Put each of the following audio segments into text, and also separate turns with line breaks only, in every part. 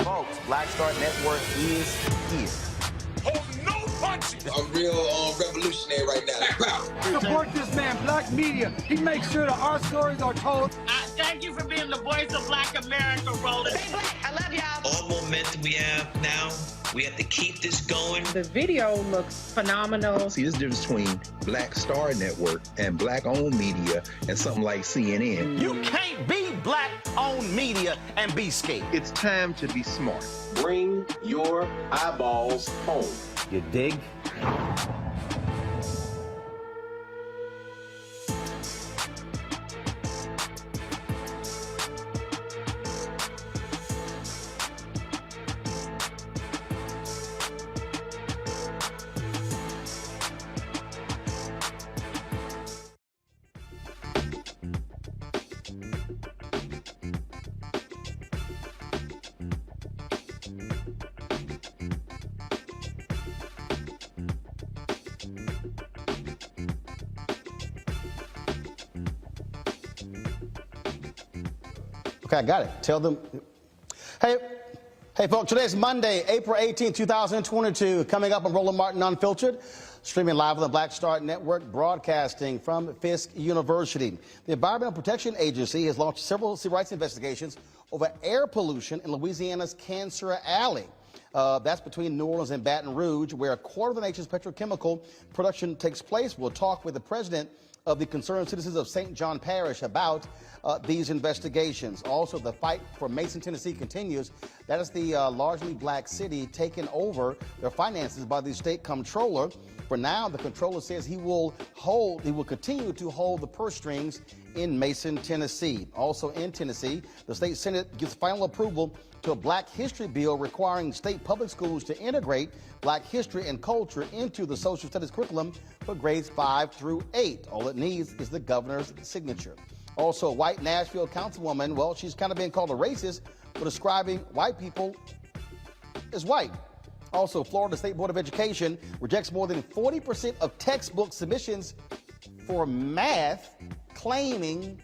Folks, Black Star Network is here.
Oh, no punches!
I'm real revolutionary right now.
Support this man, Black Media. He makes sure that our stories are told.
Thank you for being the voice of Black America, Roland.
Stay black. I love y'all.
All momentum we have now, we have to keep this going.
The video looks phenomenal.
See, there's a difference between Black Star Network and Black-owned media and something like CNN.
You can't be Black-owned media and be scared.
It's time to be smart.
Bring your eyeballs home.
You dig? Okay, I got it. Tell them. Hey, folks, today's Monday, April 18, 2022. Coming up on Roland Martin Unfiltered, streaming live on the Black Star Network, broadcasting from Fisk University. The Environmental Protection Agency has launched several civil rights investigations over air pollution in Louisiana's Cancer Alley. That's between New Orleans and Baton Rouge, where a quarter of the nation's petrochemical production takes place. We'll talk with the president of the Concerned Citizens of St. John Parish about these investigations. Also, the fight for Manson, Tennessee continues. That is the largely black city taking over their finances by the state comptroller. For now, the comptroller says he will continue to hold the purse strings in Mason, Tennessee. Also in Tennessee, the state Senate gives final approval to a Black History bill requiring state public schools to integrate Black history and culture into the social studies curriculum for grades 5 through 8. All it needs is the governor's signature. Also, a white Nashville councilwoman, well, she's kind of being called a racist for describing white people as white. Also, Florida State Board of Education rejects more than 40% of textbook submissions for math, claiming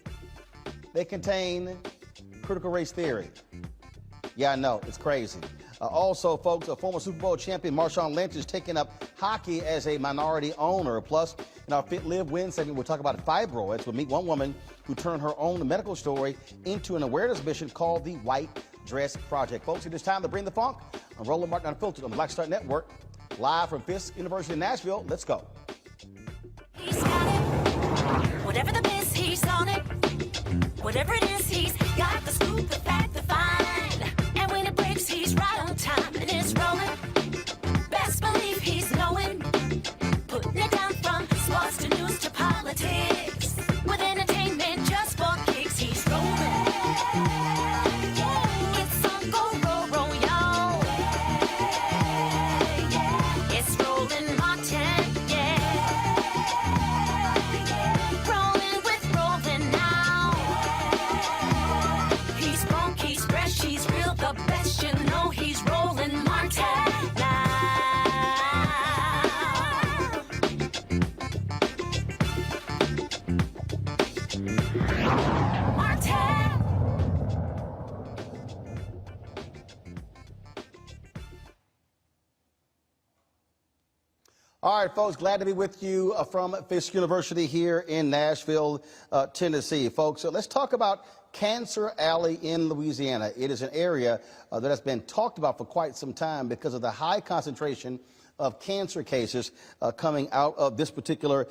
they contain critical race theory. Yeah, I know, it's crazy. Also, folks, a former Super Bowl champion, Marshawn Lynch, is taking up hockey as a minority owner. Plus, in our Fit Live Win segment, we'll talk about fibroids. We'll meet one woman who turned her own medical story into an awareness mission called the White Dress Project. Folks, it is time to bring the funk. I'm Roland Martin Unfiltered on the Black Star Network, live from Fisk University in Nashville. Let's go.
He's got it. Whatever the biz, he's on it. Whatever it is, he's got the scoop, the fact, the find. And when it breaks, he's right on time and it's rolling. Best believe he's knowing. Putting it down from sports to news to politics. With entertainment just for kicks, he's rolling. It's on go, roll, y'all. It's Roland Martin, yeah. Rolling with Roland now.
All right, folks, glad to be with you from Fisk University here in Nashville, Tennessee. Folks, so let's talk about Cancer Alley in Louisiana. It is an area that has been talked about for quite some time because of the high concentration of cancer cases coming out of this particular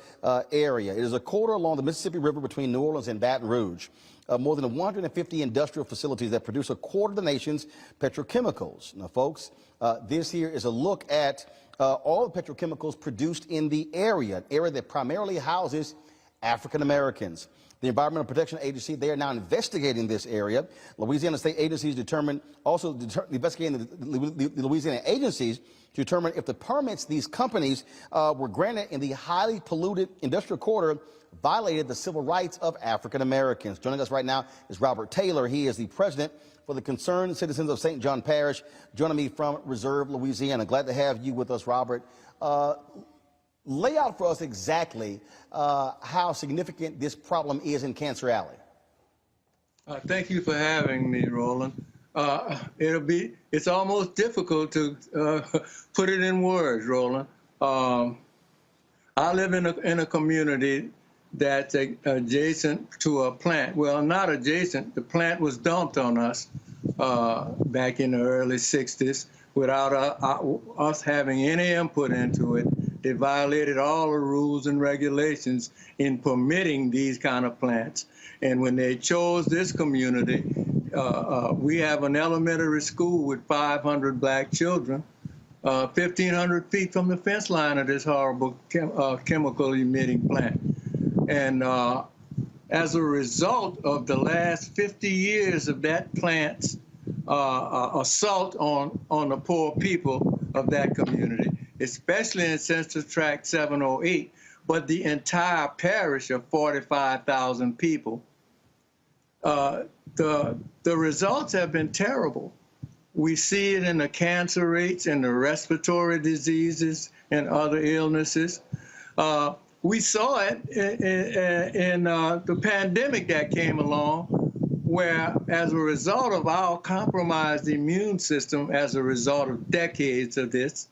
area. It is a corridor along the Mississippi River between New Orleans and Baton Rouge. More than 150 industrial facilities that produce a quarter of the nation's petrochemicals. Now, folks, this here is a look at all the petrochemicals produced in the area, an area that primarily houses African Americans. The Environmental Protection Agency, they are now investigating this area. Louisiana state agencies investigating the Louisiana agencies to determine if the permits these companies were granted in the highly polluted industrial corridor violated the civil rights of African Americans. Joining us right now is Robert Taylor. He is the president for the Concerned Citizens of St. John Parish, joining me from Reserve, Louisiana. Glad to have you with us, Robert. Lay out for us exactly how significant this problem is in Cancer Alley.
Thank you for having me, Roland. It's almost difficult to put it in words, Roland. I live in a community that's adjacent to a plant. Well, not adjacent. The plant was dumped on us back in the early 60s without us having any input into it. They violated all the rules and regulations in permitting these kind of plants. And when they chose this community, we have an elementary school with 500 black children, 1,500 feet from the fence line of this horrible chemical emitting plant. And as a result of the last 50 years of that plant's assault on the poor people of that community, especially in Census Tract 708, but the entire parish of 45,000 people, the results have been terrible. We see it in the cancer rates and the respiratory diseases and other illnesses. We saw it in the pandemic that came along, where as a result of our compromised immune system, as a result of decades of this,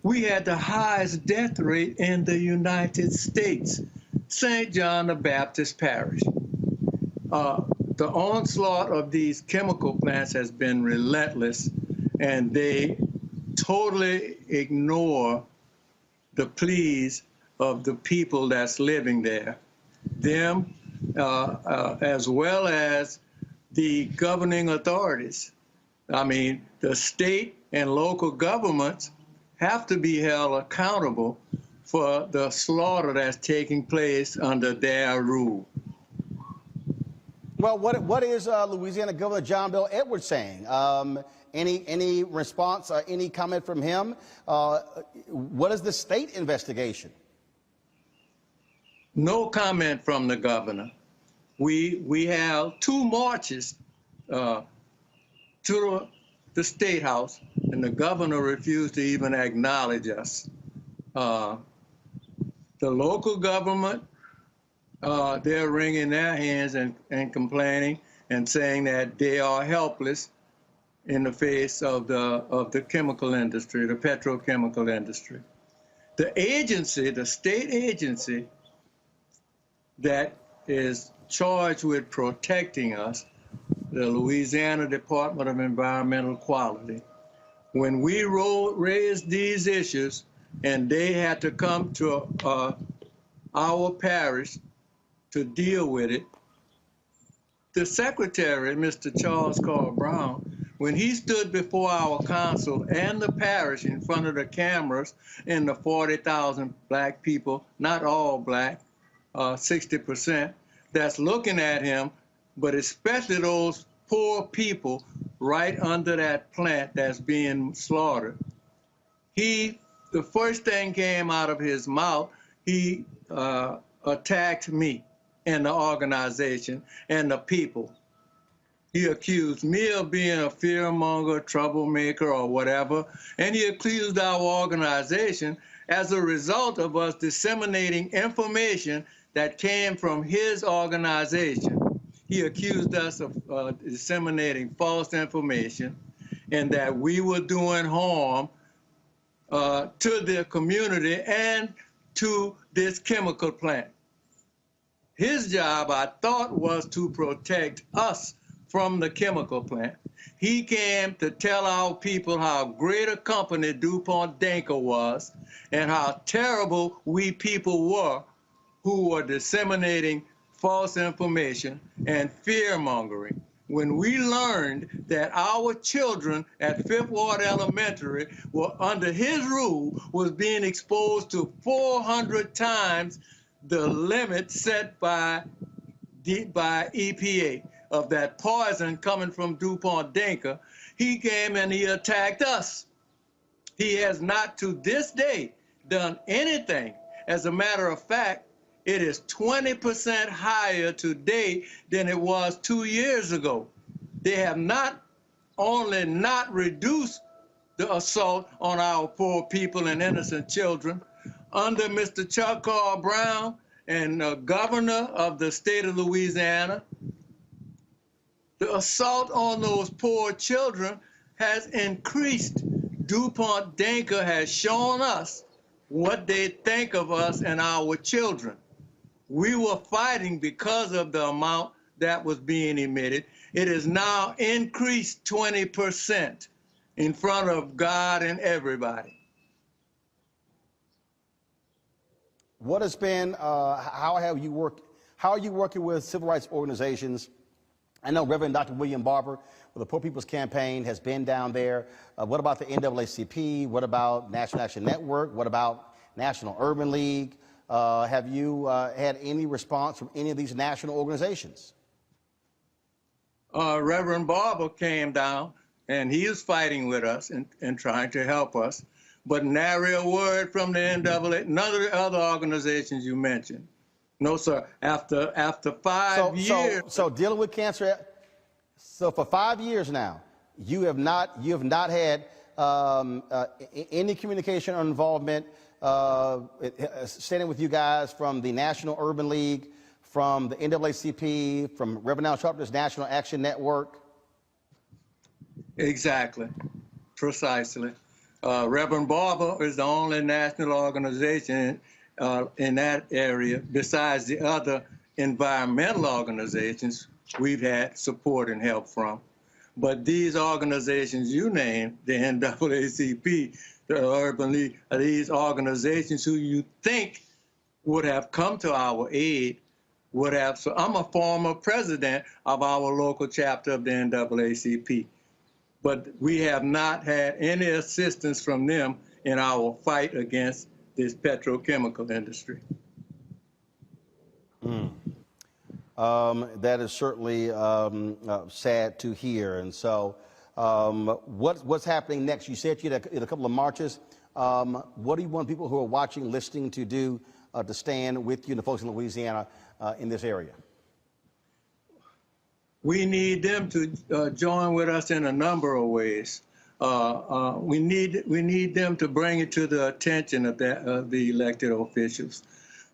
we had the highest death rate in the United States, St. John the Baptist Parish. The onslaught of these chemical plants has been relentless, and they totally ignore the pleas of the people that's living there, them as well as the governing authorities. I mean, the state and local governments have to be held accountable for the slaughter that's taking place under their rule.
Well, what is Louisiana Governor John Bel Edwards saying? Any response, any comment from him? What is the state investigation?
No comment from the governor. We have 2 marches to the State House, and the governor refused to even acknowledge us. The local government, they're wringing their hands and complaining and saying that they are helpless in the face of the chemical industry, the petrochemical industry. The agency, the state agency that is charged with protecting us, the Louisiana Department of Environmental Quality, when we raised these issues and they had to come to our parish to deal with it, the secretary, Mr. Charles Carl Brown, when he stood before our council and the parish in front of the cameras and the 40,000 black people, not all black, 60%, that's looking at him, but especially those poor people right under that plant that's being slaughtered. The first thing came out of his mouth, he attacked me and the organization and the people. He accused me of being a fearmonger, troublemaker, or whatever, and he accused our organization as a result of us disseminating information that came from his organization. He accused us of disseminating false information and that we were doing harm to the community and to this chemical plant. His job, I thought, was to protect us from the chemical plant. He came to tell our people how great a company DuPont Danker was and how terrible we people were who were disseminating false information and fear-mongering. When we learned that our children at Fifth Ward Elementary were under his rule, was being exposed to 400 times the limit set by EPA of that poison coming from DuPont Danker, he came and he attacked us. He has not to this day done anything. As a matter of fact, it is 20% higher today than it was 2 years ago. They have not only not reduced the assault on our poor people and innocent children, under Mr. Chuck Carl Brown and governor of the state of Louisiana, the assault on those poor children has increased. DuPont Danker has shown us what they think of us and our children. We were fighting because of the amount that was being emitted. It is now increased 20% in front of God and everybody.
What has been, how are you working with civil rights organizations? I know Reverend Dr. William Barber with the Poor People's Campaign has been down there. What about the NAACP? What about National Action Network? What about National Urban League? Have you had any response from any of these national organizations?
Reverend Barber came down, and he is fighting with us and trying to help us, but nary a word from the NAA, none of the other organizations you mentioned. No, sir. After 5 years.
So dealing with cancer. So for 5 years now, you have not had any communication or involvement standing with you guys from the National Urban League, from the NAACP, from Reverend Al Sharpton's National Action Network?
Exactly, precisely. Reverend Barber is the only national organization in that area, besides the other environmental organizations we've had support and help from. But these organizations you named, the NAACP, the Urban League, are these organizations who you think would have come to our aid, would have. So I'm a former president of our local chapter of the NAACP, but we have not had any assistance from them in our fight against this petrochemical industry.
That is certainly sad to hear. And so what's happening next? You said you had a couple of marches. What do you want people who are watching, listening to do to stand with you and the folks in Louisiana in this area?
We need them to join with us in a number of ways. We need them to bring it to the attention of the elected officials.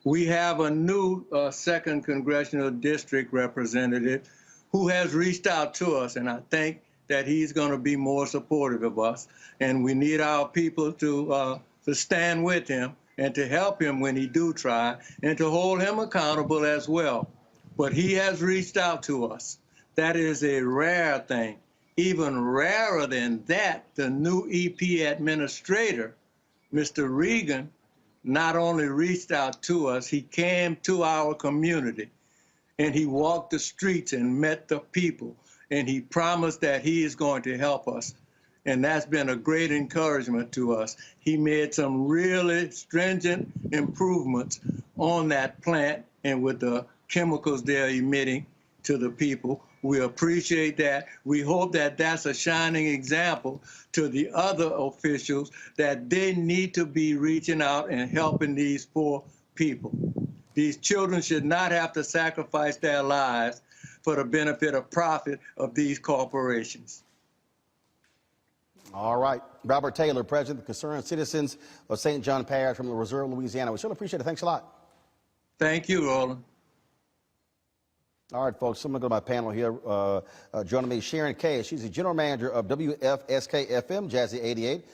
We have a new 2nd Congressional District representative who has reached out to us, and I think that he's going to be more supportive of us. And we need our people to stand with him and to help him when he do try, and to hold him accountable as well. But he has reached out to us. That is a rare thing. Even rarer than that, the new EP administrator, Mr. Regan, not only reached out to us, he came to our community and he walked the streets and met the people, and he promised that he is going to help us. And that's been a great encouragement to us. He made some really stringent improvements on that plant and with the chemicals they're emitting to the people. We appreciate that. We hope that that's a shining example to the other officials that they need to be reaching out and helping these poor people. These children should not have to sacrifice their lives for the benefit of profit of these corporations.
All right. Robert Taylor, President of the Concerned Citizens of St. John Parish from the Reserve, Louisiana. We sure appreciate it. Thanks a lot.
Thank you, Roland.
All right, folks, I'm going to go to my panel here. Joining me, Sharon Kay. She's the general manager of WFSK-FM, Jazzy 88,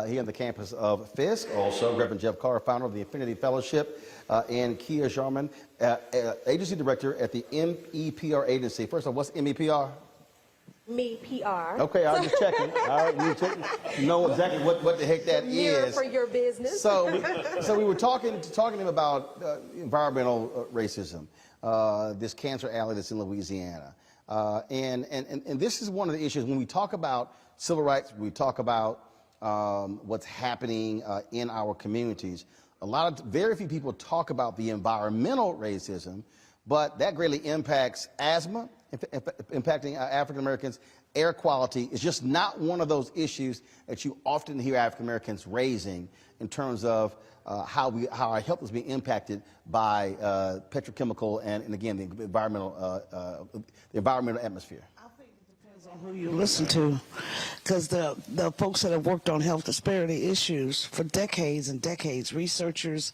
here on the campus of Fisk. Also, Reverend Jeff Carr, founder of the Infinity Fellowship, and Kia Jarman, agency director at the MEPR agency. First of all, what's MEPR?
Me, PR.
Okay, I was just checking. All right, you know exactly what the heck that is.
For your business.
So we were talking to him about environmental racism, this cancer alley that's in Louisiana, and this is one of the issues when we talk about civil rights. We talk about what's happening in our communities. Very few people talk about the environmental racism, but that greatly impacts asthma, impacting African Americans. Air quality is just not one of those issues that you often hear African Americans raising in terms of how our health is being impacted by petrochemical and again the environmental atmosphere.
Who you listen to, because the folks that have worked on health disparity issues for decades and decades, researchers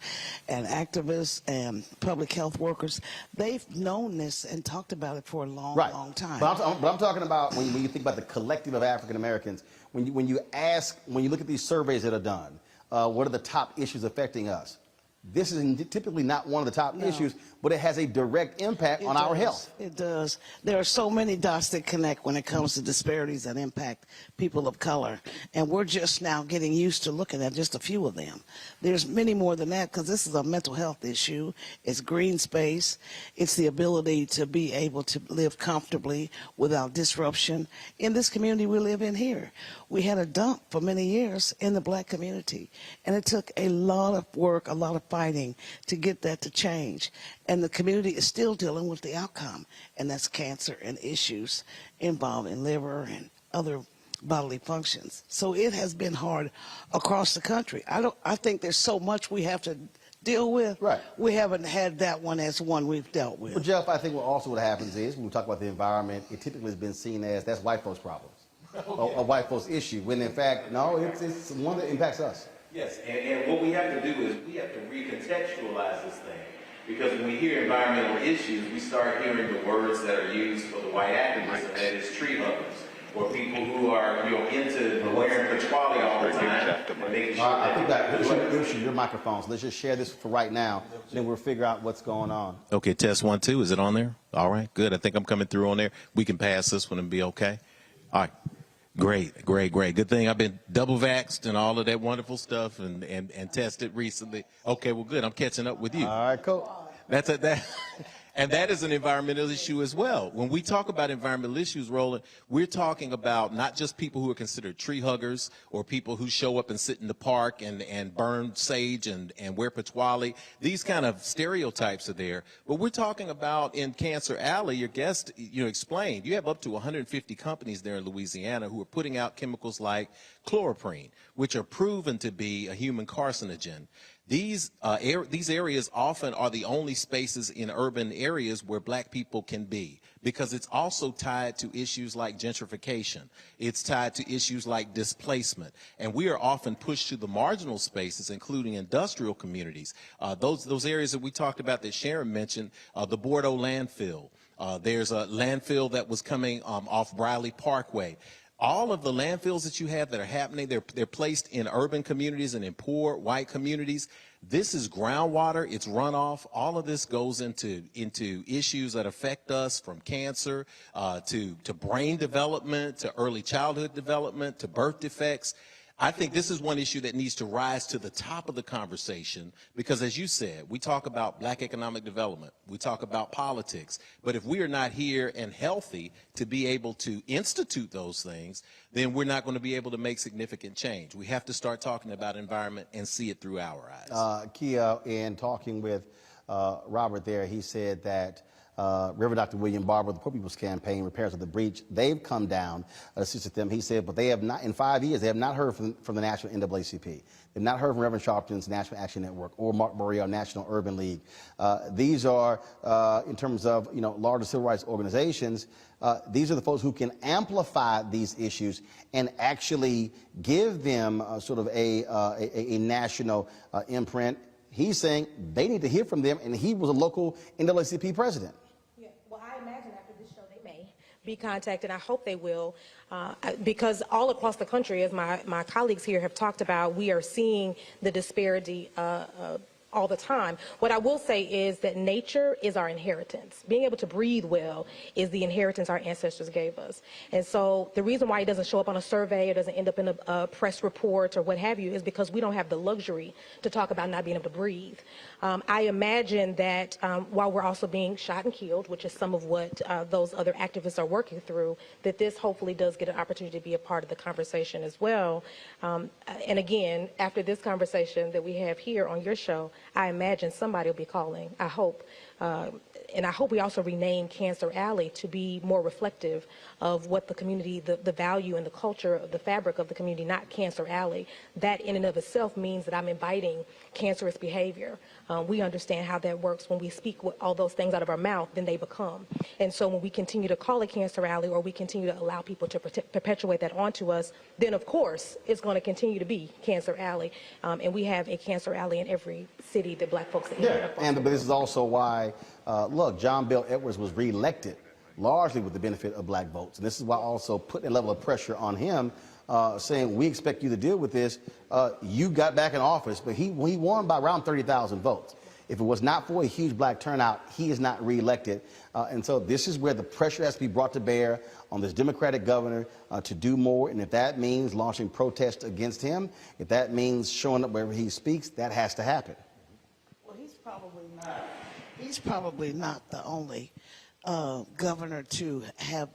and activists and public health workers, they've known this and talked about it for a long, long time.
But I'm talking about when you think about the collective of African Americans, when you look at these surveys that are done, what are the top issues affecting us? This is typically not one of the top issues, but it has a direct impact on our health.
It does. There are so many dots that connect when it comes to disparities that impact people of color, and we're just now getting used to looking at just a few of them. There's many more than that, because this is a mental health issue. It's green space. It's the ability to be able to live comfortably without disruption. In this community we live in here, we had a dump for many years in the black community, and it took a lot of work, a lot of fighting to get that to change. And the community is still dealing with the outcome, and that's cancer and issues involving liver and other bodily functions. So it has been hard across the country. I think there's so much we have to deal with.
Right.
We haven't had that one as one we've dealt with.
Well, Jeff, I think what happens is when we talk about the environment, it typically has been seen as that's white folks' problems, a white folks' issue, when in fact, no, it's one that impacts us.
Yes, and what we have to do is we have to recontextualize this thing. Because when we hear environmental issues, we start hearing the words that are used for the white activism, that is tree huggers, or people who are into wearing petrochemical all the time. And making sure
I think that issue your microphones. Let's just share this for right now, then we'll figure out what's going on.
Okay, test 1, 2. Is it on there? All right, good. I think I'm coming through on there. We can pass this one and be okay. All right. Great. Good thing I've been double vaxxed and all of that wonderful stuff and tested recently. Okay, well, good. I'm catching up with you.
All right, cool.
And that is an environmental issue as well. When we talk about environmental issues, Roland, we're talking about not just people who are considered tree huggers or people who show up and sit in the park and burn sage and wear patchouli. These kind of stereotypes are there. But we're talking about in Cancer Alley, your guest explained, you have up to 150 companies there in Louisiana who are putting out chemicals like chloroprene, which are proven to be a human carcinogen. These areas often are the only spaces in urban areas where black people can be, because it's also tied to issues like gentrification. It's tied to issues like displacement. And we are often pushed to the marginal spaces, including industrial communities. Those areas that we talked about that Sharon mentioned, the Bordeaux landfill. There's a landfill that was coming off Briley Parkway. All of the landfills that you have that are happening, they're placed in urban communities and in poor white communities. This is groundwater, it's runoff. All of this goes into issues that affect us, from cancer to brain development, to early childhood development, to birth defects. I think this is one issue that needs to rise to the top of the conversation, because, as you said, we talk about black economic development, we talk about politics, but if we are not here and healthy to be able to institute those things, then we're not going to be able to make significant change. We have to start talking about environment and see it through our eyes.
Kia, in talking with Robert there, he said that Reverend Dr. William Barber, the Poor People's Campaign, Repairs of the Breach, they've come down, assisted them. He said, but they have not, in 5 years, they have not heard from the National NAACP. They've not heard from Reverend Sharpton's National Action Network or Mark Murray, National Urban League. These are, in terms of, larger civil rights organizations, these are the folks who can amplify these issues and actually give them sort of a national imprint. He's saying they need to hear from them, and he was a local NAACP president.
Yeah, well, I imagine be contacted. I hope they will, because all across the country, as my colleagues here have talked about, we are seeing the disparity all the time. What I will say is that nature is our inheritance. Being able to breathe well is the inheritance our ancestors gave us. And so the reason why it doesn't show up on a survey, it doesn't end up in a press report or what have you, is because we don't have the luxury to talk about not being able to breathe. I imagine that while we're also being shot and killed, which is some of what those other activists are working through, that this hopefully does get an opportunity to be a part of the conversation as well. And again, after this conversation that we have here on your show, I imagine somebody will be calling, I hope. And I hope we also rename Cancer Alley to be more reflective of what the community, the value and the culture of the fabric of the community, not Cancer Alley. That in and of itself means that I'm inviting cancerous behavior. We understand how that works. When we speak all those things out of our mouth, then they become. And so when we continue to call it Cancer Alley, or we continue to allow people to perpetuate that onto us, then of course it's going to continue to be Cancer Alley. And we have a Cancer Alley in every city that black folks
Yeah, and but this is also why, look, John Bel Edwards was reelected largely with the benefit of black votes. And this is why also putting a level of pressure on him, saying, we expect you to deal with this. You got back in office, but he won by around 30,000 votes. If it was not for a huge black turnout, he is not reelected. And so this is where the pressure has to be brought to bear on this Democratic governor to do more. And if that means launching protests against him, if that means showing up wherever he speaks, that has to happen.
Well, he's probably not the only governor to have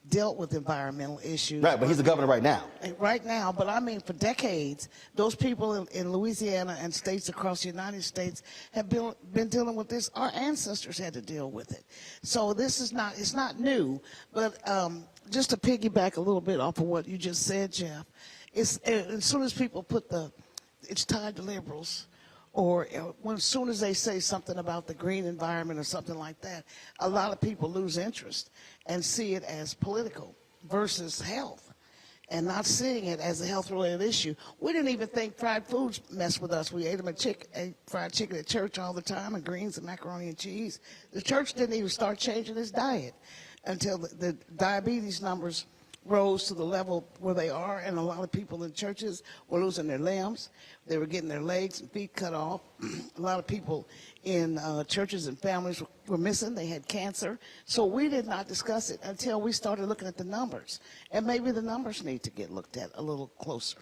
dealt with environmental issues.
Right, but he's the governor right now.
Right now, but I mean, for decades, those people in Louisiana and states across the United States have been dealing with this. Our ancestors had to deal with it. So this is not, it's not new, but just to piggyback a little bit off of what you just said, Jeff, it's, as soon as people put it's tied to liberals, or as soon as they say something about the green environment or something like that, a lot of people lose interest and see it as political versus health, and not seeing it as a health-related issue. We didn't even think fried foods messed with us. We ate fried chicken at church all the time, and greens and macaroni and cheese. The church didn't even start changing its diet until the diabetes numbers rose to the level where they are, and a lot of people in churches were losing their limbs. They were getting their legs and feet cut off. A lot of people in churches and families were missing. They had cancer. So we did not discuss it until we started looking at the numbers. And maybe the numbers need to get looked at a little closer.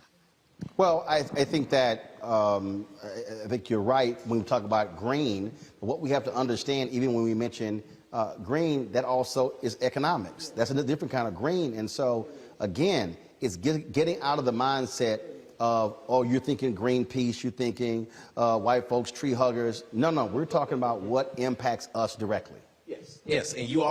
Well, I think that, I think you're right when we talk about green. But what we have to understand, even when we mention green, that also is economics. That's a different kind of green. And so, again, it's getting out of the mindset of, oh, you're thinking Greenpeace, you're thinking white folks, tree huggers. No, we're talking about what impacts us directly.
Yes, and you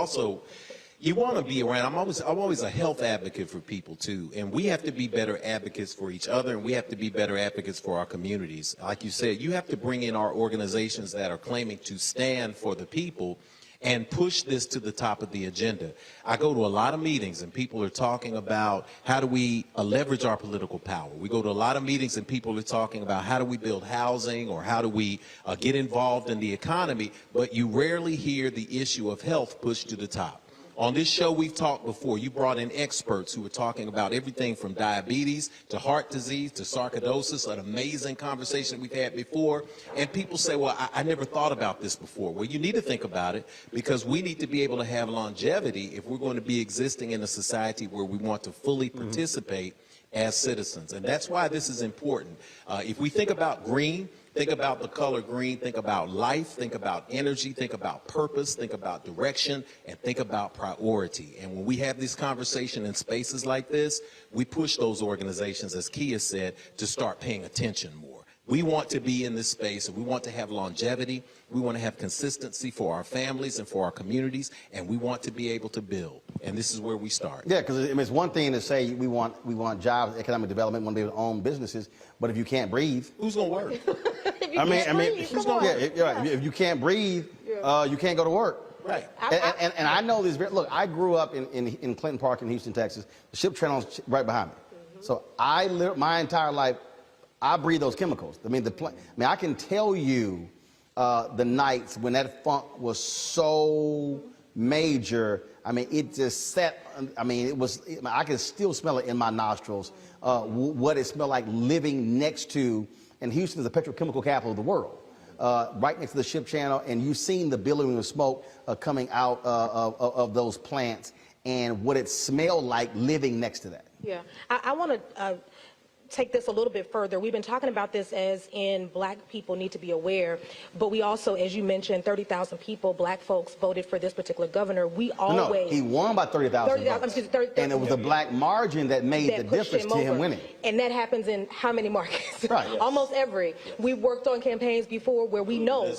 want to be around. I'm always a health advocate for people too, and we have to be better advocates for each other, and we have to be better advocates for our communities. Like you said, you have to bring in our organizations that are claiming to stand for the people and push this to the top of the agenda. I go to a lot of meetings and people are talking about how do we leverage our political power. We go to a lot of meetings and people are talking about how do we build housing, or how do we get involved in the economy, but you rarely hear the issue of health pushed to the top. On this show, we've talked before. You brought in experts who were talking about everything from diabetes to heart disease to sarcoidosis, an amazing conversation we've had before. And people say, well, I never thought about this before. Well, you need to think about it, because we need to be able to have longevity if we're going to be existing in a society where we want to fully participate as citizens. And that's why this is important. If we think about green, think about the color green, think about life, think about energy, think about purpose, think about direction, and think about priority. And when we have this conversation in spaces like this, we push those organizations, as Kia said, to start paying attention more. We want to be in this space, and we want to have longevity. We want to have consistency for our families and for our communities, and we want to be able to build. And this is where we start.
Yeah, because it's one thing to say we want jobs, economic development, want to be able to own businesses, but if you can't breathe,
who's going to work?
If you can't breathe, you can't go to work.
Right.
And I know this. Look, I grew up in Clinton Park in Houston, Texas. The ship channel's right behind me. So I lived my entire life. I breathe those chemicals. I mean, I can tell you the nights when that funk was so major. I mean, it just set, I mean, I can still smell it in my nostrils, what it smelled like living next to, and Houston is the petrochemical capital of the world, right next to the ship channel, and you've seen the billowing of smoke coming out of those plants and what it smelled like living next to that.
Yeah, I want to take this a little bit further. We've been talking about this as in black people need to be aware, but we also, as you mentioned, 30,000 people, black folks voted for this particular governor. We always...
No, he won by 30,000 votes. And it was a black margin that made the difference to him winning.
And that happens in how many markets?
Right. Yes.
Almost every. We've worked on campaigns before where we know,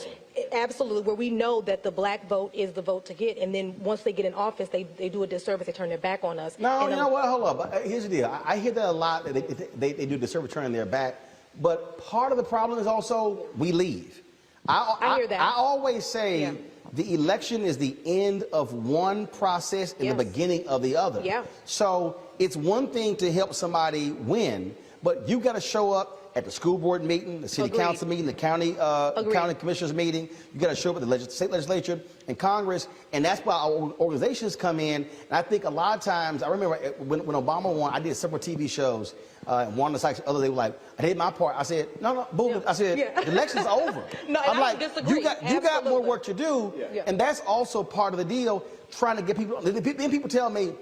absolutely, where we know that the black vote is the vote to get, and then once they get in office, they do a disservice, they turn their back on us.
No, and you know what, hold up. Here's the deal. I hear that a lot, that they do disservice turning their back, but part of the problem is also we leave. I hear that. I always say the election is the end of one process and the beginning of the other. Yeah. So it's one thing to help somebody win, but you got to show up at the school board meeting, the city council meeting, the county commissioners meeting. You got to show up at the state legislature and Congress, and that's why our organizations come in. And I think a lot of times, I remember when Obama won, I did several TV shows. One of the sites, other they were like, I did my part. I said, no, boom. I said, the election's over.
No,
I'm like,
disagree.
you got more work to do, and that's also part of the deal. Trying to get people. Then people tell me,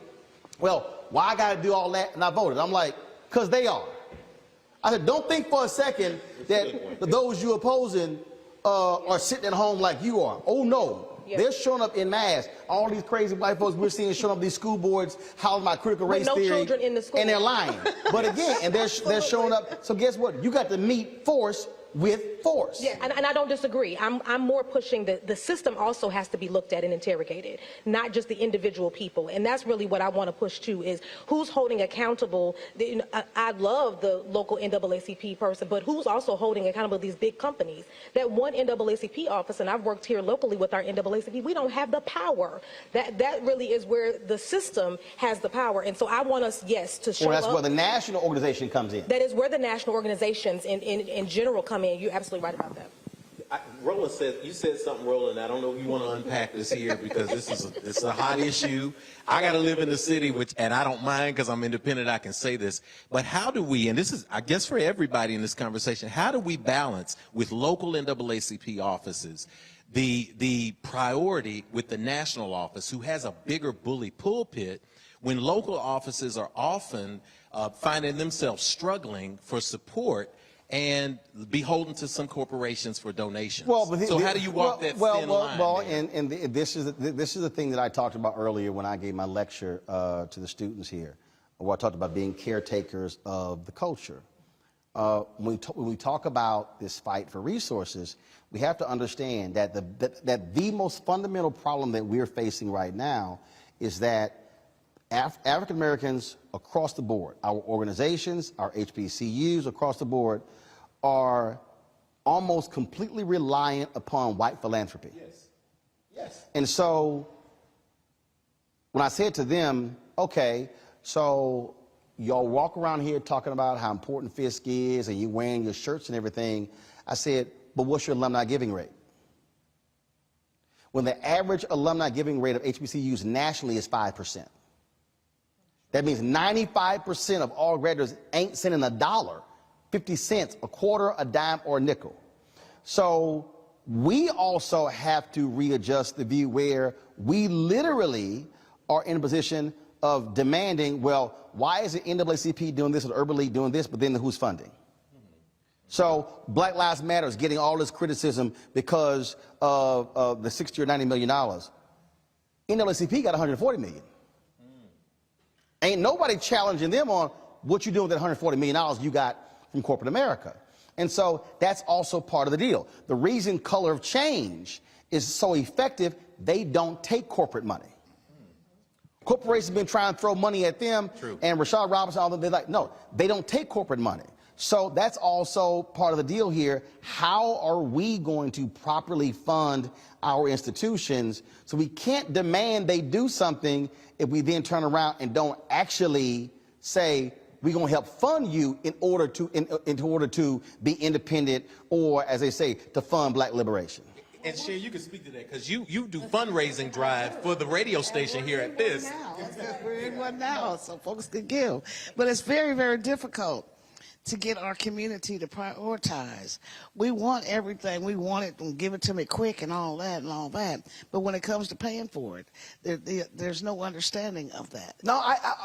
well, why I got to do all that? And I voted. I'm like, because they are. I said, don't think for a second that those you opposing are sitting at home like you are. Oh, no. They're showing up en masse. All these crazy white folks we're seeing showing up these school boards, hollering about critical race theory.
Children in the school.
And they're lying. But again, and they're showing up. So guess what? You got to meet force with force.
Yeah, and I don't disagree. I'm more pushing the system also has to be looked at and interrogated, not just the individual people. And that's really what I want to push to is who's holding accountable. I love the local NAACP person, but who's also holding accountable these big companies? That one NAACP office, and I've worked here locally with our NAACP, we don't have the power. That really is where the system has the power. And so I want us, yes, to show up.
Well, that's where the national organization comes in.
That is where the national organizations in general come in. You're absolutely right about that.
Roland said, you said something, Roland. I don't know if you want to unpack this here because this is a hot issue. I got to live in the city, and I don't mind because I'm independent. I can say this. But how do we, and this is, I guess, for everybody in this conversation, how do we balance with local NAACP offices the priority with the national office, who has a bigger bully pulpit, when local offices are often finding themselves struggling for support and beholden to some corporations for donations? Well, so how do you walk that thin line?
Well, and this is the thing that I talked about earlier when I gave my lecture to the students here, where I talked about being caretakers of the culture. When we talk about this fight for resources, we have to understand that the most fundamental problem that we're facing right now is that African Americans across the board, our organizations, our HBCUs across the board, are almost completely reliant upon white philanthropy. Yes. Yes. And so when I said to them, okay, so y'all walk around here talking about how important Fisk is and you wearing your shirts and everything, I said, but what's your alumni giving rate? When the average alumni giving rate of HBCUs nationally is 5%. That means 95% of all graduates ain't sending a dollar, 50 cents, a quarter, a dime, or a nickel. So we also have to readjust the view where we literally are in a position of demanding, well, why is the NAACP doing this or the Urban League doing this, but then who's funding? So Black Lives Matter is getting all this criticism because of the $60 or $90 million. NAACP got $140 million. Ain't nobody challenging them on what you doing with that $140 million you got from corporate America. And so that's also part of the deal. The reason Color of Change is so effective, they don't take corporate money. Corporations have been trying to throw money at them. True. And Rashad Robinson, all of them, they're like, no, they don't take corporate money. So that's also part of the deal here. How are we going to properly fund our institutions? So we can't demand they do something if we then turn around and don't actually say, we're going to help fund you in order to be independent, or, as they say, to fund black liberation.
And Sherry, you can speak to that because you do fundraising drive for the radio station here at this.
We're in one now, so folks can give. But it's very, very difficult to get our community to prioritize. We want everything. We want it and give it to me quick and all that. But when it comes to paying for it, there's no understanding of that.
No,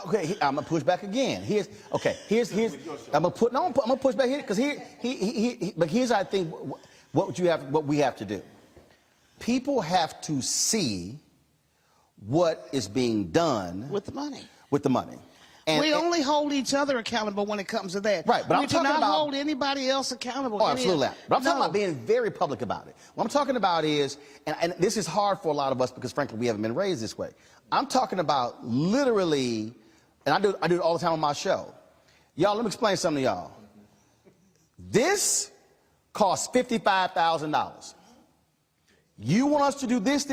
okay. I'm gonna push back again. Here's. I'm gonna push back here because but here's I think what we have to do. People have to see what is being done
with the money.
With the money.
We only hold each other accountable when it comes to that.
Right, but
we
I'm talking about...
do not hold anybody else accountable.
Oh, absolutely. But I'm talking about being very public about it. What I'm talking about is, and this is hard for a lot of us because, frankly, we haven't been raised this way. I'm talking about literally, and I do it all the time on my show. Y'all, let me explain something to y'all. This costs $55,000. You want us to do this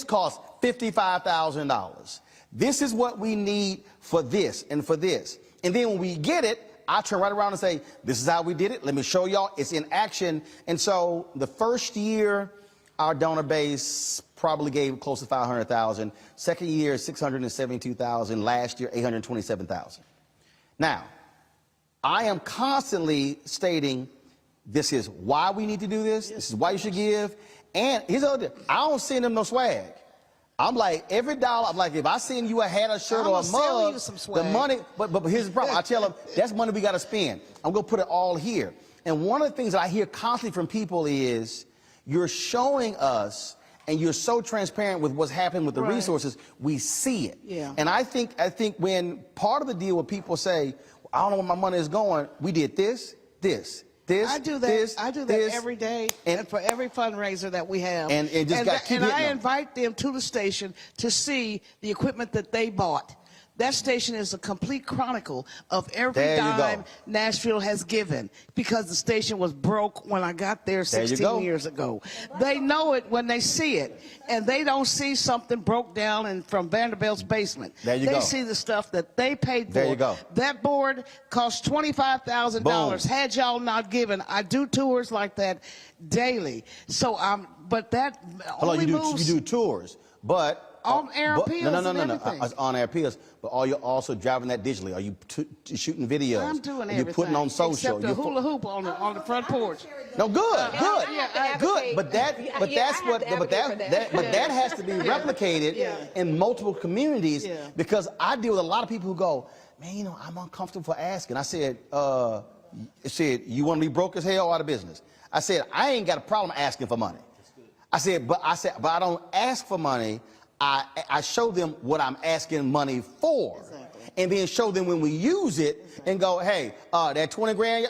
costs $55,000. This is what we need for this and for this. And then when we get it, I turn right around and say, this is how we did it. Let me show y'all. It's in action. And so the first year, our donor base probably gave close to $500,000. Second year, $672,000. Last year, $827,000. Now, I am constantly stating this is why we need to do this. This is why you should give. And here's the other thing. I don't send them no swag. I'm like, every dollar, I'm like, if I send you a hat, a shirt, or a mug, the money, but here's the problem. I tell them, that's money we got to spend. I'm going to put it all here. And one of the things that I hear constantly from people is, you're showing us, and you're so transparent with what's happening with the resources, we see it. Yeah. And I think when part of the deal with people say, well, I don't know where my money is going, we did this. I do that every day and for every fundraiser that we have. And I invite them to the station to see the equipment that they bought. That station is a complete chronicle of every dime Nashville has given, because the station was broke when I got there 16 years ago. They know it when they see it, and they don't see something broke down and from Vanderbilt's basement. They see the stuff that they paid for. There you go.
That board cost $25,000. Had y'all not given, I do tours like that daily. So but that only moves.
You do tours, but.
On air appeals.
No. On air appeals. But are you also driving that digitally? Are you shooting videos?
I'm doing everything.
Are you putting on social?
Except the hula hoop on the front porch.
No, good. But that has to be replicated in multiple communities, because I deal with a lot of people who go, man, you know, I'm uncomfortable for asking. I said, you want to be broke as hell or out of business? I said, I ain't got a problem asking for money. I said, but I don't ask for money. I show them what I'm asking money for, and then show them when we use it and go, hey, that 20 grand,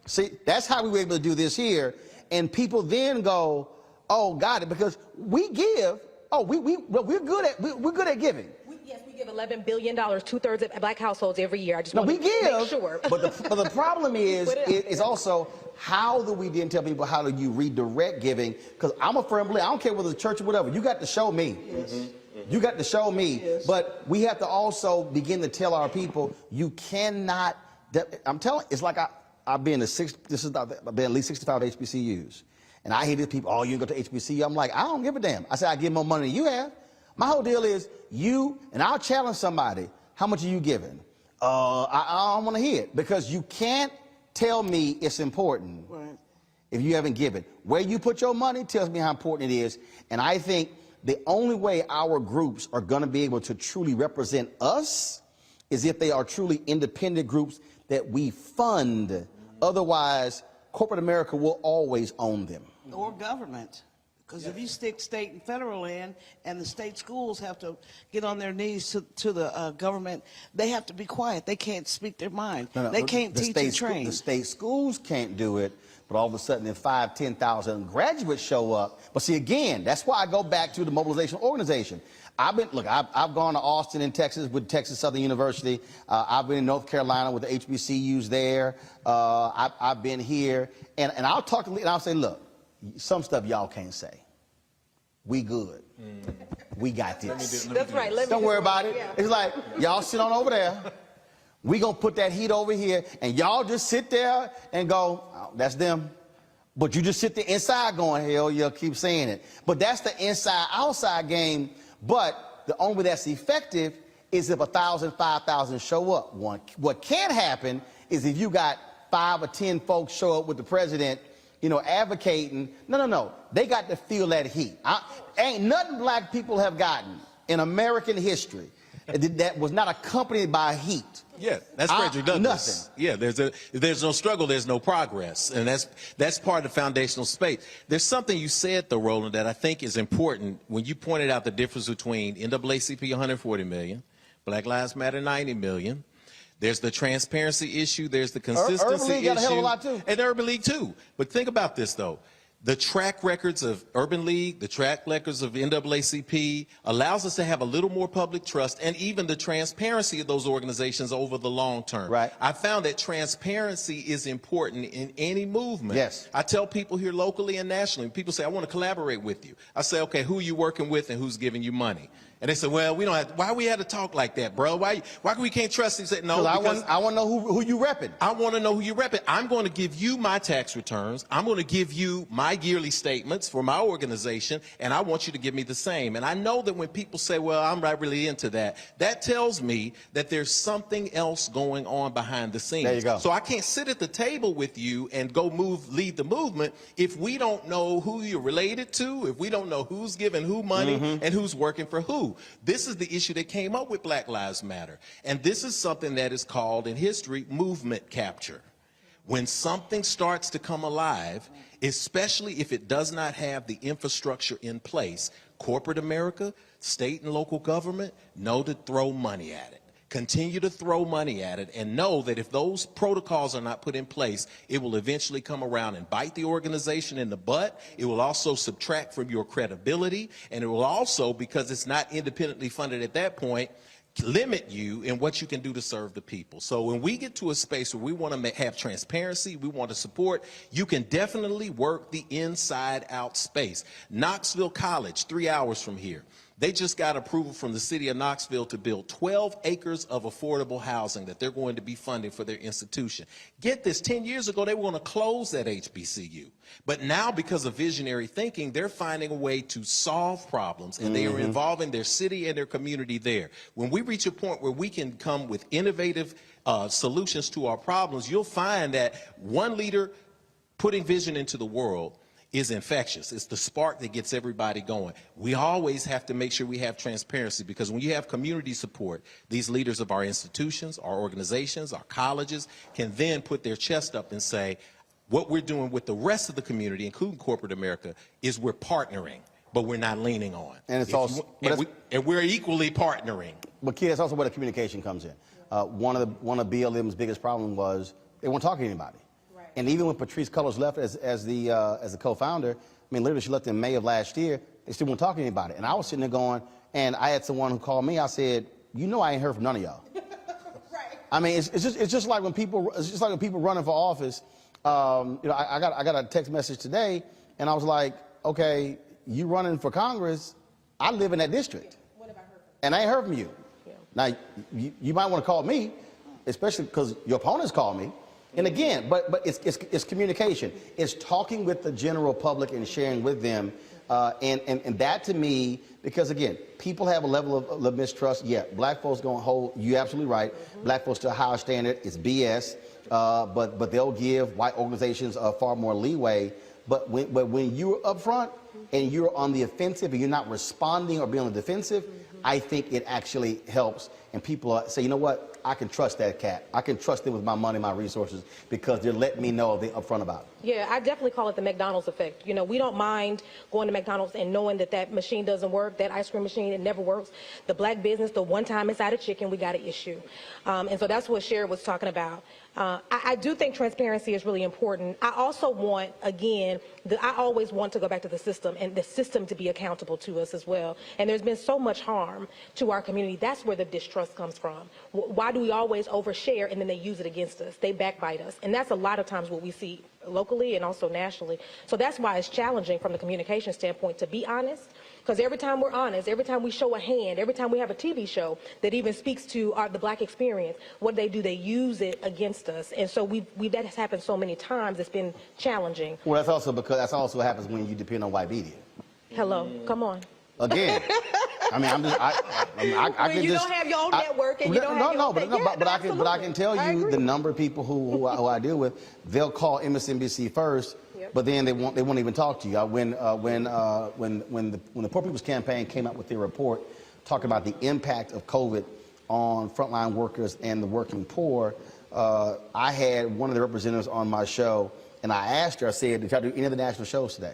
see, that's how we were able to do this here. And people then go, oh, got it, because we give, we're good at giving.
Yes, we give $11 billion, 2/3 of black households every year. I just want to make sure.
But the problem is also, how do we then tell people, how do you redirect giving? Because I'm a firm believer, I don't care whether it's church or whatever, you got to show me. You got to show me. But we have to also begin to tell our people, you cannot, I'm telling, it's like I've been I've been at least 65 HBCUs. And I hear these people, oh, you go to HBCU. I'm like, I don't give a damn. I say, I give more money than you have. My whole deal is, and I'll challenge somebody, how much are you giving? I don't want to hear it, because you can't tell me it's important if you haven't given. Where you put your money tells me how important it is. And I think the only way our groups are going to be able to truly represent us is if they are truly independent groups that we fund. Otherwise, corporate America will always own them.
Or government. Because if you stick state and federal in, and the state schools have to get on their knees to the government, they have to be quiet. They can't speak their mind. They can't teach and train.
The state schools can't do it, but all of a sudden, then 5,000, 10,000 graduates show up. But see, again, that's why I go back to the mobilization organization. I've gone to Austin in Texas with Texas Southern University. I've been in North Carolina with the HBCUs there. I've been here, and I'll talk to, and I'll say, look, some stuff y'all can't say. We good. We got this.
That's right.
Don't worry about it. It's like, y'all sit on over there. We gonna put that heat over here, and y'all just sit there and go, oh, that's them. But you just sit there inside going, hell, you'll keep saying it. But that's the inside-outside game. But the only way that's effective is if 1,000, 5,000 show up. What can happen is if you got 5 or 10 folks show up with the president, you know, advocating. No. They got to feel that heat. Ain't nothing black people have gotten in American history that was not accompanied by heat.
Yeah, that's Frederick Douglass.
Nothing.
Yeah, there's no struggle, there's no progress, and that's part of the foundational space. There's something you said, though, Roland, that I think is important when you pointed out the difference between NAACP 140 million, Black Lives Matter 90 million. There's the transparency issue. There's the consistency
Urban League got a hell of a lot, too.
And Urban League, too. But think about this, though. The track records of Urban League, the track records of NAACP allows us to have a little more public trust and even the transparency of those organizations over the long term.
Right.
I found that transparency is important in any movement.
Yes.
I tell people here locally and nationally, people say, I want to collaborate with you. I say, okay, who are you working with and who's giving you money? And they said, well, we don't have, why we had to talk like that, bro? Why we can't trust you? Said, no, because
I want to know who you repping.
I want to know who you repping. I'm going to give you my tax returns. I'm going to give you my yearly statements for my organization, and I want you to give me the same. And I know that when people say, well, I'm not really into that, that tells me that there's something else going on behind the scenes.
There you go.
So I can't sit at the table with you and go lead the movement if we don't know who you're related to, if we don't know who's giving who money and who's working for who. This is the issue that came up with Black Lives Matter. And this is something that is called in history movement capture. When something starts to come alive, especially if it does not have the infrastructure in place, corporate America, state and local government know to throw money at it. Continue to throw money at it and know that if those protocols are not put in place, it will eventually come around and bite the organization in the butt. It will also subtract from your credibility, and it will also, because it's not independently funded at that point, limit you in what you can do to serve the people. So when we get to a space where we want to have transparency, we want to support, you can definitely work the inside out space. Knoxville College, 3 hours from here. They just got approval from the city of Knoxville to build 12 acres of affordable housing that they're going to be funding for their institution. Get this, 10 years ago, they were going to close that HBCU. But now, because of visionary thinking, they're finding a way to solve problems, and they are involving their city and their community there. When we reach a point where we can come with innovative solutions to our problems, you'll find that one leader putting vision into the world is infectious. It's the spark that gets everybody going. We always have to make sure we have transparency, because when you have community support, these leaders of our institutions, our organizations, our colleges can then put their chest up and say, what we're doing with the rest of the community, including corporate America, is we're partnering, but we're not leaning on.
And it's also,
and we're equally partnering.
But Kid, that's also where the communication comes in. One of BLM's biggest problem was they weren't talking to anybody. And even when Patrice Cullors left as the co-founder, I mean, literally she left in May of last year, they still weren't talking to anybody. And I was sitting there going, and I had someone who called me, I said, you know I ain't heard from none of y'all. Right. I mean, it's just like when people running for office. You know, I got a text message today, and I was like, okay, you running for Congress, I live in that district. What have I heard from you? And I ain't heard from you. Yeah. Now, you might want to call me, especially because your opponents call me. And again, but it's communication. It's talking with the general public and sharing with them. And that to me, because again, people have a level of mistrust. Yeah, black folks gonna hold, you're absolutely right. Black folks to a higher standard, it's BS. But they'll give white organizations far more leeway. But when you're up front and you're on the offensive and you're not responding or being on the defensive, I think it actually helps. And people say, you know what? I can trust that cat. I can trust them with my money, my resources, because they're letting me know they're upfront about it.
Yeah, I definitely call it the McDonald's effect. You know, we don't mind going to McDonald's and knowing that that machine doesn't work, that ice cream machine, it never works. The black business, the one time it's out of chicken, we got an issue. And so that's what Sherry was talking about. I do think transparency is really important. I also want, again, I always want to go back to the system and the system to be accountable to us as well. And there's been so much harm to our community. That's where the distrust comes from. Why do we always overshare and then they use it against us? They backbite us. And that's a lot of times what we see locally and also nationally. So that's why it's challenging from the communication standpoint to be honest. Because every time we're honest, every time we show a hand, every time we have a TV show that even speaks to the Black experience, what do? They use it against us. And so that has happened so many times, it's been challenging.
Well, that's also because that's also what happens when you depend on white media.
Hello, come on.
Again, I mean, I'm just, I can
you
just.
don't have your own network and you don't have your own thing.
But I can tell you the number of people who I deal with, they'll call MSNBC first. But then they won't even talk to you. When the Poor People's Campaign came out with their report talking about the impact of COVID on frontline workers and the working poor, I had one of the representatives on my show, and I asked her, I said, did y'all do any of the national shows today?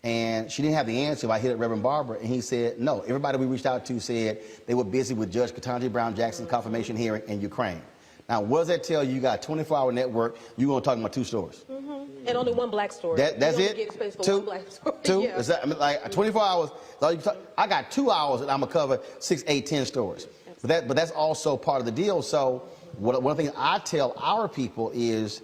And she didn't have the answer. I hit up Reverend Barber, and he said, no. Everybody we reached out to said they were busy with Judge Ketanji Brown Jackson's confirmation hearing in Ukraine. Now, what does that tell you? You got a 24-hour network. You're going to talk about 2 stories.
And only one Black story.
That's it?
Get space for
2?
one Black story.
2?
Yeah.
Is that, I mean, like 24 hours, I got 2 hours that I'm going to cover 6, 8, 10 stories. But that's also part of the deal. So one of the things I tell our people is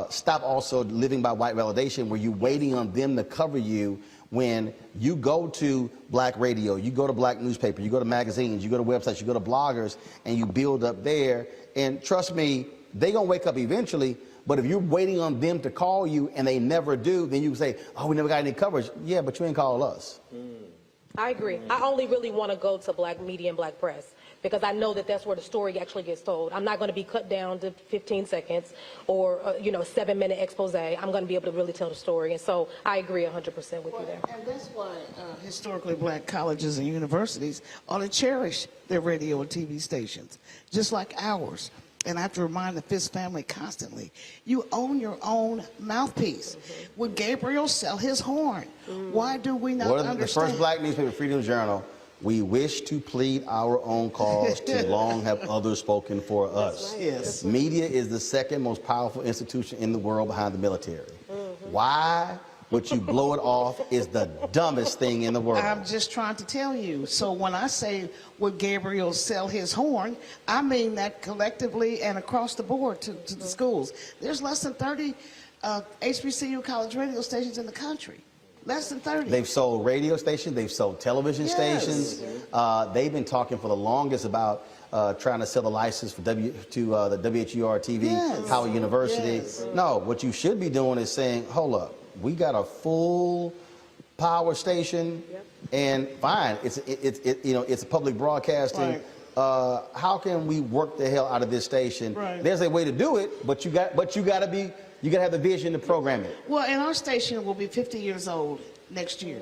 stop also living by white validation where you're waiting on them to cover you when you go to Black radio, you go to Black newspaper, you go to magazines, you go to websites, you go to bloggers, and you build up there. And trust me, they're going to wake up eventually. But if you're waiting on them to call you and they never do, then you can say, oh, we never got any coverage. Yeah, but you ain't called us.
I agree. I only really want to go to Black media and Black press because I know that that's where the story actually gets told. I'm not going to be cut down to 15 seconds or, 7-minute expose. I'm going to be able to really tell the story. And so I agree 100% with you there.
And that's why historically Black colleges and universities ought to cherish their radio and TV stations, just like ours. And I have to remind the Fist family constantly, you own your own mouthpiece. Would Gabriel sell his horn? Why do we not understand?
The first Black newspaper, Freedom Journal, we wish to plead our own cause, too long have others spoken for us.
Right. Yes.
Media is the second most powerful institution in the world behind the military. Why would you blow it off is the dumbest thing in the world.
I'm just trying to tell you. So when I say would Gabriel sell his horn, I mean that collectively and across the board to the schools. There's less than 30 HBCU college radio stations in the country. Less than 30.
They've sold radio stations. They've sold television stations. They've been talking for the longest about trying to sell the license for the WHUR-TV, Howard University. No, what you should be doing is saying, hold up, we got a full power station, and fine, it's a public broadcasting.
Right.
How can we work the hell out of this station?
Right.
There's a way to do it, but you got to have the vision to program it.
Well, and our station will be 50 years old next year.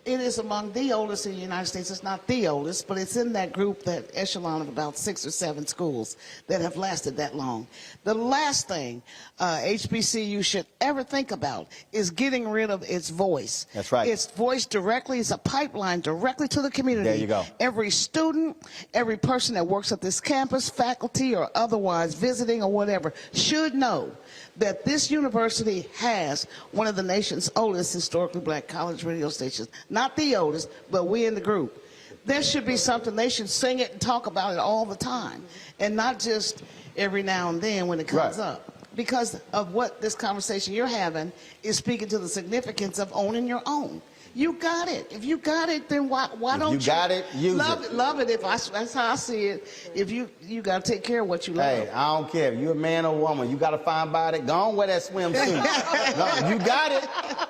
It is among the oldest in the United States. It's not the oldest, but it's in that group, that echelon of about 6 or 7 schools that have lasted that long. The last thing HBCU should ever think about is getting rid of its voice.
That's right.
Its voice directly is a pipeline directly to the community.
There you go.
Every student, every person that works at this campus, faculty or otherwise visiting or whatever, should know that this university has one of the nation's oldest historically Black college radio stations. Not the oldest, but we in the group. There should be something, they should sing it and talk about it all the time, and not just every now and then when it comes up. Because of what this conversation you're having is speaking to the significance of owning your own. You got it. If you got it, then why don't you?
You got it, use it.
Love it. That's how I see it. If you got to take care of what you love.
Hey, I don't care if you're a man or woman. You got a fine body. Go on, wear that swimsuit. You got it.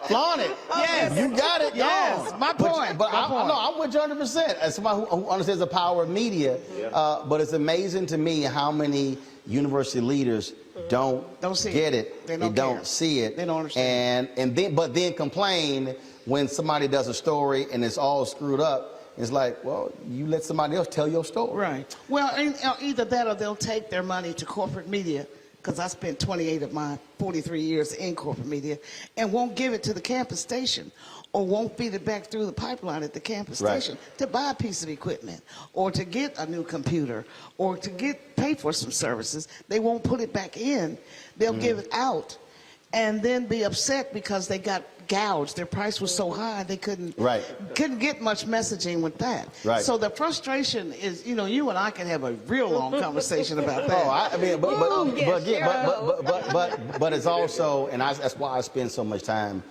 Flaunt it.
Yes.
You got it. Go on.
My point.
But I'm with you 100%. As somebody who understands the power of media, but it's amazing to me how many university leaders don't get it.
They
don't see it.
They don't understand.
But then complain when somebody does a story and it's all screwed up. It's like, well, you let somebody else tell your story.
Right. Well, either that or they'll take their money to corporate media, because I spent 28 of my 43 years in corporate media, and won't give it to the campus station, or won't feed it back through the pipeline at the campus station to buy a piece of equipment, or to get a new computer, or to pay for some services. They won't put it back in. They'll give it out. and then be upset because they got gouged. Their price was so high they couldn't get much messaging with that.
Right.
So the frustration is, you know, you and I can have a real long conversation about that.
I mean, but it's also, and that's why I spend so much time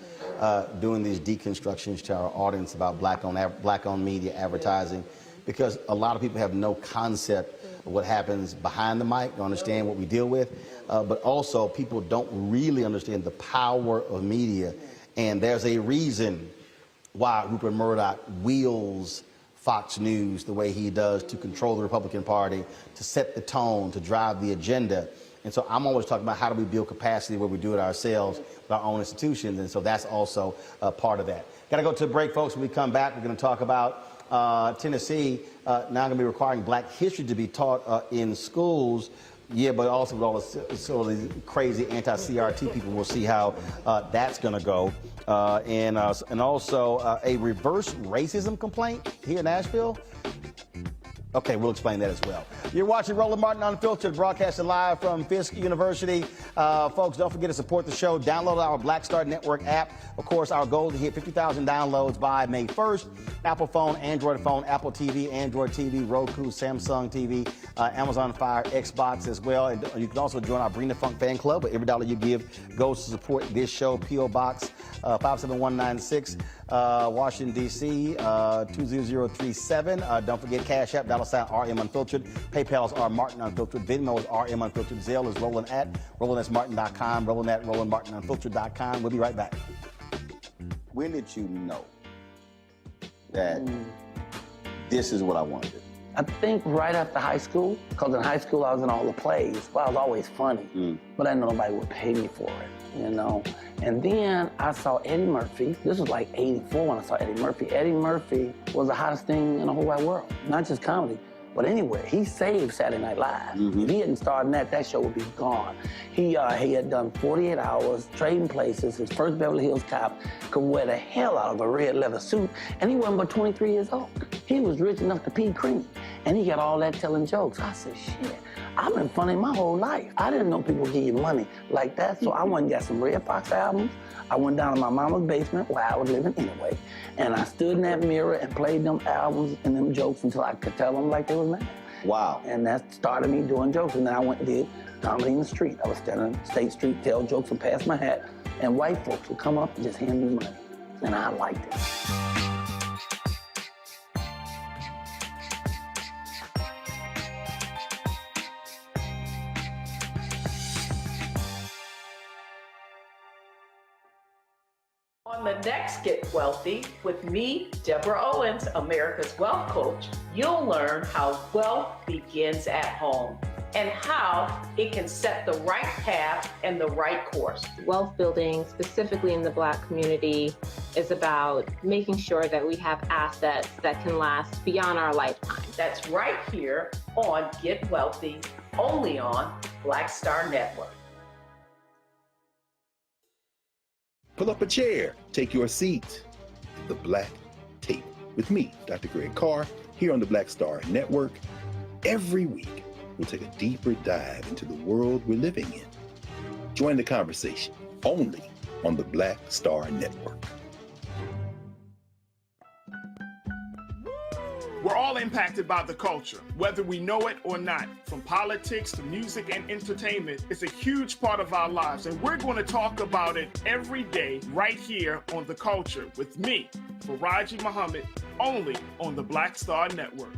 doing these deconstructions to our audience about black-owned media advertising, because a lot of people have no concept of what happens behind the mic, don't understand what we deal with, but also people don't really understand the power of media. And there's a reason why Rupert Murdoch wields Fox News the way he does to control the Republican Party, to set the tone, to drive the agenda. And so I'm always talking about how do we build capacity where we do it ourselves with our own institutions. And so that's also part of that. Got to go to a break, folks. When we come back, we're going to talk about Tennessee now going to be requiring black history to be taught in schools. Yeah, but also with all the sort of these crazy anti-CRT people, we'll see how that's going to go. And also a reverse racism complaint here in Nashville. Okay, we'll explain that as well. You're watching Roland Martin Unfiltered, broadcasting live from Fisk University. Folks, don't forget to support the show. Download our Black Star Network app. Of course, our goal is to hit 50,000 downloads by May 1st. Apple phone, Android phone, Apple TV, Android TV, Roku, Samsung TV, Amazon Fire, Xbox as well. And you can also join our Bring the Funk fan club. Every dollar you give goes to support this show. P.O. Box 57196, Washington, D.C. 20037. Don't forget Cash App, $RM Unfiltered. PayPal is R Martin Unfiltered. Venmo is RM Unfiltered. Zelle is Roland at RolandSMartin.com. Roland at RolandMartinUnfiltered.com. We'll be right back. When did you know that this is what I wanted to do?
I think right after high school, because in high school I was in all the plays. Well, I was always funny, but I didn't know nobody would pay me for it, you know. And then I saw Eddie Murphy. This was like '84 when I saw Eddie Murphy. Eddie Murphy was the hottest thing in the whole wide world, not just comedy. But anyway, he saved Saturday Night Live. If he hadn't starred in that show would be gone. He had done 48 Hours, Trading Places. His first Beverly Hills Cop, could wear the hell out of a red leather suit, and he wasn't but 23 years old. He was rich enough to pee cream, and he got all that telling jokes. I said, shit, I've been funny my whole life. I didn't know people give you money like that, so I went and got some Red Fox albums. I went down to my mama's basement where I was living anyway, and I stood in that mirror and played them albums and them jokes until I could tell them like they was mad.
Wow.
And that started me doing jokes, and then I went and did comedy in the street. I was standing on State Street, tell jokes and pass my hat, and white folks would come up and just hand me money, and I liked it.
On the next Get Wealthy with me, Deborah Owens, America's Wealth Coach, you'll learn how wealth begins at home and how it can set the right path and the right course.
Wealth building, specifically in the Black community, is about making sure that we have assets that can last beyond our lifetime.
That's right here on Get Wealthy, only on Black Star Network.
Pull up a chair, take your seat. The Black Tape with me, Dr. Greg Carr, here on the Black Star Network. Every week, we'll take a deeper dive into the world we're living in. Join the conversation only on the Black Star Network.
We're all impacted by the culture, whether we know it or not. From politics to music and entertainment, it's a huge part of our lives, and we're going to talk about it every day right here on The Culture with me, Faraji Muhammad, only on the Black Star Network.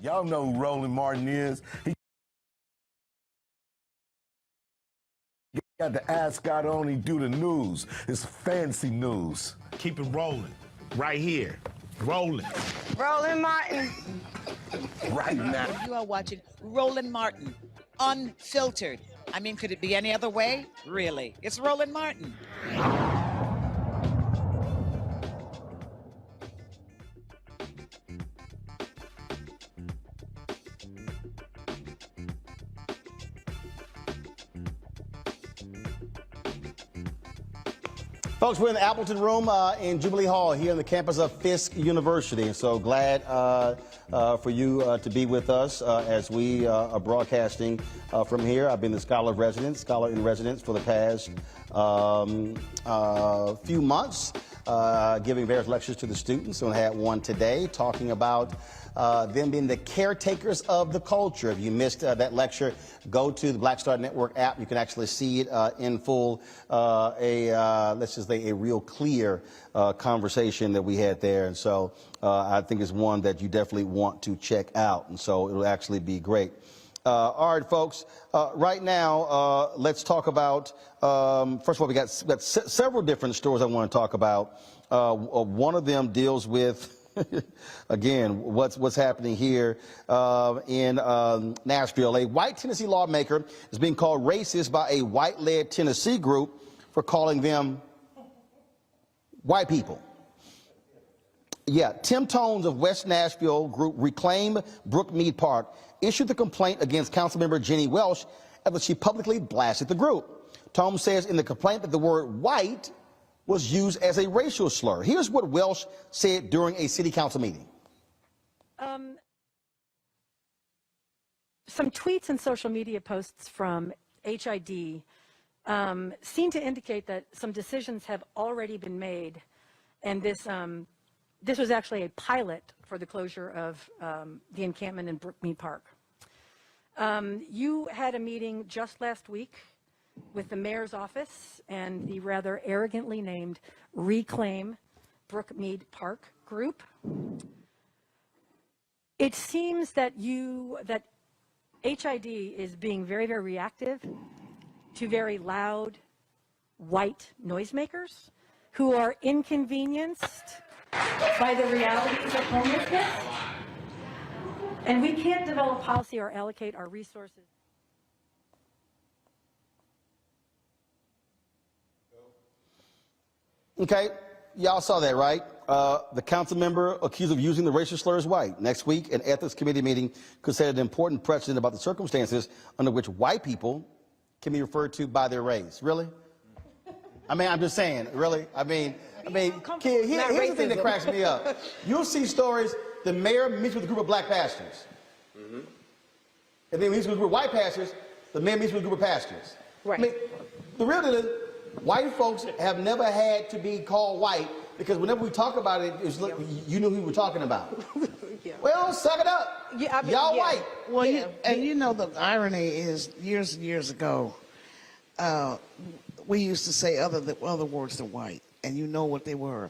Y'all know who Roland Martin is. He got the ascot on, he do the news. It's fancy news.
Keep it rolling. Right here. Rolling.
Roland Martin.
Right now.
You are watching Roland Martin, Unfiltered. I mean, could it be any other way? Really? It's Roland Martin.
Folks, we're in the Appleton Room in Jubilee Hall here on the campus of Fisk University. And so glad for you to be with us as we are broadcasting from here. I've been the scholar in residence for the past few months, giving various lectures to the students. And I had one today talking about them being the caretakers of the culture. If you missed that lecture, go to the Black Star Network app. You can actually see it in full, let's just say a real clear conversation that we had there. And so I think it's one that you definitely want to check out. And so it'll actually be great. All right, folks, right now, let's talk about, first of all, we got several different stories I want to talk about. One of them deals with again, what's happening here in Nashville. A white Tennessee lawmaker is being called racist by a white-led Tennessee group for calling them white people. Yeah, Tim Tones of West Nashville group Reclaim Brookmead Park issued the complaint against Councilmember Jenny Welsh after she publicly blasted the group. Tones says in the complaint that the word white was used as a racial slur. Here's what Welsh said during a city council meeting.
Some tweets and social media posts from HID seem to indicate that some decisions have already been made, and this was actually a pilot for the closure of the encampment in Brookmead Park. You had a meeting just last week with the mayor's office and the rather arrogantly named Reclaim Brookmead Park group. It seems that HID is being very, very reactive to very loud white noisemakers who are inconvenienced by the realities of homelessness. And we can't develop policy or allocate our resources.
Okay, y'all saw that, right? The council member accused of using the racial slur is white. Next week, an ethics committee meeting could set an important precedent about the circumstances under which white people can be referred to by their race. Really? I mean, I'm just saying, really? I mean, kid, here's the thing that cracks me up. You'll see stories, the mayor meets with a group of black pastors. And then he meets with a group of white pastors, the mayor meets with a group of pastors.
Right.
I mean, the real deal is, white folks have never had to be called white because whenever we talk about it, it's like you knew who we were talking about. Yeah. Well, suck it up. Yeah, I mean, y'all white.
Well, you know the irony is years and years ago, we used to say other words than white, and you know what they were,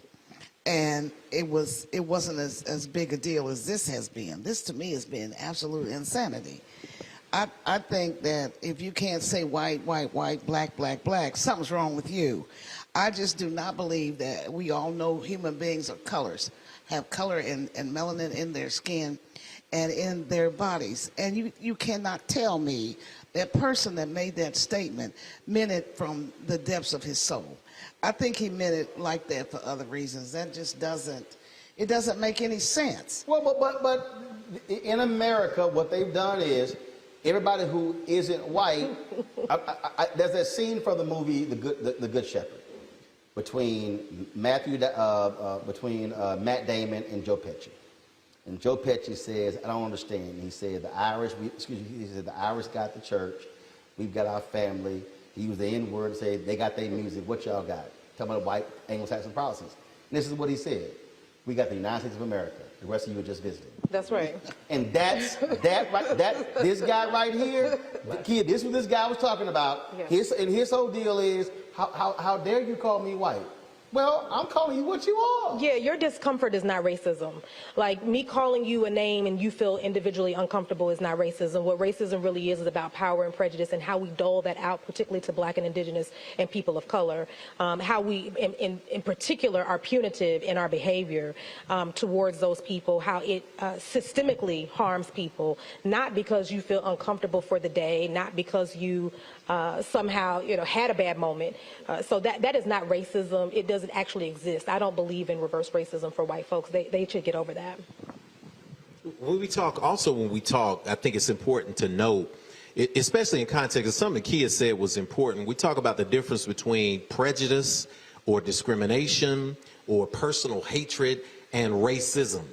and it wasn't as big a deal as this has been. This to me has been absolute insanity. I think that if you can't say white, white, white, black, black, black, something's wrong with you. I just do not believe that we all know human beings are colors, have color and melanin in their skin and in their bodies. And you cannot tell me that person that made that statement meant it from the depths of his soul. I think he meant it like that for other reasons. That just doesn't make any sense.
Well, but in America, what they've done is, everybody who isn't white, there's that scene from the movie The Good Shepherd between Matt Damon and Joe Pesci. And Joe Pesci says, I don't understand. He said, the Irish got the church, we've got our family. He used the N-word and said, they got their music, what y'all got? Talking about white Anglo-Saxon policies. And this is what he said. We got the United States of America. The rest of you are just visiting.
That's right.
And this guy right here, kid, this is what this guy was talking about. Yeah. His whole deal is, how dare you call me white? Well, I'm calling you what you are.
Yeah, your discomfort is not racism. Like me calling you a name and you feel individually uncomfortable is not racism. What racism really is about power and prejudice and how we dole that out, particularly to black and indigenous and people of color. How we, in particular, are punitive in our behavior towards those people, how it systemically harms people, not because you feel uncomfortable for the day, not because you somehow, had a bad moment. So that is not racism. It doesn't actually exist. I don't believe in reverse racism for white folks. They should get over that.
When we talk, I think it's important to note, especially in context, of something Kia said was important. We talk about the difference between prejudice or discrimination or personal hatred and racism.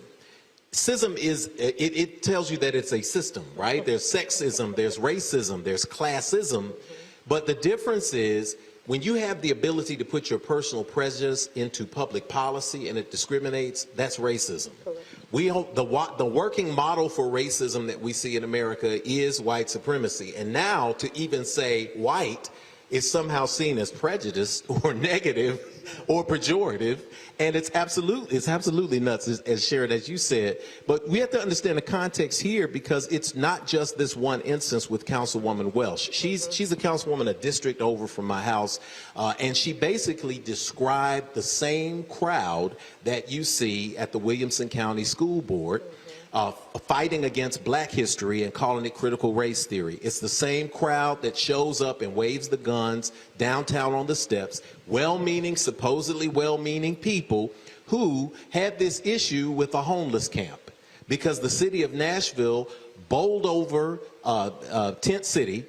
Sism is, it tells you that it's a system, right? There's sexism, there's racism, there's classism, but the difference is when you have the ability to put your personal prejudice into public policy and it discriminates, that's racism. We hope the working model for racism that we see in America is white supremacy. And now to even say white is somehow seen as prejudice or negative or pejorative, and it's absolutely nuts, as Sharon, as you said. But we have to understand the context here, because it's not just this one instance with Councilwoman Welsh. She's a councilwoman a district over from my house, and she basically described the same crowd that you see at the Williamson County School Board, fighting against black history and calling it critical race theory. It's the same crowd that shows up and waves the guns downtown on the steps, well-meaning, supposedly well-meaning people who had this issue with a homeless camp because the city of Nashville bowled over Tent City.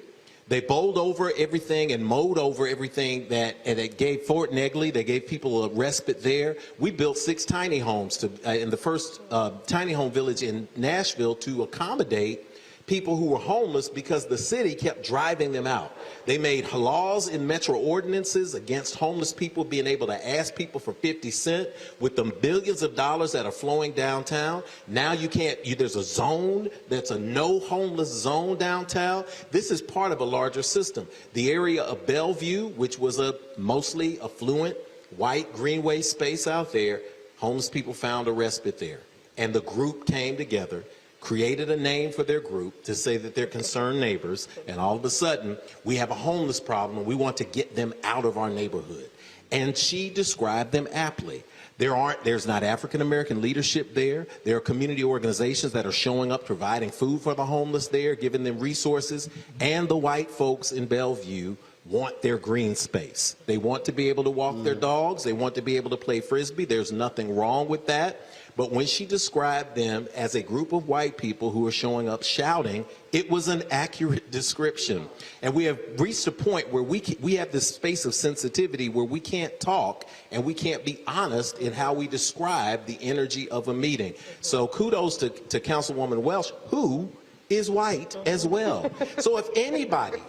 They bowled over everything and mowed over everything and it gave Fort Negley, they gave people a respite there. We built 6 tiny homes in the first tiny home village in Nashville to accommodate people who were homeless because the city kept driving them out. They made laws in metro ordinances against homeless people being able to ask people for 50 cents with the billions of dollars that are flowing downtown. Now you can't, there's a zone that's a no homeless zone downtown. This is part of a larger system. The area of Bellevue, which was a mostly affluent white greenway space out there, homeless people found a respite there. And the group came together, created a name for their group to say that they're concerned neighbors, and all of a sudden we have a homeless problem and we want to get them out of our neighborhood. And she described them aptly. There's not African American leadership there. There are community organizations that are showing up, providing food for the homeless there, giving them resources, and the white folks in Bellevue want their green space. They want to be able to walk their dogs. They want to be able to play Frisbee. There's nothing wrong with that. But when she described them as a group of white people who are showing up shouting, it was an accurate description. And we have reached a point where we have this space of sensitivity where we can't talk and we can't be honest in how we describe the energy of a meeting. So kudos to Councilwoman Welsh, who is white as well. So if anybody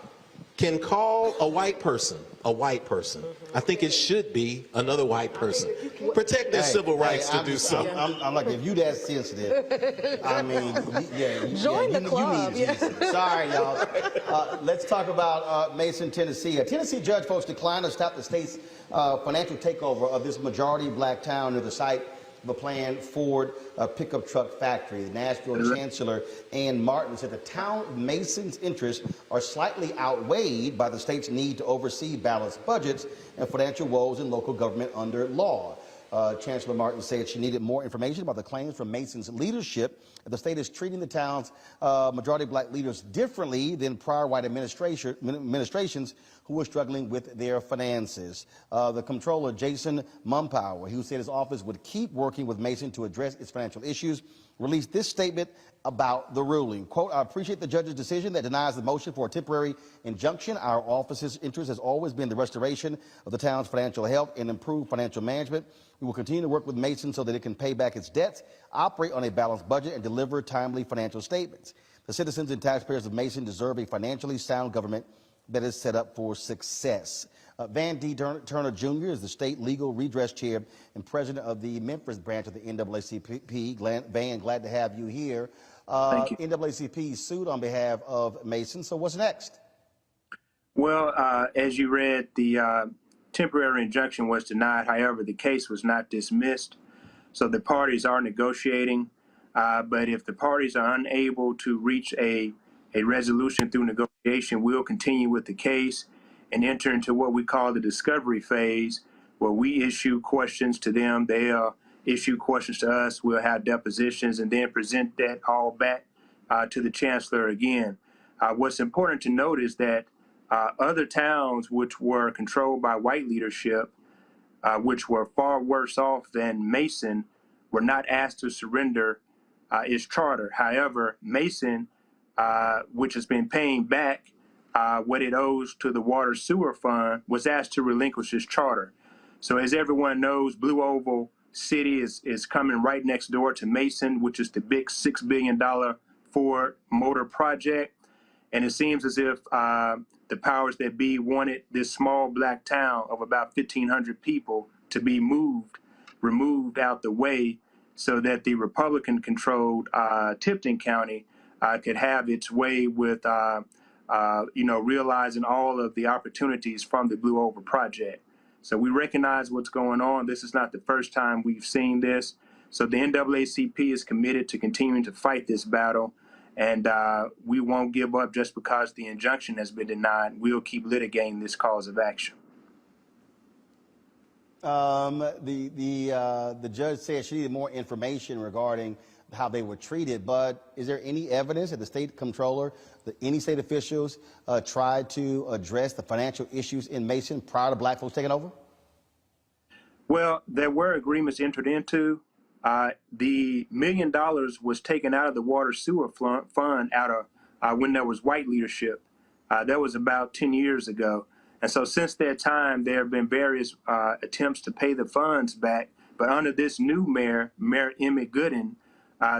can call a white person, I think it should be another white person. Protect their civil rights to do so.
I'm like, if you that sensitive, I mean,
Join the club.
You need to Sorry, y'all. Let's talk about Mason, Tennessee. A Tennessee judge, folks, declined to stop the state's financial takeover of this majority black town near the site of a planned Ford pickup truck factory. The Nashville Chancellor Ann Martin said the town of Mason's interests are slightly outweighed by the state's need to oversee balanced budgets and financial woes in local government under law. Chancellor Martin said she needed more information about the claims from Mason's leadership. The state is treating the town's majority black leaders differently than prior white administrations who were struggling with their finances. The comptroller, Jason Mumpower, who said his office would keep working with Mason to address its financial issues, released this statement about the ruling. Quote, I appreciate the judge's decision that denies the motion for a temporary injunction. Our office's interest has always been the restoration of the town's financial health and improved financial management. We will continue to work with Mason so that it can pay back its debts, operate on a balanced budget, and deliver timely financial statements. The citizens and taxpayers of Mason deserve a financially sound government that is set up for success. Van D. Turner Jr. is the state legal redress chair and president of the Memphis branch of the NAACP. Van, glad to have you here.
Thank you.
NAACP sued on behalf of Mason. So what's next?
Well, as you read, the temporary injunction was denied. However, the case was not dismissed. So the parties are negotiating. But if the parties are unable to reach a resolution through negotiation, we'll continue with the case and enter into what we call the discovery phase, where we issue questions to them, they'll issue questions to us, we'll have depositions, and then present that all back to the chancellor again. What's important to note is that other towns which were controlled by white leadership, which were far worse off than Mason, were not asked to surrender its charter. However, Mason, which has been paying back what it owes to the water sewer fund, was asked to relinquish its charter. So as everyone knows, Blue Oval City is coming right next door to Mason, which is the big $6 billion Ford Motor project. And it seems as if the powers that be wanted this small black town of about 1,500 people to be removed out the way so that the Republican-controlled Tipton County could have its way with, realizing all of the opportunities from the Blue Oval project. So we recognize what's going on. This is not the first time we've seen this. So the NAACP is committed to continuing to fight this battle. And we won't give up just because the injunction has been denied. We'll keep litigating this cause of action.
The judge said she needed more information regarding how they were treated, but is there any evidence that the state comptroller, any state officials tried to address the financial issues in Mason prior to black folks taking over?
Well, there were agreements entered into. The $1 million was taken out of the water sewer fund out of when there was white leadership. That was about 10 years ago. And so since that time, there have been various attempts to pay the funds back. But under this new mayor, Mayor Emmett Gooden,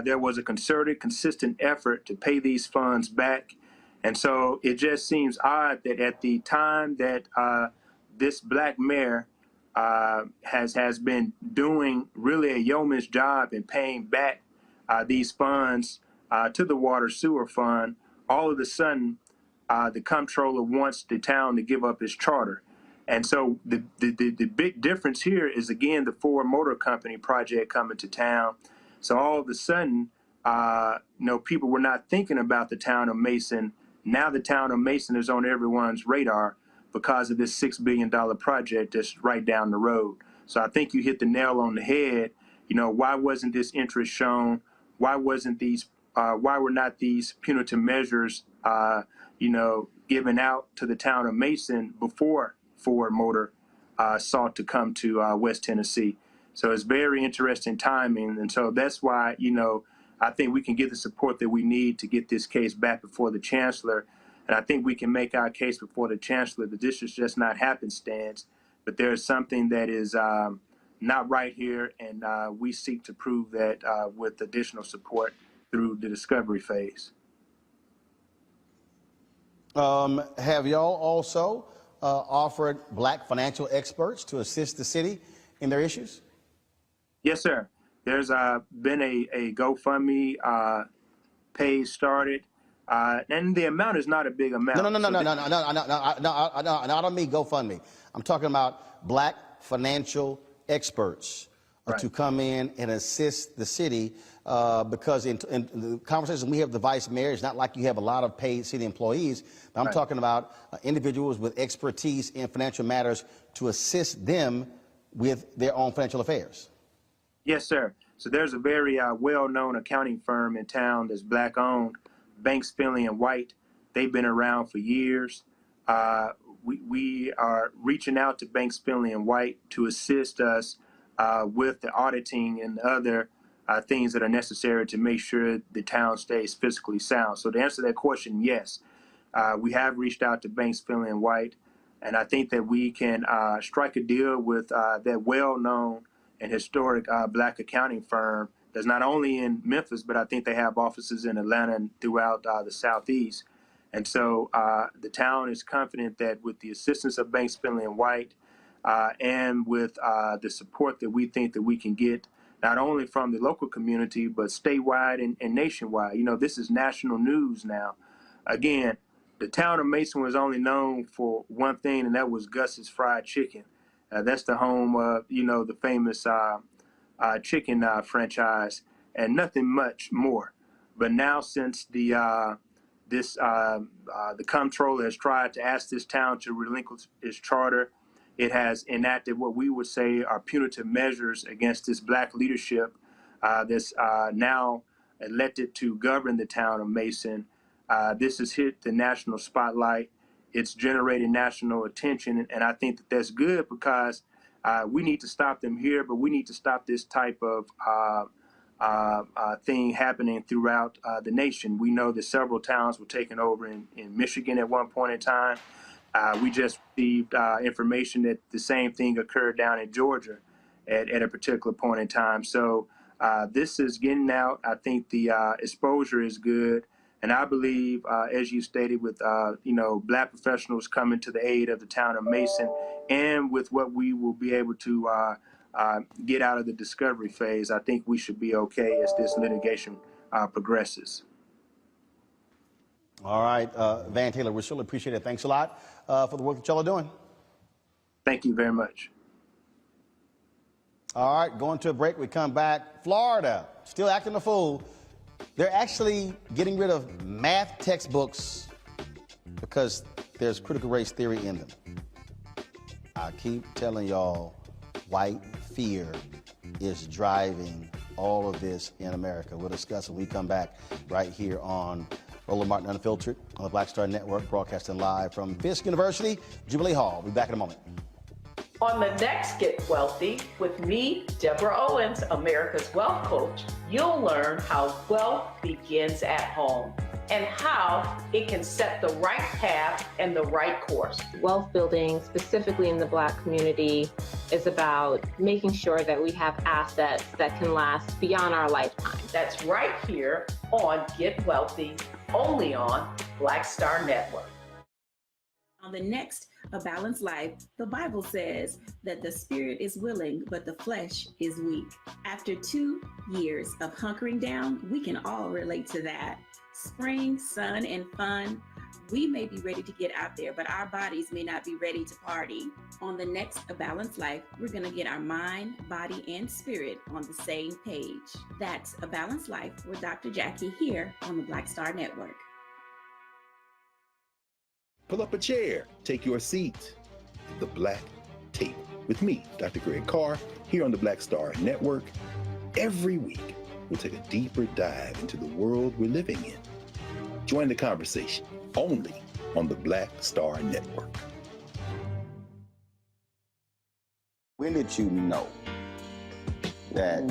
there was a concerted, consistent effort to pay these funds back. And so it just seems odd that at the time that this black mayor has been doing really a yeoman's job in paying back these funds to the water sewer fund, all of a sudden the comptroller wants the town to give up its charter. And so the big difference here is, again, the Ford Motor Company project coming to town. So all of a sudden, people were not thinking about the town of Mason. Now the town of Mason is on everyone's radar because of this $6 billion project that's right down the road. So I think you hit the nail on the head. Why wasn't this interest shown? Why were not these punitive measures, given out to the town of Mason before Ford Motor sought to come to West Tennessee? So it's very interesting timing. And so that's why, I think we can get the support that we need to get this case back before the chancellor. And I think we can make our case before the chancellor that this is just not happenstance, but there's something that is not right here. And we seek to prove that with additional support through the discovery phase.
Have y'all also offered black financial experts to assist the city in their issues?
Yes, sir. There's been a GoFundMe page started, and the amount is not a big amount.
No, I don't mean GoFundMe. I'm talking about black financial experts to come in and assist the city because in the conversations we have with the vice mayor, it's not like you have a lot of paid city employees. But I'm talking about individuals with expertise in financial matters to assist them with their own financial affairs.
Yes, sir. So there's a very well-known accounting firm in town that's black-owned, Banks, Finley & White. They've been around for years. We are reaching out to Banks, Finley & White to assist us with the auditing and other things that are necessary to make sure the town stays fiscally sound. So to answer that question, yes, we have reached out to Banks, Finley & White, and I think that we can strike a deal with that well-known and historic black accounting firm that's not only in Memphis, but I think they have offices in Atlanta and throughout the Southeast. And so the town is confident that with the assistance of Banks, Finley & White and with the support that we think that we can get, not only from the local community, but statewide and nationwide. This is national news now. Again, the town of Mason was only known for one thing, and that was Gus's Fried Chicken. That's the home of, the famous chicken franchise, and nothing much more. But now, since the comptroller has tried to ask this town to relinquish its charter, it has enacted what we would say are punitive measures against this black leadership that's now elected to govern the town of Mason. This has hit the national spotlight. It's generated national attention, and I think that that's good because we need to stop them here, but we need to stop this type of thing happening throughout the nation. We know that several towns were taken over in Michigan at one point in time. We just received information that the same thing occurred down in Georgia at a particular point in time. So this is getting out. I think the exposure is good. And I believe, as you stated, with Black professionals coming to the aid of the town of Mason, and with what we will be able to get out of the discovery phase, I think we should be okay as this litigation progresses.
All right, Van Taylor, we surely appreciate it. Thanks a lot for the work that y'all are doing.
Thank you very much.
All right, going to a break. We come back. Florida, still acting a fool. They're actually getting rid of math textbooks because there's critical race theory in them. I keep telling y'all, white fear is driving all of this in America. We'll discuss when we come back right here on Roland Martin Unfiltered on the Black Star Network, broadcasting live from Fisk University, Jubilee Hall. We'll be back in a moment.
On the next Get Wealthy with me, Deborah Owens, America's Wealth Coach, you'll learn how wealth begins at home and how it can set the right path and the right course.
Wealth building, specifically in the Black community, is about making sure that we have assets that can last beyond our lifetime.
That's right here on Get Wealthy, only on Black Star Network.
On the next A Balanced Life, the Bible says that the spirit is willing, but the flesh is weak. After 2 years of hunkering down, we can all relate to that. Spring, sun, and fun. We may be ready to get out there, but our bodies may not be ready to party. On the next A Balanced Life, we're going to get our mind, body, and spirit on the same page. That's A Balanced Life with Dr. Jackie here on the Black Star Network.
Pull up a chair, take your seat. The Black Tape with me, Dr. Greg Carr, here on the Black Star Network. Every week, we'll take a deeper dive into the world we're living in. Join the conversation only on the Black Star Network.
When did you know that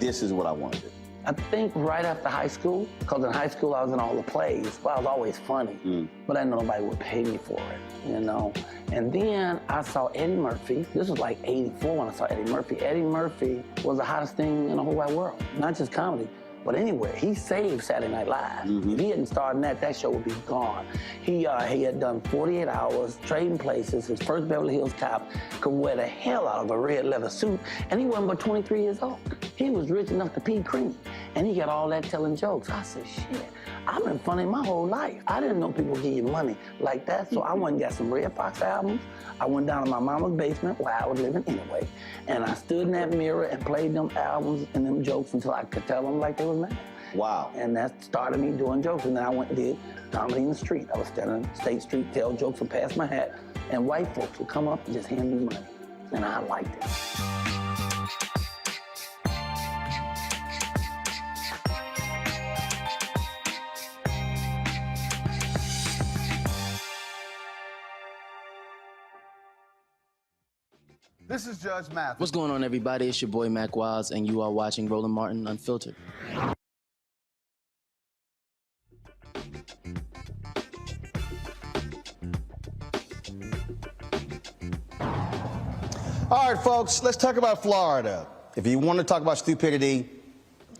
this is what I wanted to do?
I think right after high school, because in high school I was in all the plays. Well, I was always funny, but I didn't know nobody would pay me for it, you know. And then I saw Eddie Murphy. This was like '84 when I saw Eddie Murphy. Eddie Murphy was the hottest thing in the whole wide world, not just comedy, but anywhere. He saved Saturday Night Live. If he hadn't started that show would be gone. He had done 48 Hours, Trading Places. His first Beverly Hills Cop, could wear the hell out of a red leather suit, and he wasn't but 23 years old. He was rich enough to pee cream, and he got all that telling jokes. I said, shit, I've been funny my whole life. I didn't know people give you money like that, so I went and got some Red Fox albums. I went down to my mama's basement where I was living anyway, and I stood in that mirror and played them albums and them jokes until I could tell them like they was mad.
Wow.
And that started me doing jokes, and then I went and did comedy in the street. I was standing on State Street, tell jokes and pass my hat, and white folks would come up and just hand me money, and I liked it.
This is Judge Mathis.
What's going on, everybody? It's your boy Mac Wiles, and you are watching Roland Martin Unfiltered.
All right, folks, let's talk about Florida. If you want to talk about stupidity,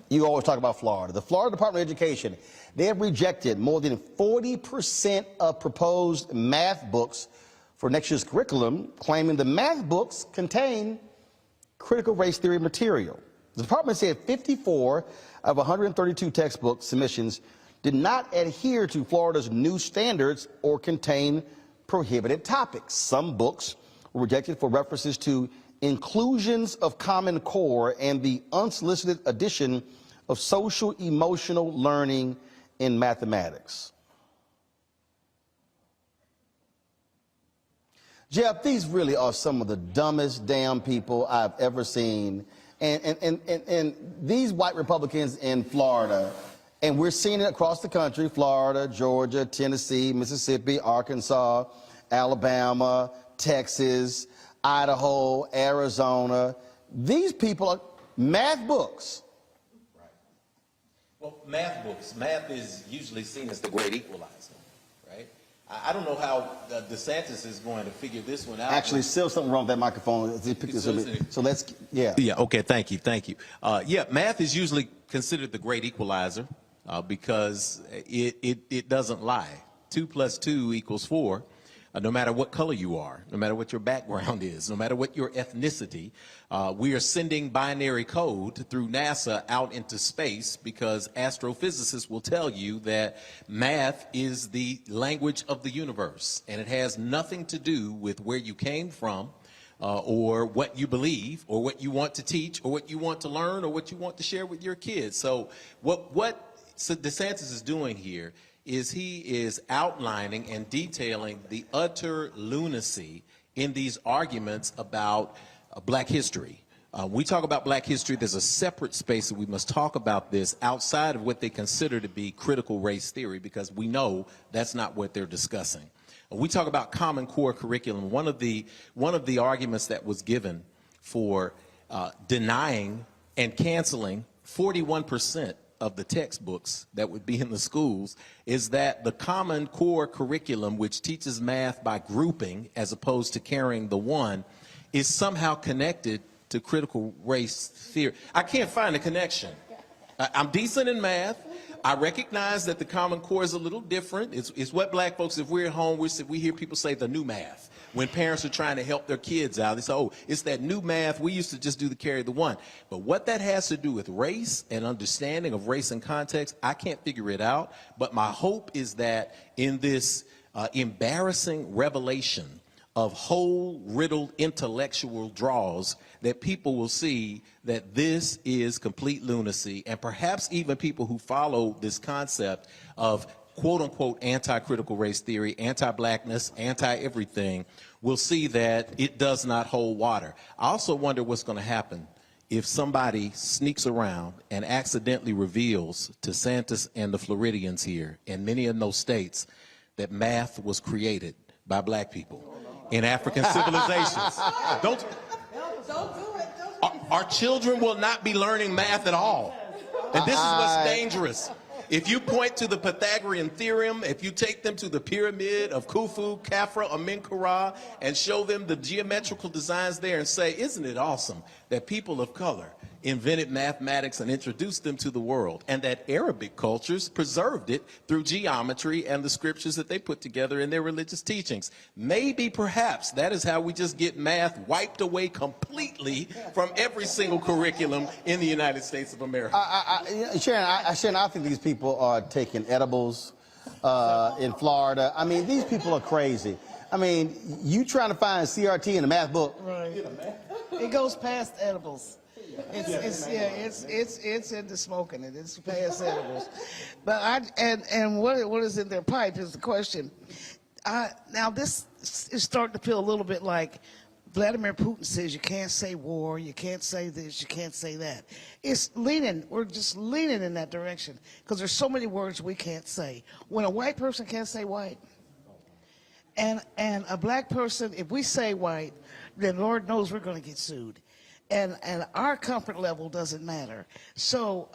you always talk about Florida. The Florida Department of Education, they have rejected more than 40% of proposed math books for next year's curriculum, claiming the math books contain critical race theory material. The department said 54 of 132 textbook submissions did not adhere to Florida's new standards or contain prohibited topics. Some books were rejected for references to inclusions of Common Core and the unsolicited addition of social emotional learning in mathematics. Jeff, these really are some of the dumbest damn people I've ever seen. And these white Republicans in Florida, and we're seeing it across the country, Florida, Georgia, Tennessee, Mississippi, Arkansas, Alabama, Texas, Idaho, Arizona. These people are math books.
Right. Well, math books. Math is usually seen as the great equalizer, right? I don't know how DeSantis is going to figure this one out.
Actually, still something wrong with that microphone. So let's, yeah.
Yeah, okay, thank you. Yeah, math is usually considered the great equalizer because it doesn't lie. 2 + 2 = 4. No matter what color you are, no matter what your background is, no matter what your ethnicity, we are sending binary code through NASA out into space because astrophysicists will tell you that math is the language of the universe, and it has nothing to do with where you came from or what you believe or what you want to teach or what you want to learn or what you want to share with your kids. So what DeSantis is doing here is he is outlining and detailing the utter lunacy in these arguments about black history. We talk about black history, there's a separate space that we must talk about this outside of what they consider to be critical race theory, because we know that's not what they're discussing. When we talk about Common Core curriculum, one of the arguments that was given for denying and canceling 41% of the textbooks that would be in the schools is that the Common Core curriculum, which teaches math by grouping as opposed to carrying the one, is somehow connected to critical race theory. I can't find a connection. I'm decent in math. I recognize that the Common Core is a little different. It's what black folks, if we're at home, we hear people say the new math. When parents are trying to help their kids out, they say, oh, it's that new math. We used to just do the carry the one. But what that has to do with race and understanding of race and context, I can't figure it out. But my hope is that in this embarrassing revelation of whole riddled intellectual draws, that people will see that this is complete lunacy, and perhaps even people who follow this concept of quote-unquote anti-critical race theory, anti-blackness, anti-everything, will see that it does not hold water. I also wonder what's going to happen if somebody sneaks around and accidentally reveals to DeSantis and the Floridians here, and many in those states, that math was created by black people in African civilizations. Don't do it. Our children will not be learning math at all. And this is what's dangerous. If you point to the Pythagorean theorem, if you take them to the pyramid of Khufu, Khafra, Amenkara, and show them the geometrical designs there and say, isn't it awesome that people of color invented mathematics and introduced them to the world, and that Arabic cultures preserved it through geometry and the scriptures that they put together in their religious teachings. Maybe, perhaps, that is how we just get math wiped away completely from every single curriculum in the United States of America.
Sharon, I think these people are taking edibles in Florida. I mean, these people are crazy. I mean, you trying to find CRT in a math book.
Right. It goes past edibles. It's into smoking it. It's past edibles. But what is in their pipe is the question. Now this is starting to feel a little bit like Vladimir Putin says you can't say war, you can't say this, you can't say that. It's leaning, we're just leaning in that direction because there's so many words we can't say. When a white person can't say white, and a black person, if we say white, then Lord knows we're going to get sued. And our comfort level doesn't matter. So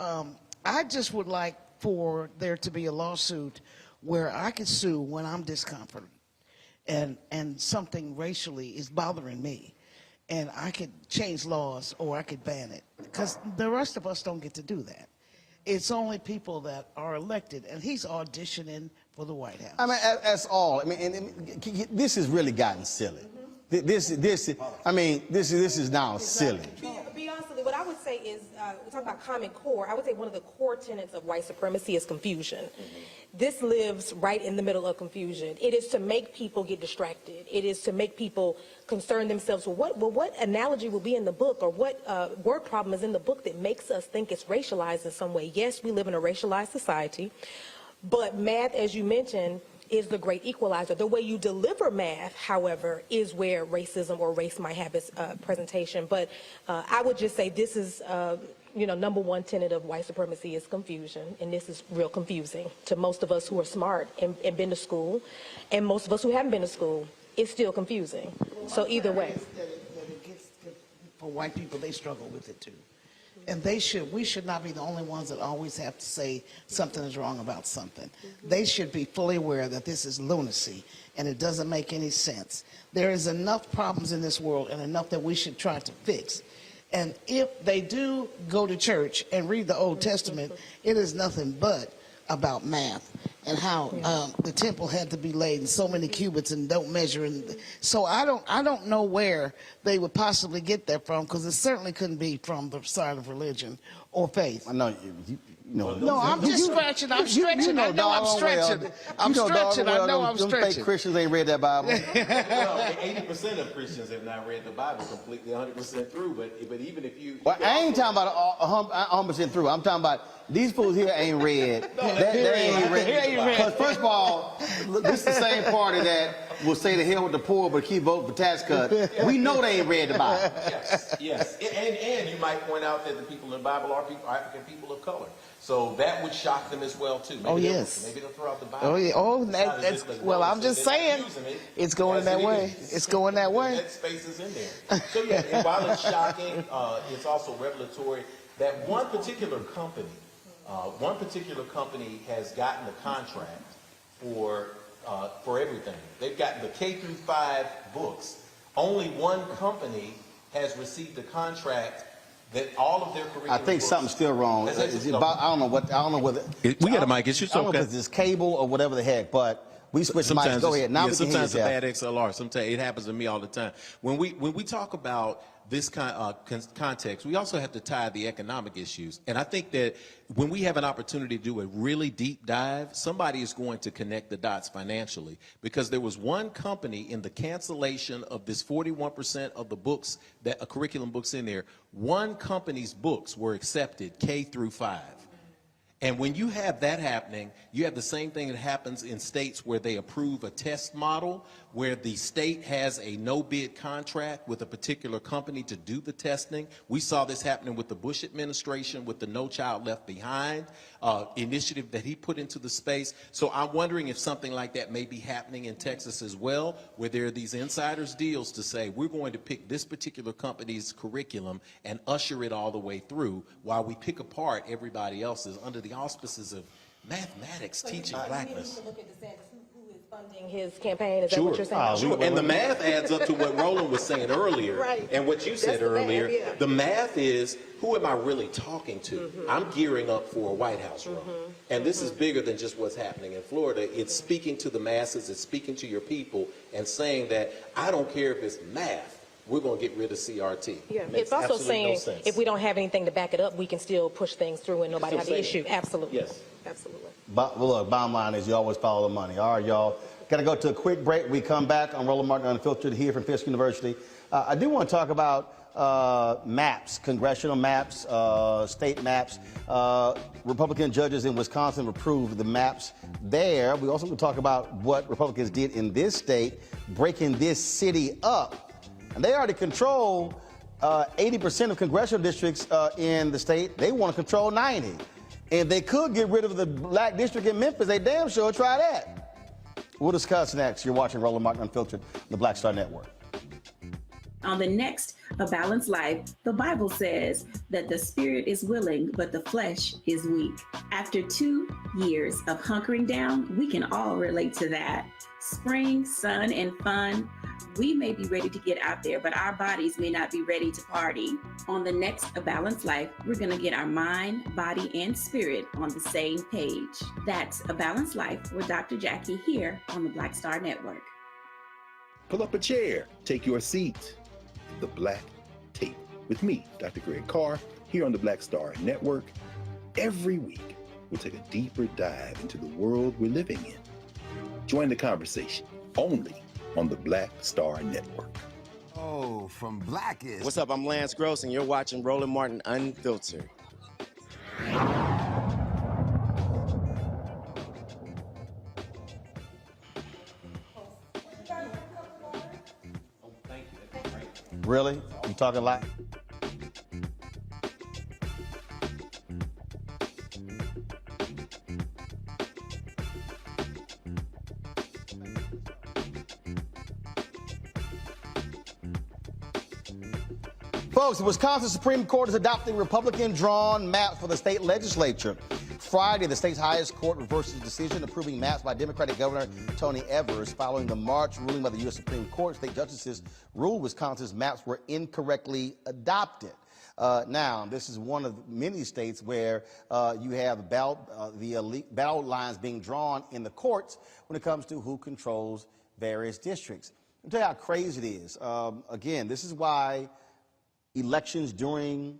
I just would like for there to be a lawsuit where I can sue when I'm discomforted and something racially is bothering me. And I could change laws or I could ban it. Because the rest of us don't get to do that. It's only people that are elected, and he's auditioning for the White House.
I mean, that's all. I mean, and this has really gotten silly. This is now silly.
Beyond silly, what I would say is, we talk about Common Core, I would say one of the core tenets of white supremacy is confusion. This lives right in the middle of confusion. It is to make people get distracted. It is to make people concern themselves with what analogy will be in the book, or what word problem is in the book that makes us think it's racialized in some way. Yes, we live in a racialized society, but math, as you mentioned, is the great equalizer. The way you deliver math, however, is where racism or race might have its presentation. But I would just say this is, number one tenet of white supremacy is confusion, and this is real confusing to most of us who are smart and been to school, and most of us who haven't been to school. It's still confusing. So either way.
For white people, they struggle with it too. And we should not be the only ones that always have to say something is wrong about something. They should be fully aware that this is lunacy and it doesn't make any sense. There is enough problems in this world and enough that we should try to fix. And if they do go to church and read the Old Testament, it is nothing but about math and how the temple had to be laid in so many cubits and don't measure. And so I don't know where they would possibly get that from, because it certainly couldn't be from the side of religion or faith.
I know you know.
No, I'm just stretching. I'm stretching. I know I'm stretching. I'm stretching. I know I'm stretching.
Fake Christians ain't read that Bible.
Well, 80% of Christians have not read the Bible completely 100% through, but even if you...
Well, I ain't talking about 100% through. I'm talking about these fools here ain't read. They ain't read. Because first of all, this is the same party that will say to hell with the poor but keep voting for tax cuts. We know they ain't read the Bible.
Yes. And you might point out that the people in the Bible are African people of color. So that would shock them as well, too. Maybe maybe they'll throw out the Bible.
Oh, yeah. That's, well, I'm just saying, it's going that way. It's going that way.
That space is in there. So, yeah, and while it's shocking, it's also revelatory that one particular company has gotten the contract for everything. They've gotten the K through 5 books. Only one company has received a contract that all of their curriculum.
I think something's still wrong. I don't know whether
we got a mic. It's just
I don't know if it's cable or whatever the heck, but we switch mics. Go ahead. Now we can hear you,
sometimes it's bad XLR. Sometimes it happens to me all the time. When we talk about this context, we also have to tie the economic issues. And I think that when we have an opportunity to do a really deep dive, somebody is going to connect the dots financially, because there was one company in the cancellation of this 41% of the books, that curriculum books in there, one company's books were accepted K through 5. And when you have that happening, you have the same thing that happens in states where they approve a test model, where the state has a no-bid contract with a particular company to do the testing. We saw this happening with the Bush administration with the No Child Left Behind initiative that he put into the space. So I'm wondering if something like that may be happening in Texas as well, where there are these insiders deals to say, we're going to pick this particular company's curriculum and usher it all the way through while we pick apart everybody else's under the auspices of mathematics teaching blackness.
Look at DeSantis, who is funding his campaign. Is that what you're saying?
Sure. And the math adds up to what Roland was saying earlier,
right.
And what you said earlier.
Math, yeah.
The math is, who am I really talking to? I'm gearing up for a White House run. And this is bigger than just what's happening in Florida. It's speaking to the masses, it's speaking to your people, and saying that I don't care if it's math, we're going to get rid of CRT.
Yeah, it's also saying if we don't have anything to back it up, we can still push things through and nobody has the issue. Absolutely.
Yes.
Absolutely.
Well, look, bottom line is you always follow the money. All right, y'all. Got to go to a quick break. We come back on Roland Martin Unfiltered here from Fisk University. I do want to talk about maps, congressional maps, state maps. Republican judges in Wisconsin approved the maps there. We also want to talk about what Republicans did in this state, breaking this city up. And they already control 80% of congressional districts in the state. They want to control 90. And they could get rid of the black district in Memphis. They damn sure try that. We'll discuss next. You're watching Roland Martin Unfiltered, the Black Star Network.
On the next A Balanced Life, the Bible says that the spirit is willing, but the flesh is weak. After 2 years of hunkering down, we can all relate to that. Spring, sun, and fun. We may be ready to get out there, but our bodies may not be ready to party. On the next A Balanced Life, we're going to get our mind, body, and spirit on the same page. That's A Balanced Life with Dr. Jackie here on the Black Star Network.
Pull up a chair, take your seat. The Black Tape with me, Dr. Greg Carr, here on the Black Star Network. Every week, we'll take a deeper dive into the world we're living in. Join the conversation only on the Black Star Network.
Oh, from Blackest.
What's up? I'm Lance Gross, and you're watching Roland Martin Unfiltered.
Really? You talking like? Folks, the Wisconsin Supreme Court is adopting Republican-drawn maps for the state legislature. Friday, the state's highest court reversed its decision approving maps by Democratic Governor Tony Evers following the March ruling by the U.S. Supreme Court. State justices ruled Wisconsin's maps were incorrectly adopted. Now, this is one of many states where you have ballot lines being drawn in the courts when it comes to who controls various districts. Let me tell you how crazy it is. Again, this is why elections during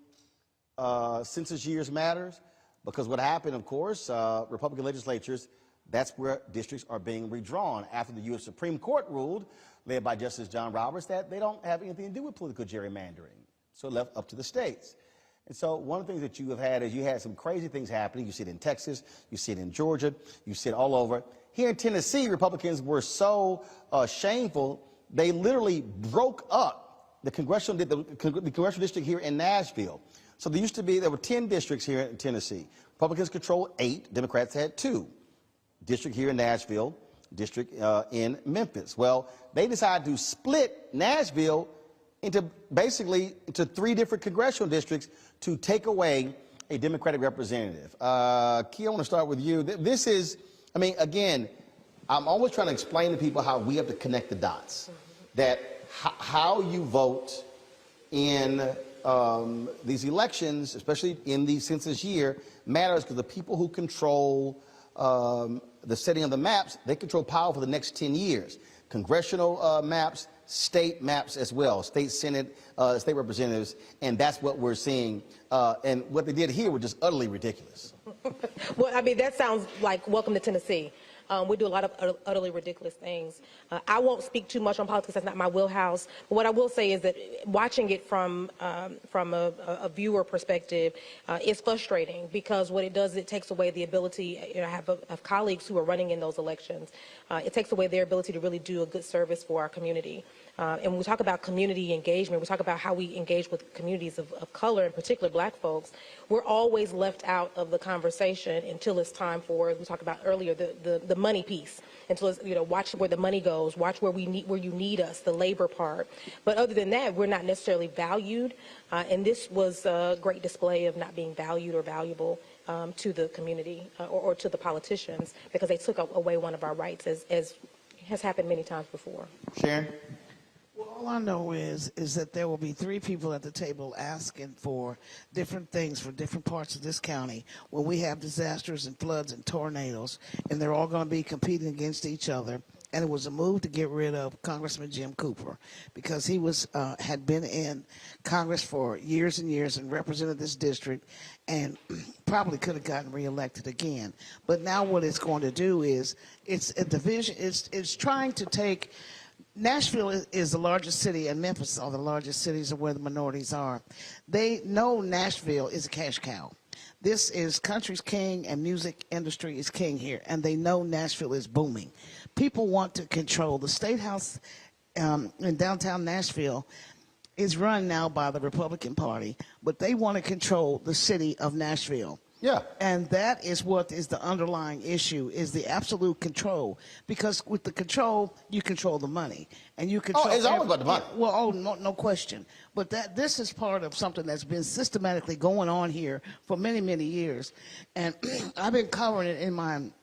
census years matters, because what happened, of course, Republican legislatures, that's where districts are being redrawn after the U.S. Supreme Court ruled, led by Justice John Roberts, that they don't have anything to do with political gerrymandering. So it left up to the states. And so one of the things that you have had is you had some crazy things happening. You see it in Texas, you see it in Georgia, you see it all over. Here in Tennessee, Republicans were so shameful, they literally broke up the congressional district here in Nashville. So there were 10 districts here in Tennessee. Republicans controlled 8, Democrats had 2. District here in Nashville, district in Memphis. Well, they decided to split Nashville into 3 different congressional districts to take away a Democratic representative. Key, I want to start with you. This is, I mean, again, I'm always trying to explain to people how we have to connect the dots. That how you vote in these elections, especially in the census year, matters, because the people who control the setting of the maps, they control power for the next 10 years. Congressional maps, state maps as well, state senate, state representatives, and that's what we're seeing. And what they did here was just utterly ridiculous.
Well, I mean, that sounds like welcome to Tennessee. We do a lot of utterly ridiculous things. I won't speak too much on politics. That's not my wheelhouse. But what I will say is that watching it from a viewer perspective is frustrating, because what it does is it takes away the ability. I have colleagues who are running in those elections. It takes away their ability to really do a good service for our community. And when we talk about community engagement, we talk about how we engage with communities of color, in particular black folks, we're always left out of the conversation until it's time for, as we talked about earlier, the money piece. Until it's, watch where the money goes, watch where you need us, the labor part. But other than that, we're not necessarily valued. And this was a great display of not being valued or valuable to the community or to the politicians, because they took away one of our rights, as has happened many times before.
Sharon?
Well, all I know is that there will be 3 people at the table asking for different things for different parts of this county when we have disasters and floods and tornadoes, and they're all going to be competing against each other. And it was a move to get rid of Congressman Jim Cooper, because he had been in Congress for years and years and represented this district, and probably could have gotten reelected again. But now what it's going to do is it's a division. It's trying to take. Nashville is the largest city, and Memphis are the largest cities of where the minorities are. They know Nashville is a cash cow. This is country's king, and music industry is king here, and they know Nashville is booming. People want to control. The State House in downtown Nashville is run now by the Republican Party, but they want to control the city of Nashville.
Yeah.
And that is what is the underlying issue, is the absolute control. Because with the control, you control the money. And you control.
Oh, it's always about the money.
Well, no question. But this is part of something that's been systematically going on here for many, many years. And I've been covering it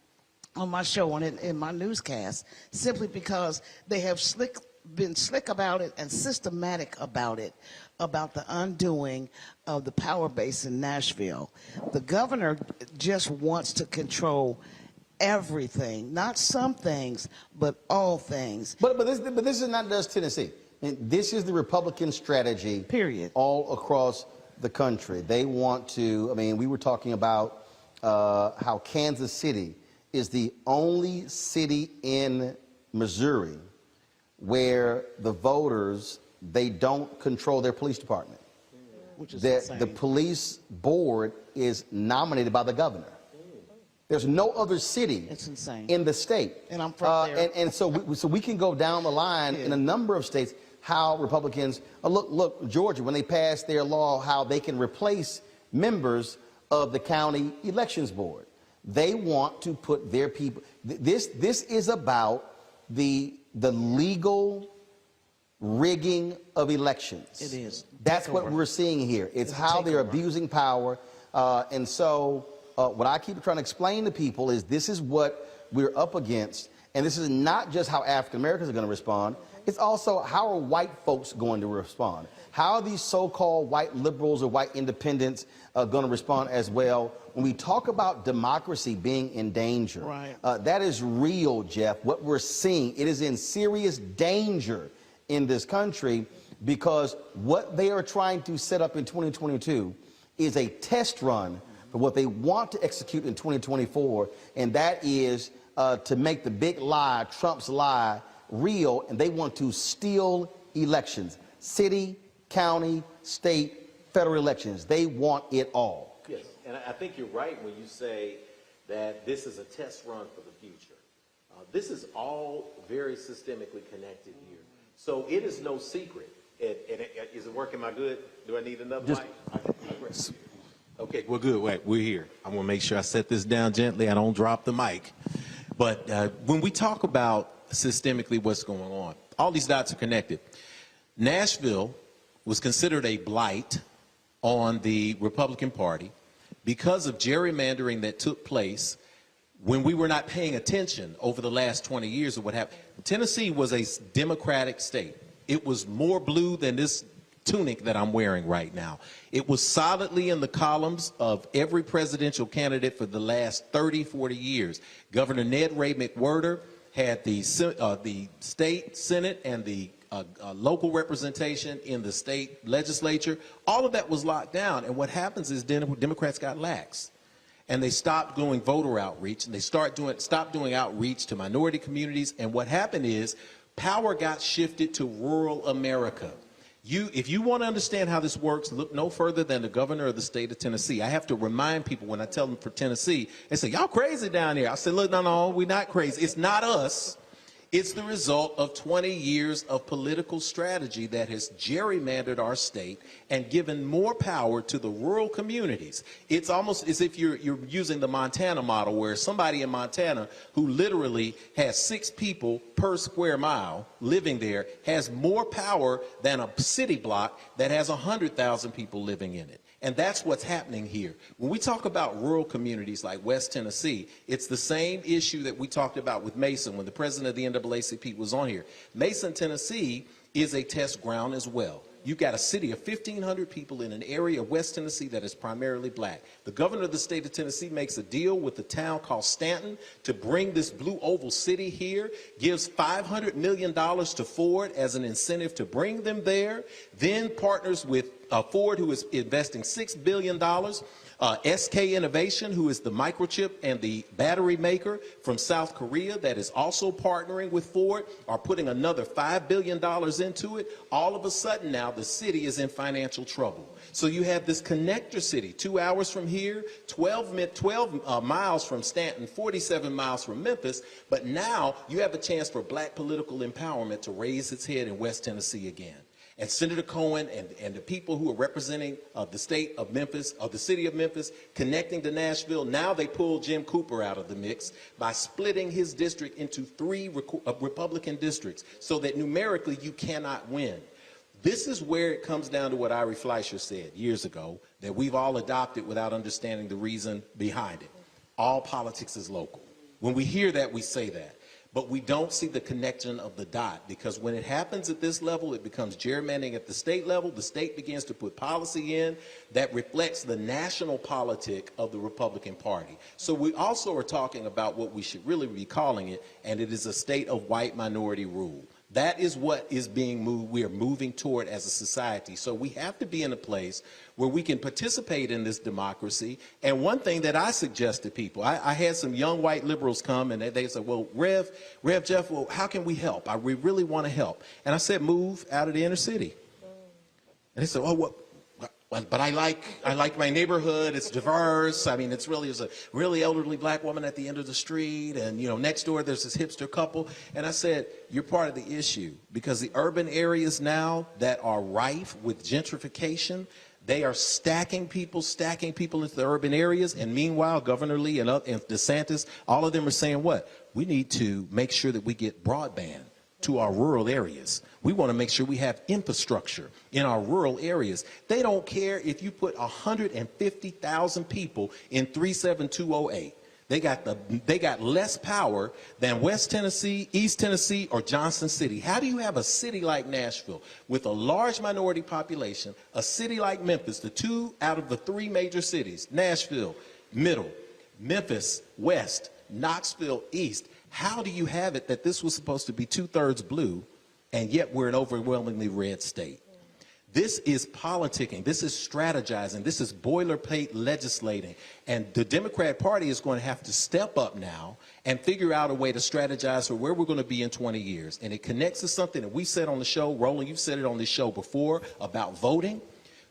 on my show and in my newscast, simply because they have been slick about it and systematic about it, about the undoing of the power base in Nashville. The governor just wants to control everything, not some things, but all things.
But this is not just Tennessee. I mean, this is the Republican strategy.
Period.
All across the country. They want to, I mean, we were talking about how Kansas City is the only city in Missouri where the voters, they don't control their police department.
Which is insane.
The police board is nominated by the governor. There's no other city in the state.
And I'm from there.
And so we can go down the line in a number of states how Republicans, look, Georgia, when they passed their law, how they can replace members of the county elections board. They want to put their people, this is about the legal rigging of elections.
It is.
That's what we're seeing here. It's how they're abusing power. And so what I keep trying to explain to people is this is what we're up against. And this is not just how African Americans are going to respond. It's also how are white folks going to respond? How are these so-called white liberals or white independents going to respond as well? When we talk about democracy being in danger, that is real, Jeff. What we're seeing, it is in serious danger in this country because what they are trying to set up in 2022 is a test run for what they want to execute in 2024, and that is to make the big lie, Trump's lie, real, and they want to steal elections, city, county, state, federal elections. They want it all.
Yes, and I think you're right when you say that this is a test run for the future. This is all very systemically connected here. So it is no secret. Is it working? Am I good? Do I need another mic? Okay, we're good. Wait, we're here. I'm going to make sure I set this down gently. I don't drop the mic. But when we talk about systemically what's going on, all these dots are connected. Nashville was considered a blight on the Republican Party because of gerrymandering that took place when we were not paying attention over the last 20 years of what happened. Tennessee was a Democratic state. It was more blue than this tunic that I'm wearing right now. It was solidly in the columns of every presidential candidate for the last 30, 40 years. Governor Ned Ray McWhorter had the state Senate and the local representation in the state legislature. All of that was locked down. And what happens is Democrats got lax. And they stopped doing voter outreach, and they stopped doing outreach to minority communities. And what happened is power got shifted to rural America. If you want to understand how this works, look no further than the governor of the state of Tennessee. I have to remind people when I tell them for Tennessee, they say, y'all crazy down here. I said, look, no, we're not crazy. It's not us. It's the result of 20 years of political strategy that has gerrymandered our state and given more power to the rural communities. It's almost as if you're using the Montana model, where somebody in Montana who literally has 6 people per square mile living there has more power than a city block that has 100,000 people living in it. And that's what's happening here. When we talk about rural communities like West Tennessee, it's the same issue that we talked about with Mason when the president of the NAACP was on here. Mason, Tennessee is a test ground as well. You've got a city of 1,500 people in an area of West Tennessee that is primarily black. The governor of the state of Tennessee makes a deal with the town called Stanton to bring this blue oval city here, gives $500 million to Ford as an incentive to bring them there, then partners with Ford, who is investing $6 billion, SK Innovation, who is the microchip and the battery maker from South Korea that is also partnering with Ford, are putting another $5 billion into it. All of a sudden now the city is in financial trouble. So you have this connector city, 2 hours from here, 12 miles from Stanton, 47 miles from Memphis, but now you have a chance for black political empowerment to raise its head in West Tennessee again. And Senator Cohen and the people who are representing the state of Memphis, the city of Memphis, connecting to Nashville, now they pulled Jim Cooper out of the mix by splitting his district into 3 Republican districts so that numerically you cannot win. This is where it comes down to what Ira Fleischer said years ago, that we've all adopted without understanding the reason behind it. All politics is local. When we hear that, we say that. But we don't see the connection of the dot, because when it happens at this level, it becomes gerrymandering at the state level. The state begins to put policy in that reflects the national politic of the Republican Party. So we also are talking about what we should really be calling it, and it is a state of white minority rule. That is what is being moved, we are moving toward as a society. So we have to be in a place where we can participate in this democracy. And one thing that I suggest to people, I had some young white liberals come and they said, well, Rev Jeff, well, how can we help? We really want to help. And I said, move out of the inner city. And they said, oh, well, but I like my neighborhood. It's diverse. I mean, there's a really elderly black woman at the end of the street, and next door there's this hipster couple. And I said, you're part of the issue, because the urban areas now that are rife with gentrification, they are stacking people into the urban areas. And meanwhile, Governor Lee and DeSantis, all of them are saying what? We need to make sure that we get broadband. to our rural areas. We want to make sure we have infrastructure in our rural areas. They don't care if you put 150,000 people in 37208. They got less power than West Tennessee, East Tennessee, or Johnson City. How do you have a city like Nashville with a large minority population, a city like Memphis, the 2 out of the 3 major cities, Nashville, middle, Memphis, west, Knoxville, east? How do you have it that this was supposed to be 2/3 blue, and yet we're an overwhelmingly red state? This is politicking. This is strategizing. This is boilerplate legislating. And the Democrat Party is going to have to step up now and figure out a way to strategize for where we're going to be in 20 years. And it connects to something that we said on the show. Roland, you've said it on this show before about voting.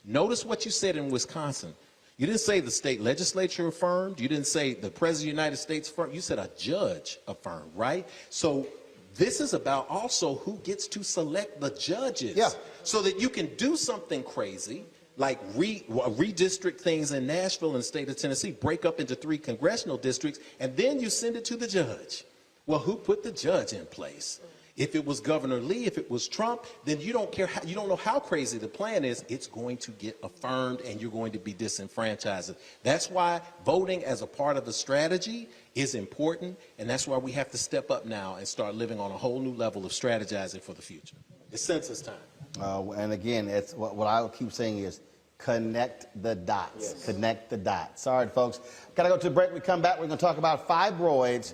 Notice what you said in Wisconsin. You didn't say the state legislature affirmed. You didn't say the President of the United States affirmed. You said a judge affirmed, right? So this is about also who gets to select the judges.
Yeah.
So that you can do something crazy, like redistrict things in Nashville and the state of Tennessee, break up into 3 congressional districts, and then you send it to the judge. Well, who put the judge in place? If it was Governor Lee, if it was Trump, then you don't care. You don't know how crazy the plan is. It's going to get affirmed, and you're going to be disenfranchised. That's why voting as a part of the strategy is important, and that's why we have to step up now and start living on a whole new level of strategizing for the future. It's census time.
And again, it's what I keep saying is connect the dots. Yes. Connect the dots. All right, folks. Got to go to a break. We come back. We're going to talk about fibroids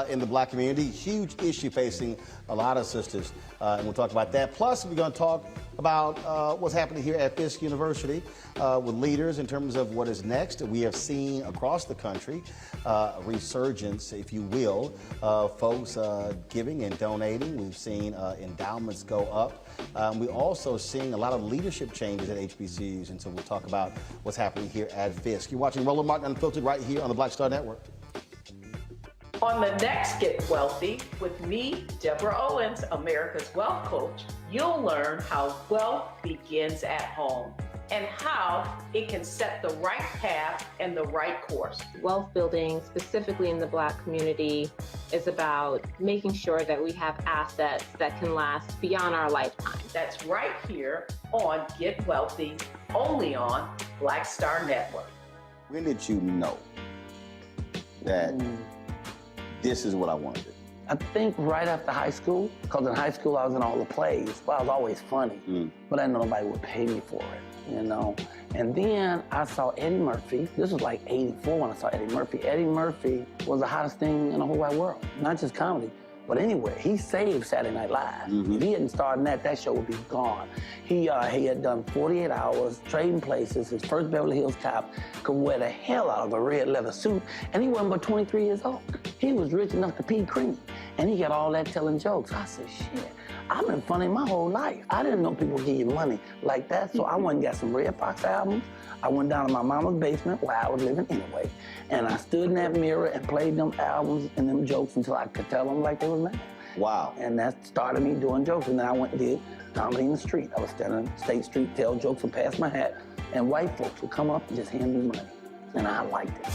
in the black community. Huge issue facing a lot of sisters. And we'll talk about that. Plus, we're going to talk about what's happening here at Fisk University with leaders in terms of what is next. We have seen across the country a resurgence, if you will, of folks giving and donating. We've seen endowments go up. We're also seeing a lot of leadership changes at HBCUs, and so we'll talk about what's happening here at Fisk. You're watching Roland Martin Unfiltered right here on the Black Star Network.
On the next Get Wealthy with me, Deborah Owens, America's Wealth Coach, you'll learn how wealth begins at home and how it can set the right path and the right course.
Wealth building, specifically in the Black community, is about making sure that we have assets that can last beyond our lifetime.
That's right here on Get Wealthy, only on Black Star Network.
When did you know that this is what I wanted to do?
I think right after high school, because in high school I was in all the plays. Well, I was always funny, but I didn't know nobody would pay me for it, you know. And then I saw Eddie Murphy. This was like '84 when I saw Eddie Murphy. Eddie Murphy was the hottest thing in the whole wide world, not just comedy, but anywhere. He saved Saturday Night Live. If he hadn't started that show would be gone. He had done 48 Hours, Trading Places. His first Beverly Hills Cop, could wear the hell out of a red leather suit, and he wasn't but 23 years old. He was rich enough to pee cream, and he got all that telling jokes. I said, shit, I've been funny my whole life. I didn't know people give you money like that, so I went and got some Red Fox albums. I went down to my mama's basement where I was living anyway, and I stood in that mirror and played them albums and them jokes until I could tell them like they was mad.
Wow.
And that started me doing jokes, and then I went and did comedy in the street. I was standing on State Street, tell jokes and pass my hat, and white folks would come up and just hand me money, and I liked it.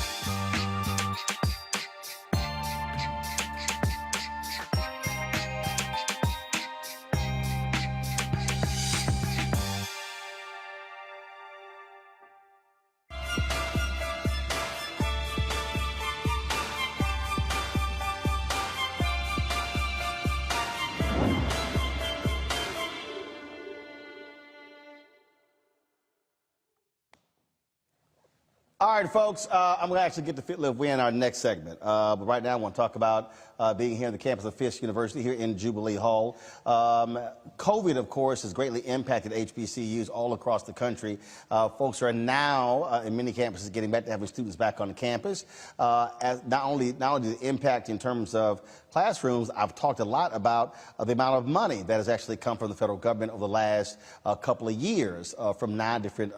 All right, folks, I'm going to actually get to fit live in our next segment. But right now I want to talk about being here on the campus of Fisk University here in Jubilee Hall. COVID, of course, has greatly impacted HBCUs all across the country. Folks are now, in many campuses, getting back to having students back on the campus. As not only the impact in terms of classrooms, I've talked a lot about the amount of money that has actually come from the federal government over the last couple of years from 9 different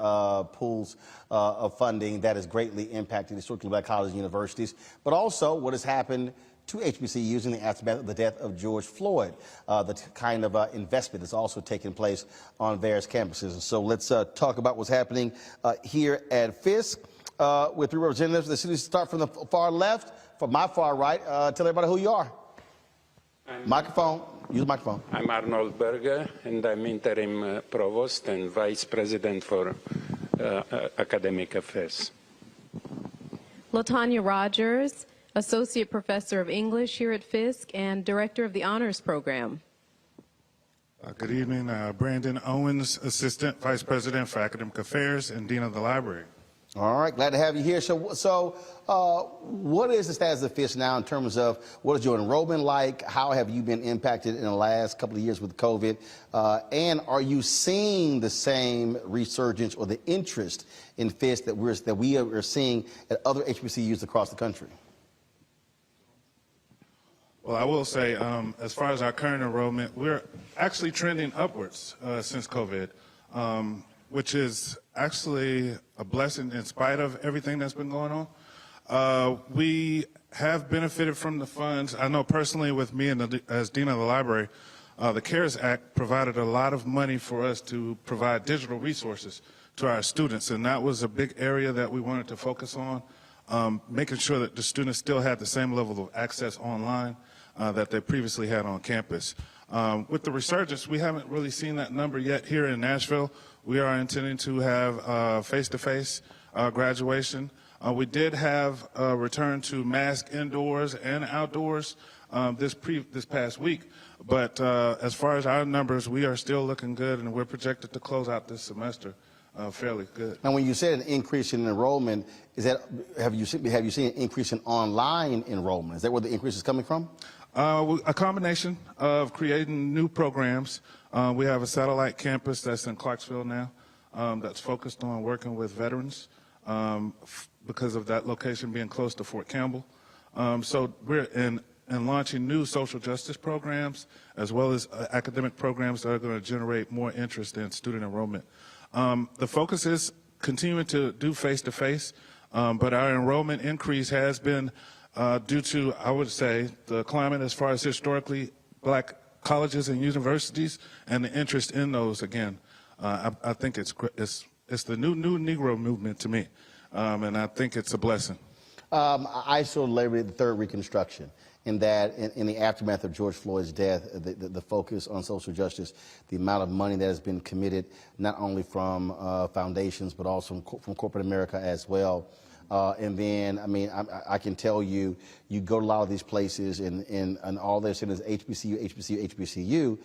pools of funding that has greatly impacted historically Black colleges and universities, but also what has happened to HBCUs in the aftermath of the death of George Floyd, the kind of investment that's also taking place on various campuses. And so let's talk about what's happening here at Fisk with 3 representatives. The city start from the far left, from my far right. Tell everybody who you are. Microphone. Use the microphone.
I'm Arnold Berger, and I'm interim provost and vice president for academic affairs.
LaTanya Rogers, associate professor of English here at Fisk and director of the honors program.
Good evening, Brandon Owens, assistant vice president for academic affairs and dean of the library.
All right, glad to have you here. So what is the status of Fisk now in terms of what is your enrollment like? How have you been impacted in the last couple of years with COVID? And are you seeing the same resurgence or the interest in Fisk that we are seeing at other HBCUs across the country?
Well, I will say, as far as our current enrollment, we're actually trending upwards since COVID, which is actually a blessing in spite of everything that's been going on. We have benefited from the funds. I know personally with me and as dean of the library, the CARES Act provided a lot of money for us to provide digital resources to our students, and that was a big area that we wanted to focus on, making sure that the students still had the same level of access online that they previously had on campus. With the resurgence, we haven't really seen that number yet here in Nashville. We are intending to have face-to-face graduation. We did have a return to mask indoors and outdoors this past week, but as far as our numbers, we are still looking good, and we're projected to close out this semester fairly good.
And when you said an increase in enrollment, is that have you seen an increase in online enrollment? Is that where the increase is coming from?
A combination of creating new programs. We have a satellite campus that's in Clarksville now that's focused on working with veterans because of that location being close to Fort Campbell. So we're in launching new social justice programs as well as academic programs that are going to generate more interest in student enrollment. The focus is continuing to do face-to-face, but our enrollment increase has been due to, I would say, the climate as far as historically black colleges and universities and the interest in those again. I think it's the new Negro movement to me, and I think it's a blessing.
I saw Labor Day, the third Reconstruction, in that in the aftermath of George Floyd's death, the focus on social justice, the amount of money that has been committed, not only from foundations, but also from corporate America as well. And then, I mean, I can tell you, you go to a lot of these places and all they're saying is HBCU, HBCU, HBCU.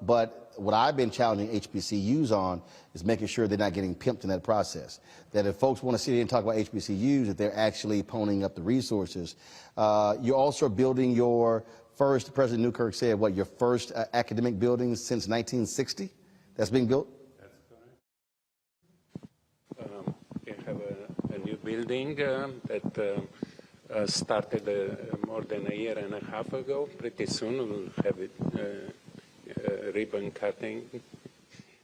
But what I've been challenging HBCUs on is making sure they're not getting pimped in that process. That if folks want to sit here and talk about HBCUs, that they're actually ponying up the resources. You're also building your first, President Newkirk said, what, your first academic building since 1960 that's being built?
Building that started more than a year and a half ago. Pretty soon we'll have it ribbon cutting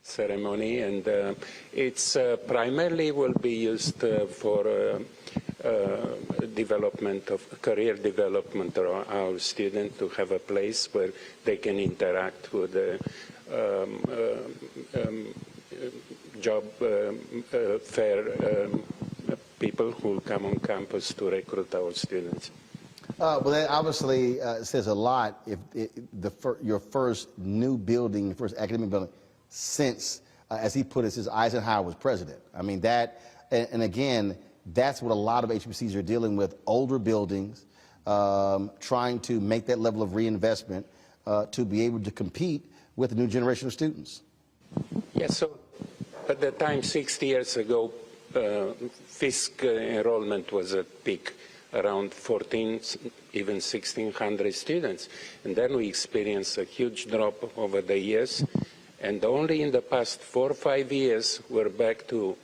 ceremony, and it's primarily will be used for development of career development of our students, to have a place where they can interact with the job fair people who come on campus to recruit our students.
Well, that obviously says a lot if your first new building, your first academic building since, as he put it, since Eisenhower was president. I mean, that, and again, that's what a lot of HBCUs are dealing with, older buildings, trying to make that level of reinvestment to be able to compete with the new generation of students.
Yes, so at the time, 60 years ago, Fisk enrollment was at peak, around 14, even 1,600 students. And then we experienced a huge drop over the years. And only in the past 4 or 5 years, we're back to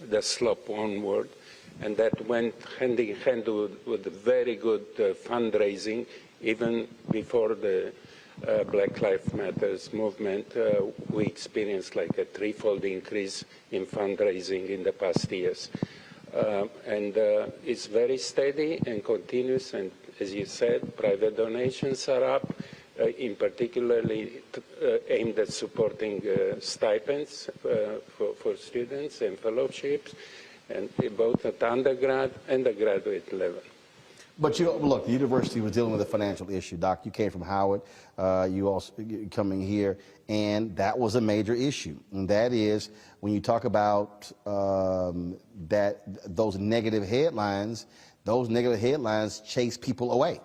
the slope onward. And that went hand in hand with very good fundraising, even before the Black Lives Matter movement. We experienced like a threefold increase in fundraising in the past years. And it's very steady and continuous, and as you said, private donations are up, in particularly aimed at supporting stipends for students and fellowships, and both at undergrad and the graduate level.
But look, the university was dealing with a financial issue. Doc, you came from Howard, you also coming here, and that was a major issue. And that is when you talk about those negative headlines chase people away.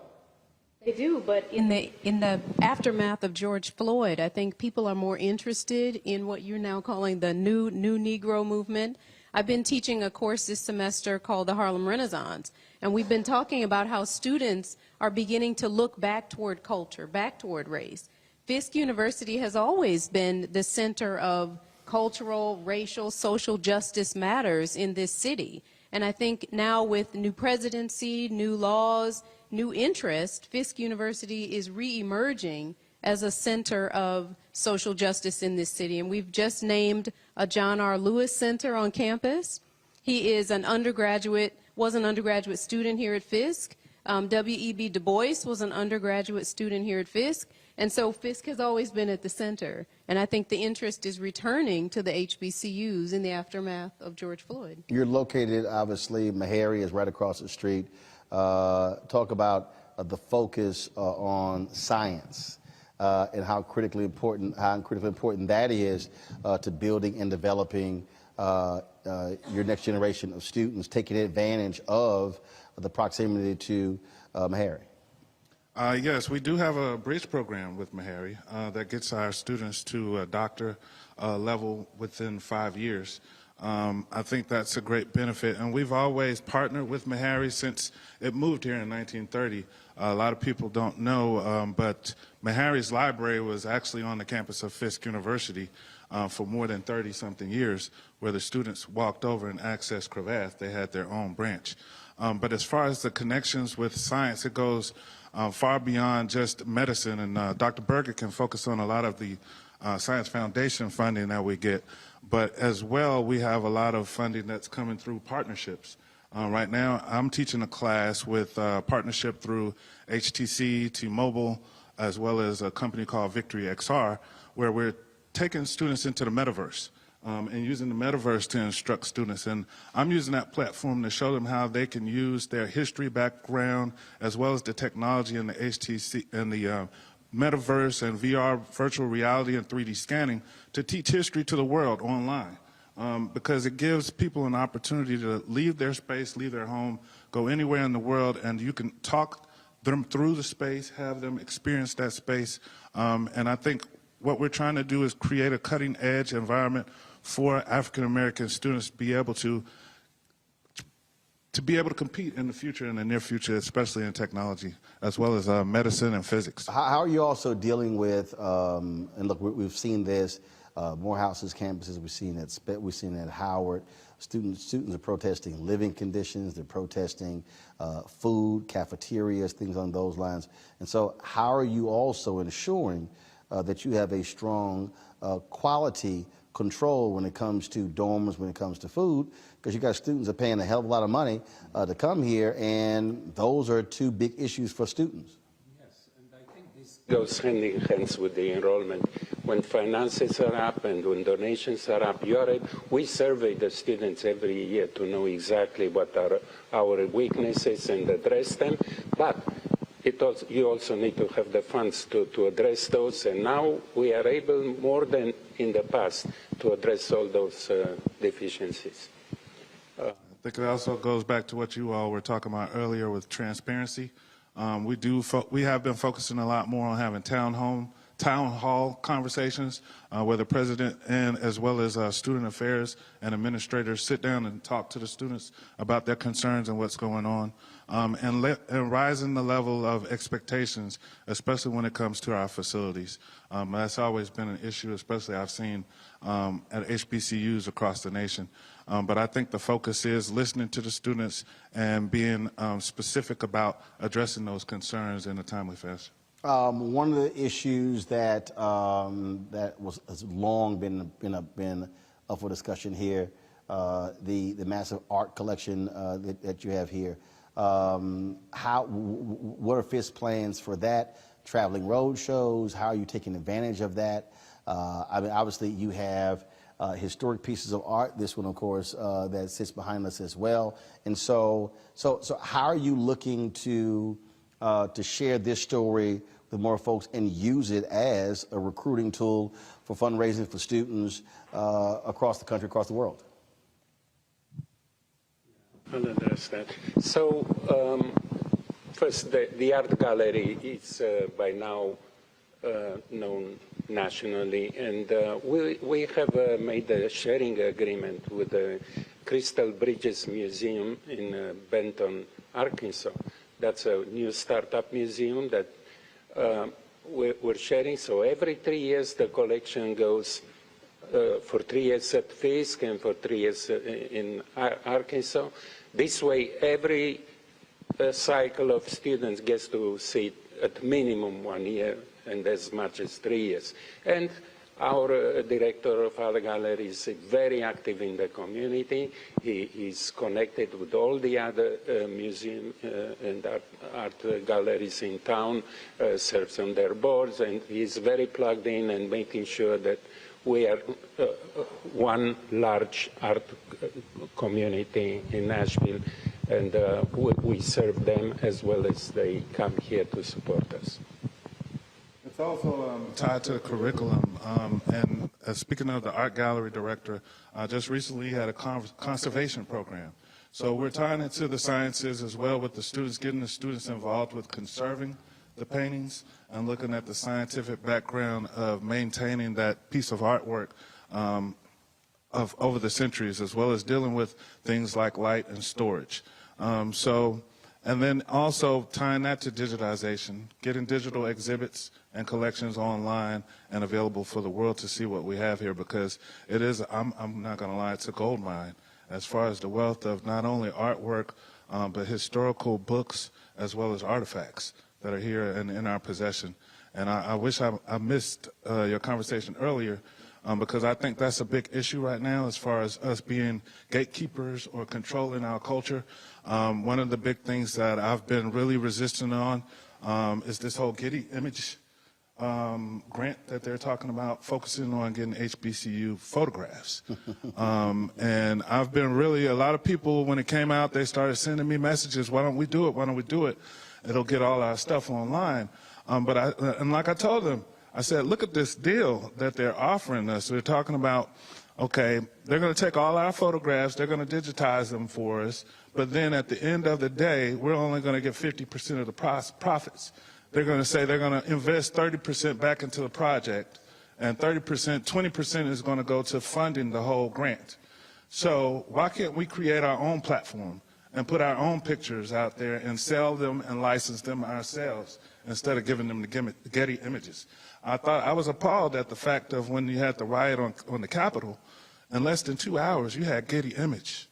They do, but in the aftermath of George Floyd, I think people are more interested in what you're now calling the new Negro movement. I've been teaching a course this semester called the Harlem Renaissance, and we've been talking about how students are beginning to look back toward culture, back toward race. Fisk University has always been the center of cultural, racial, social justice matters in this city. And I think now with new presidency, new laws, new interest, Fisk University is re-emerging as a center of social justice in this city. And we've just named a John R. Lewis Center on campus. He is was an undergraduate student here at Fisk. W.E.B. Du Bois was an undergraduate student here at Fisk. And so Fisk has always been at the center. And I think the interest is returning to the HBCUs in the aftermath of George Floyd.
You're located, obviously, Meharry is right across the street. Talk about the focus on science and how critically important that is to building and developing your next generation of students, taking advantage of the proximity to Meharry.
Yes, we do have a bridge program with Meharry that gets our students to a doctor level within 5 years. I think that's a great benefit, and we've always partnered with Meharry since it moved here in 1930. A lot of people don't know, but Meharry's library was actually on the campus of Fisk University for more than 30-something years, where the students walked over and accessed Cravath. They had their own branch. But as far as the connections with science, it goes far beyond just medicine, and Dr. Berger can focus on a lot of the Science Foundation funding that we get, but as well, we have a lot of funding that's coming through partnerships. Right now, I'm teaching a class with partnership through HTC, T-Mobile, as well as a company called Victory XR, where we're taking students into the metaverse and using the metaverse to instruct students. And I'm using that platform to show them how they can use their history background, as well as the technology in the HTC and the metaverse and VR, virtual reality and 3D scanning, to teach history to the world online, because it gives people an opportunity to leave their space, leave their home, go anywhere in the world, and you can talk them through the space, have them experience that space. And I think what we're trying to do is create a cutting-edge environment for African-American students to be able to compete in the future, in the near future, especially in technology, as well as medicine and physics.
How are you also dealing with, and look, we've seen this, Morehouse's campuses, we've seen at Howard, students are protesting living conditions, they're protesting food, cafeterias, things on those lines. And so how are you also ensuring that you have a strong quality control when it comes to dorms, when it comes to food, because you got students that are paying a hell of a lot of money to come here, and those are two big issues for students.
Yes, and I think this goes hand in hand with the enrollment. When finances are up and when donations are up, we survey the students every year to know exactly what are our weaknesses and address them, but you also need to have the funds to address those, and now we are able, more than in the past, to address all those deficiencies.
I think it also goes back to what you all were talking about earlier with transparency. We have been focusing a lot more on having town hall conversations where the president and as well as student affairs and administrators sit down and talk to the students about their concerns and what's going on, and rising the level of expectations, especially when it comes to our facilities. That's always been an issue, especially I've seen at HBCUs across the nation. But I think the focus is listening to the students and being specific about addressing those concerns in a timely fashion.
One of the issues that has long been up for discussion here, the massive art collection that you have here. What are Fisk's plans for that? Traveling road shows? How are you taking advantage of that? I mean, obviously you have historic pieces of art. This one, of course, that sits behind us as well. And so how are you looking to share this story with more folks and use it as a recruiting tool for fundraising for students across the country, across the world?
I'll address that. So, first, the art gallery is by now known nationally, and we have made a sharing agreement with the Crystal Bridges Museum in Benton, Arkansas. That's a new startup museum that we're sharing. So every 3 years the collection goes for 3 years at Fisk and for 3 years in Arkansas. This way, every cycle of students gets to see it at minimum 1 year and as much as 3 years. And our director of art gallery is very active in the community. He is connected with all the other museum and art galleries in town, serves on their boards, and he's very plugged in and making sure that we are one large art community in Nashville, and we serve them as well as they come here to support us.
It's also tied to the curriculum. And speaking of the art gallery director, just recently had a conservation program. So we're tying it to the sciences as well with the students, getting the students involved with conserving the paintings and looking at the scientific background of maintaining that piece of artwork of over the centuries, as well as dealing with things like light and storage. And then also tying that to digitization, getting digital exhibits and collections online and available for the world to see what we have here, because it is, I'm not going to lie, it's a gold mine as far as the wealth of not only artwork, but historical books as well as artifacts that are here and in our possession. And I wish I missed your conversation earlier, because I think that's a big issue right now as far as us being gatekeepers or controlling our culture. One of the big things that I've been really resistant on is this whole Getty image grant that they're talking about, focusing on getting HBCU photographs. And I've been really, a lot of people, when it came out, they started sending me messages, why don't we do it, why don't we do it? It'll get all our stuff online. And like I told them, I said, look at this deal that they're offering us. They're talking about, okay, they're going to take all our photographs, they're going to digitize them for us, but then at the end of the day, we're only going to get 50% of the profits. They're going to say they're going to invest 30% back into the project, and 20% is going to go to funding the whole grant. So why can't we create our own platform and put our own pictures out there and sell them and license them ourselves instead of giving them the Getty images? I was appalled at the fact of when you had the riot on the Capitol, in less than 2 hours, you had Getty image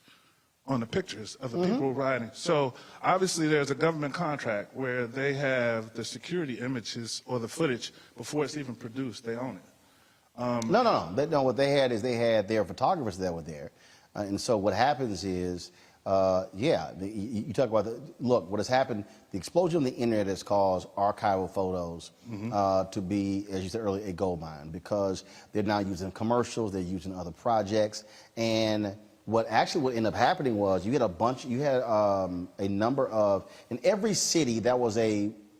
on the pictures of the people rioting. So obviously there's a government contract where they have the security images or the footage before it's even produced. They own it.
No. What they had is they had their photographers that were there. And so what happens is, you talk about, look, what has happened, the explosion of the internet has caused archival photos to be, as you said earlier, a gold mine, because they're now using commercials, they're using other projects, and what ended up happening was you had a number of, in every city there was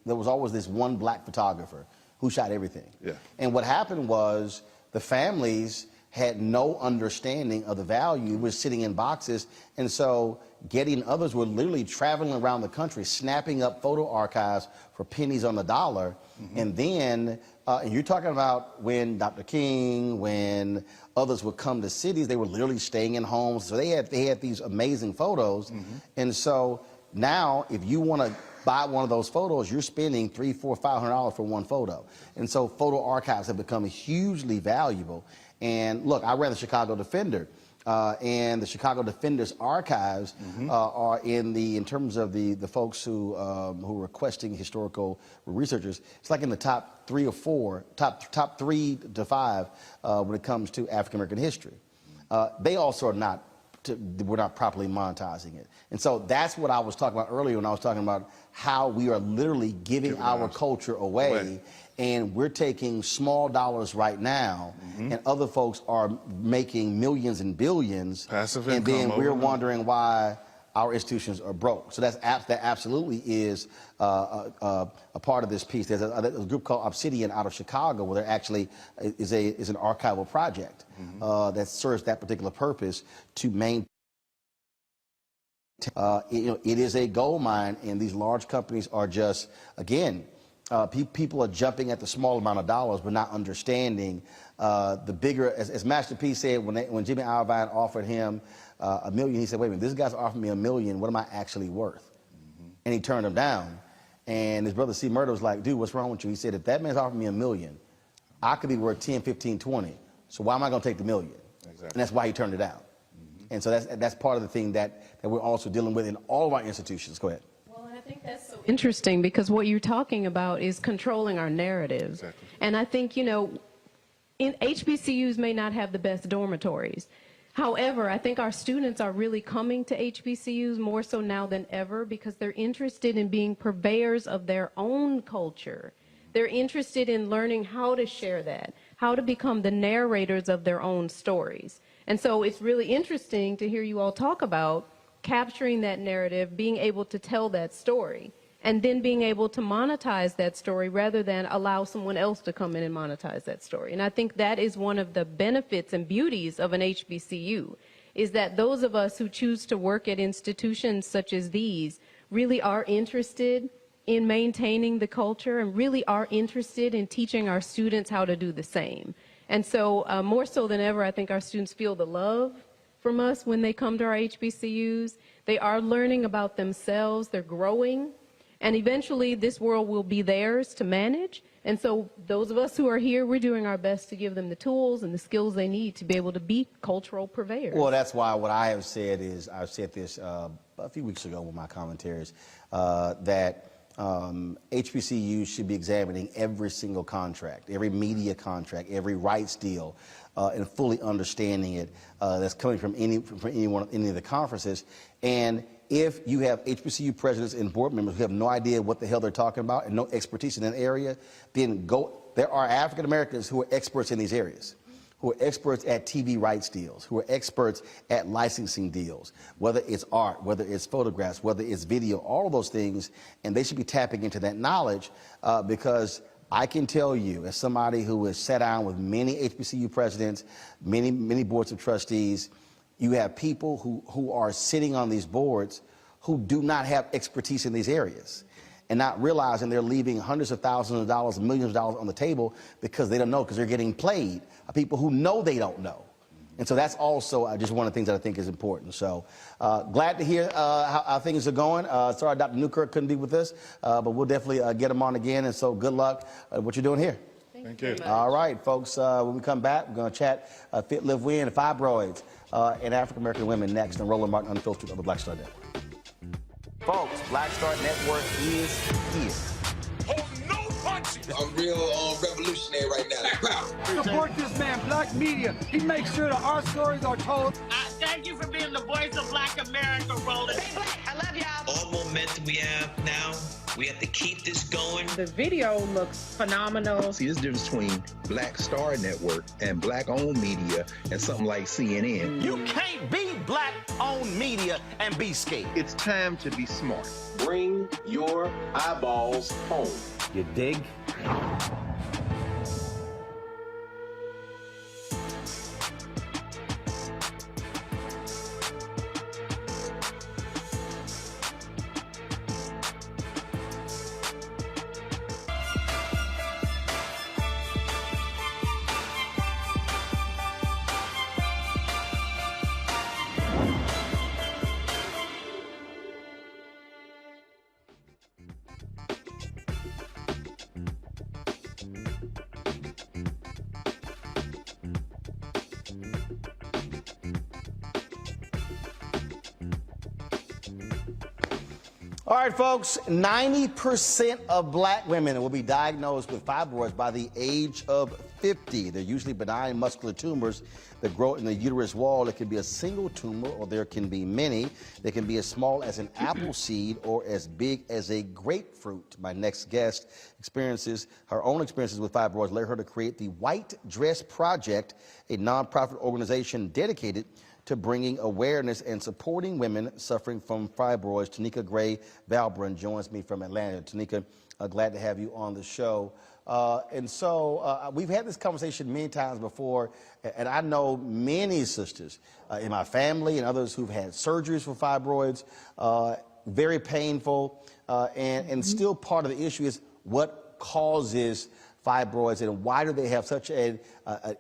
always this one black photographer who shot everything. Yeah. And what happened was the families had no understanding of the value, was sitting in boxes, and so Getty and others were literally traveling around the country, snapping up photo archives for pennies on the dollar, and then, and you're talking about when Dr. King, when others would come to cities, they were literally staying in homes, so they had these amazing photos, and so now if you want to buy one of those photos, you're spending $300, $400, $500 for one photo, and so photo archives have become hugely valuable. And look, I ran the Chicago Defender, and the Chicago Defender's archives are in terms of the folks who are requesting historical researchers, it's like in the top 3 or 4, top 3 to 5 when it comes to African American history. They also are not, we're not properly monetizing it. And so that's what I was talking about earlier when I was talking about how we are literally giving our culture away. And we're taking small dollars right now, and other folks are making millions and billions.
Passive
and
income.
then we're wondering why our institutions are broke. So that absolutely is a part of this piece. There's a group called Obsidian out of Chicago, where there actually is an archival project that serves that particular purpose to maintain. It is a gold mine, and these large companies are just, again, people are jumping at the small amount of dollars, but not understanding the bigger. As Master P said, when Jimmy Iovine offered him $1 million, he said, "Wait a minute, this guy's offering me $1 million. What am I actually worth?" And he turned him down. And his brother C. Murder was like, "Dude, what's wrong with you?" He said, "If that man's offering me $1 million, I could be worth 10, 15, 20. So why am I going to take the $1 million?" Exactly. And that's why he turned it down. And so that's part of the thing that we're also dealing with in all of our institutions. Go ahead.
I think that's so interesting, because what you're talking about is controlling our narratives. Exactly. And I think, in HBCUs may not have the best dormitories. However, I think our students are really coming to HBCUs more so now than ever, because they're interested in being purveyors of their own culture. They're interested in learning how to share that, how to become the narrators of their own stories. And so it's really interesting to hear you all talk about capturing that narrative, being able to tell that story, and then being able to monetize that story rather than allow someone else to come in and monetize that story. And I think that is one of the benefits and beauties of an HBCU, is that those of us who choose to work at institutions such as these really are interested in maintaining the culture and really are interested in teaching our students how to do the same. And so more so than ever, I think our students feel the love from us when they come to our HBCUs. They are learning about themselves, they're growing, and eventually this world will be theirs to manage. And so those of us who are here, we're doing our best to give them the tools and the skills they need to be able to be cultural purveyors.
Well, that's why what I have said is, I've said this a few weeks ago with my commentaries, that HBCUs should be examining every single contract, every media contract, every rights deal, and fully understanding it that's coming from any of the conferences. And if you have HBCU presidents and board members who have no idea what the hell they're talking about and no expertise in that area, then there are African Americans who are experts in these areas, who are experts at TV rights deals, who are experts at licensing deals, whether it's art, whether it's photographs, whether it's video, all of those things, and they should be tapping into that knowledge because I can tell you, as somebody who has sat down with many HBCU presidents, many boards of trustees, you have people who are sitting on these boards who do not have expertise in these areas and not realizing they're leaving hundreds of thousands of dollars, millions of dollars on the table because they don't know, because they're getting played by people who know they don't know. And so that's also just one of the things that I think is important. So glad to hear how things are going. Sorry Dr. Newkirk couldn't be with us, but we'll definitely get him on again. And so good luck what you're doing here.
Thank you.
All right, folks, when we come back, we're going to chat Fit, Live, Win, fibroids, and African-American women next on Roland Martin Unfiltered on the Black Star Network. Folks, Black Star Network is here.
I'm real revolutionary right now.
Support this man, Black media. He makes sure that our stories are told.
Thank you for being the voice of Black America, Roland.
Stay black. I love y'all.
All momentum we have now, we have to keep this going.
The video looks phenomenal.
See, there's a difference between Black Star Network and Black-owned media and something like CNN.
You can't be Black-owned media and be scared.
It's time to be smart.
Bring your eyeballs home.
You dig?
All right, folks, 90% of black women will be diagnosed with fibroids by the age of 50. They're usually benign muscular tumors that grow in the uterus wall. It can be a single tumor, or there can be many. They can be as small as an apple seed or as big as a grapefruit. My next guest experiences her own experiences with fibroids led her to create the White Dress Project, a nonprofit organization dedicated to bringing awareness and supporting women suffering from fibroids. Tanika Gray Valbrun joins me from Atlanta. Tanika, glad to have you on the show. We've had this conversation many times before, and I know many sisters in my family and others who've had surgeries for fibroids, very painful, and still part of the issue is what causes fibroids and why do they have such an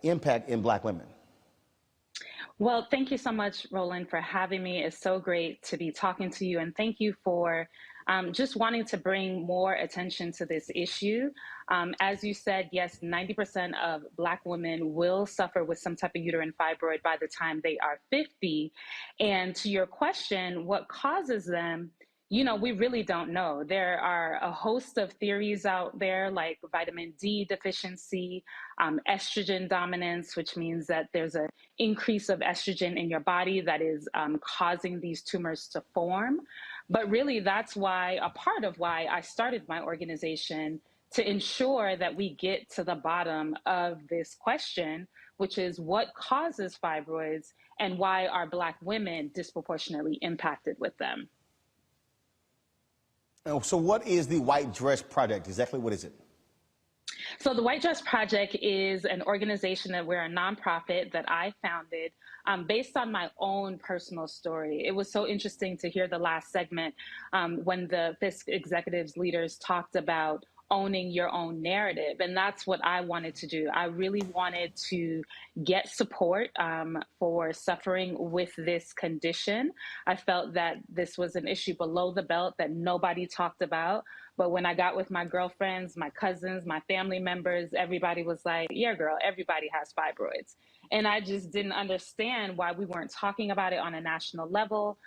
impact in Black women?
Well, thank you so much, Roland, for having me. It's so great to be talking to you, and thank you for just wanting to bring more attention to this issue. As you said, yes, 90% of Black women will suffer with some type of uterine fibroid by the time they are 50. And to your question, what causes them? You know, we really don't know. There are a host of theories out there like vitamin D deficiency, estrogen dominance, which means that there's an increase of estrogen in your body that is causing these tumors to form. But really, that's why, a part of why I started my organization, to ensure that we get to the bottom of this question, which is what causes fibroids and why are Black women disproportionately impacted with them.
So what is the White Dress Project? Exactly what is it?
So the White Dress Project is an organization that we're a nonprofit that I founded based on my own personal story. It was so interesting to hear the last segment when the FISC executives leaders talked about owning your own narrative. And that's what I wanted to do. I really wanted to get support for suffering with this condition. I felt that this was an issue below the belt that nobody talked about. But when I got with my girlfriends, my cousins, my family members, everybody was like, yeah, girl, everybody has fibroids. And I just didn't understand why we weren't talking about it on a national level,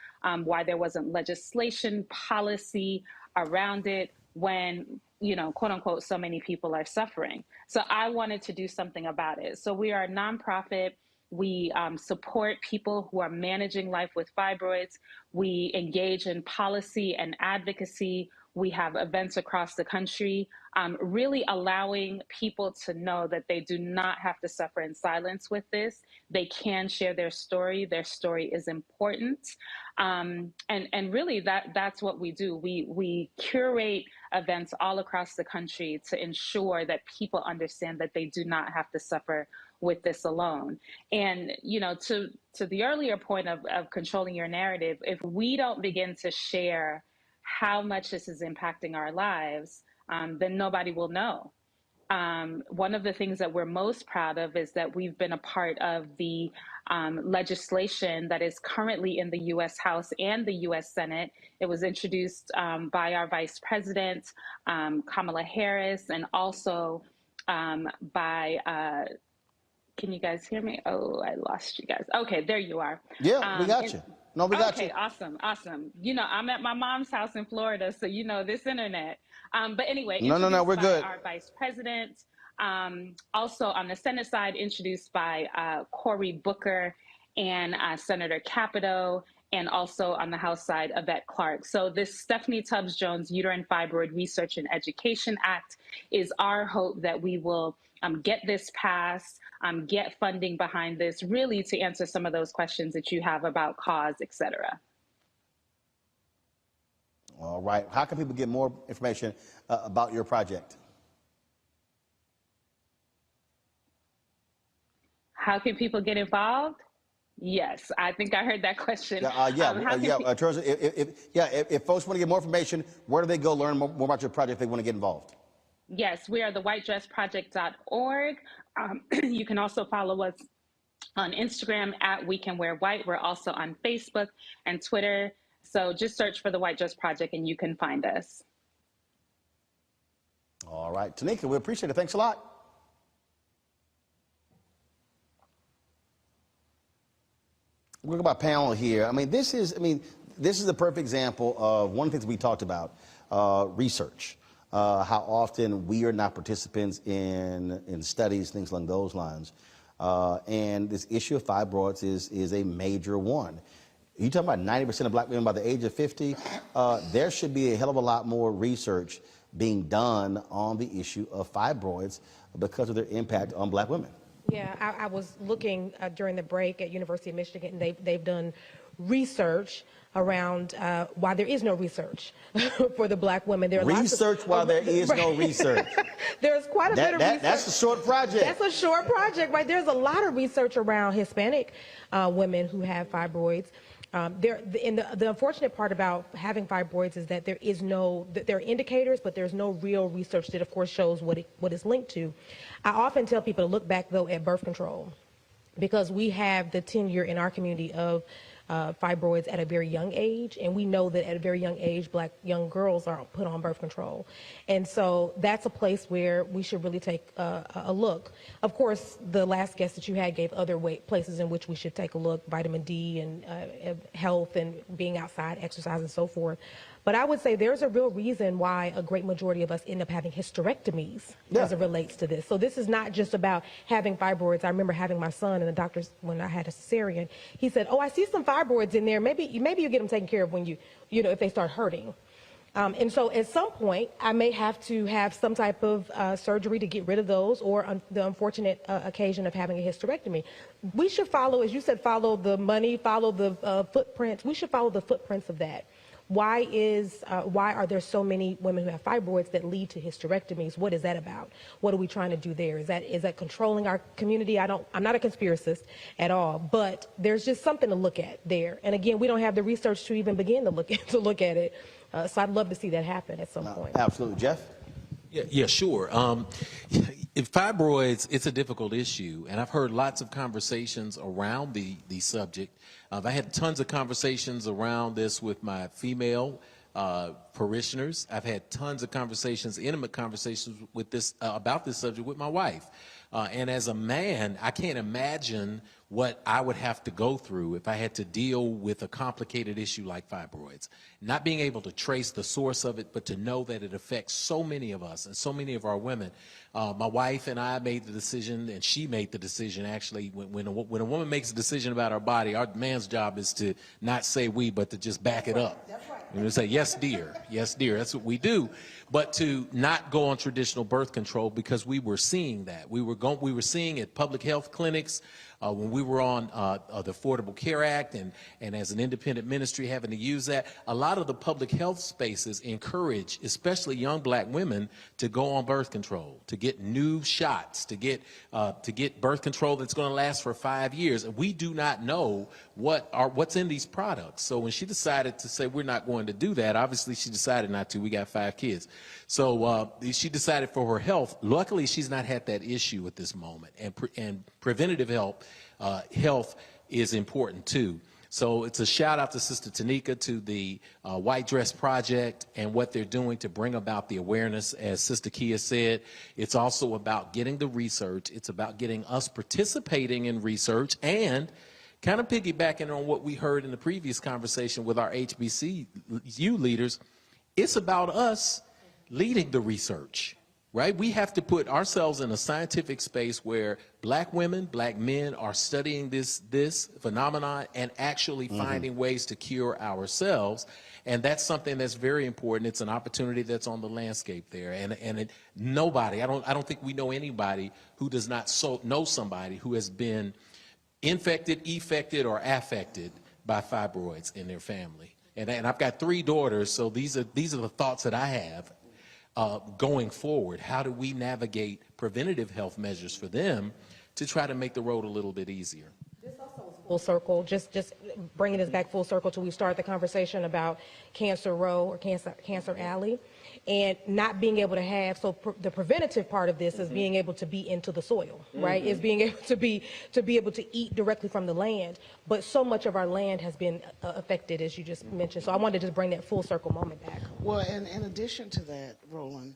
why there wasn't legislation, policy around it when, you know, quote unquote, so many people are suffering. So I wanted to do something about it. So we are a nonprofit. We support people who are managing life with fibroids. We engage in policy and advocacy. We have events across the country, really allowing people to know that they do not have to suffer in silence with this. They can share their story. Their story is important. And really that's what we do. We curate events all across the country to ensure that people understand that they do not have to suffer with this alone. And, you know, to the earlier point of controlling your narrative, if we don't begin to share how much this is impacting our lives, then nobody will know. One of the things that we're most proud of is that we've been a part of the legislation that is currently in the U.S. House and the U.S. Senate. It was introduced by our Vice President, Kamala Harris, and also by, can you guys hear me? Oh, I lost you guys. Okay, there you are.
Yeah, we got you. No, we got you.
Okay, awesome, awesome. You know, I'm at my mom's house in Florida, so you know this internet. But anyway,
no, we're good.
Our Vice President. Also on the Senate side, introduced by Cory Booker and Senator Capito, and also on the House side, Yvette Clarke. So this Stephanie Tubbs Jones Uterine Fibroid Research and Education Act is our hope that we will get this passed, get funding behind this, really to answer some of those questions that you have about cause, et cetera.
All right. How can people get more information about your project?
How can people get involved? Yes, I think I heard that question.
If folks want to get more information, where do they go learn more about your project if they want to get involved?
Yes, we are the whitedressproject.org. You can also follow us on Instagram at We Can Wear White. We're also on Facebook and Twitter. So just search for the White Dress Project and you can find us.
All right, Tanika, we appreciate it. Thanks a lot. We're going to my panel here. This is the perfect example of one of the things we talked about, research. how often we are not participants in studies, things along those lines. And this issue of fibroids is a major one. You talking about 90% of black women by the age of 50? There should be a hell of a lot more research being done on the issue of fibroids because of their impact on black women.
Yeah, I was looking during the break at University of Michigan, and they've done research around why there is no research for the black women. There are
research why there is no research.
There's quite a bit of research.
That's a short project.
That's a short project, right? There's a lot of research around Hispanic women who have fibroids. The unfortunate part about having fibroids is that there are indicators, but there's no real research that, of course, shows what it's linked to. I often tell people to look back, though, at birth control, because we have the tenure in our community of fibroids at a very young age, and we know that at a very young age, black young girls are put on birth control. And so that's a place where we should really take a look. Of course, the last guest that you had gave other places in which we should take a look, vitamin D and health and being outside, exercise and so forth. But I would say there's a real reason why a great majority of us end up having hysterectomies as it relates to this. So this is not just about having fibroids. I remember having my son, and the doctors, when I had a cesarean, he said, "Oh, I see some fibroids in there. Maybe you get them taken care of when if they start hurting." And so at some point, I may have to have some type of surgery to get rid of those, or the unfortunate occasion of having a hysterectomy. We should follow, as you said, follow the money, follow the footprints. We should follow the footprints of that. Why are there so many women who have fibroids that lead to hysterectomies? What is that about? What are we trying to do there? Is that controlling our community? I'm not a conspiracist at all, but there's just something to look at there. And again, we don't have the research to even begin to look at it. So I'd love to see that happen at some point.
Absolutely. Jeff?
Yeah, sure. If fibroids, it's a difficult issue, and I've heard lots of conversations around the subject. I had tons of conversations around this with my female parishioners. I've had tons of conversations, intimate conversations with about this subject with my wife. And as a man, I can't imagine what I would have to go through if I had to deal with a complicated issue like fibroids. Not being able to trace the source of it, but to know that it affects so many of us and so many of our women. My wife and I made the decision, and she made the decision, actually, when a woman makes a decision about her body, our man's job is to not say we, but to just back it up. That's right. And to say, yes, dear, that's what we do. But to not go on traditional birth control, because we were seeing that. We were seeing at public health clinics, when we were on the Affordable Care Act and as an independent ministry having to use that, a lot of the public health spaces encourage, especially young black women, to go on birth control, to get new shots, to get birth control that's going to last for 5 years. And we do not know what's in these products. So when she decided to say we're not going to do that, obviously she decided not to. We got 5 kids. So she decided for her health. Luckily, she's not had that issue at this moment. And preventative health is important too. So it's a shout out to Sister Tanika, to the White Dress Project and what they're doing to bring about the awareness. As Sister Kia said, it's also about getting the research. It's about getting us participating in research, and kind of piggybacking on what we heard in the previous conversation with our HBCU leaders, it's about us leading the research. Right? We have to put ourselves in a scientific space where black women, black men are studying this phenomenon and actually finding ways to cure ourselves. And that's something that's very important. It's an opportunity that's on the landscape there. And nobody, I don't think we know anybody who does not know somebody who has been infected, effected, or affected by fibroids in their family. And I've got 3 daughters, so these are the thoughts that I have. Going forward, how do we navigate preventative health measures for them to try to make the road a little bit easier?
This also is full circle, just bringing this back full circle till we start the conversation about Cancer Row or Cancer Alley, and not being able to have, the preventative part of this is being able to be into the soil, right? Is being able to be able to eat directly from the land. But so much of our land has been affected, as you just mentioned. So I wanted to just bring that full circle moment back.
Well, and in addition to that, Roland,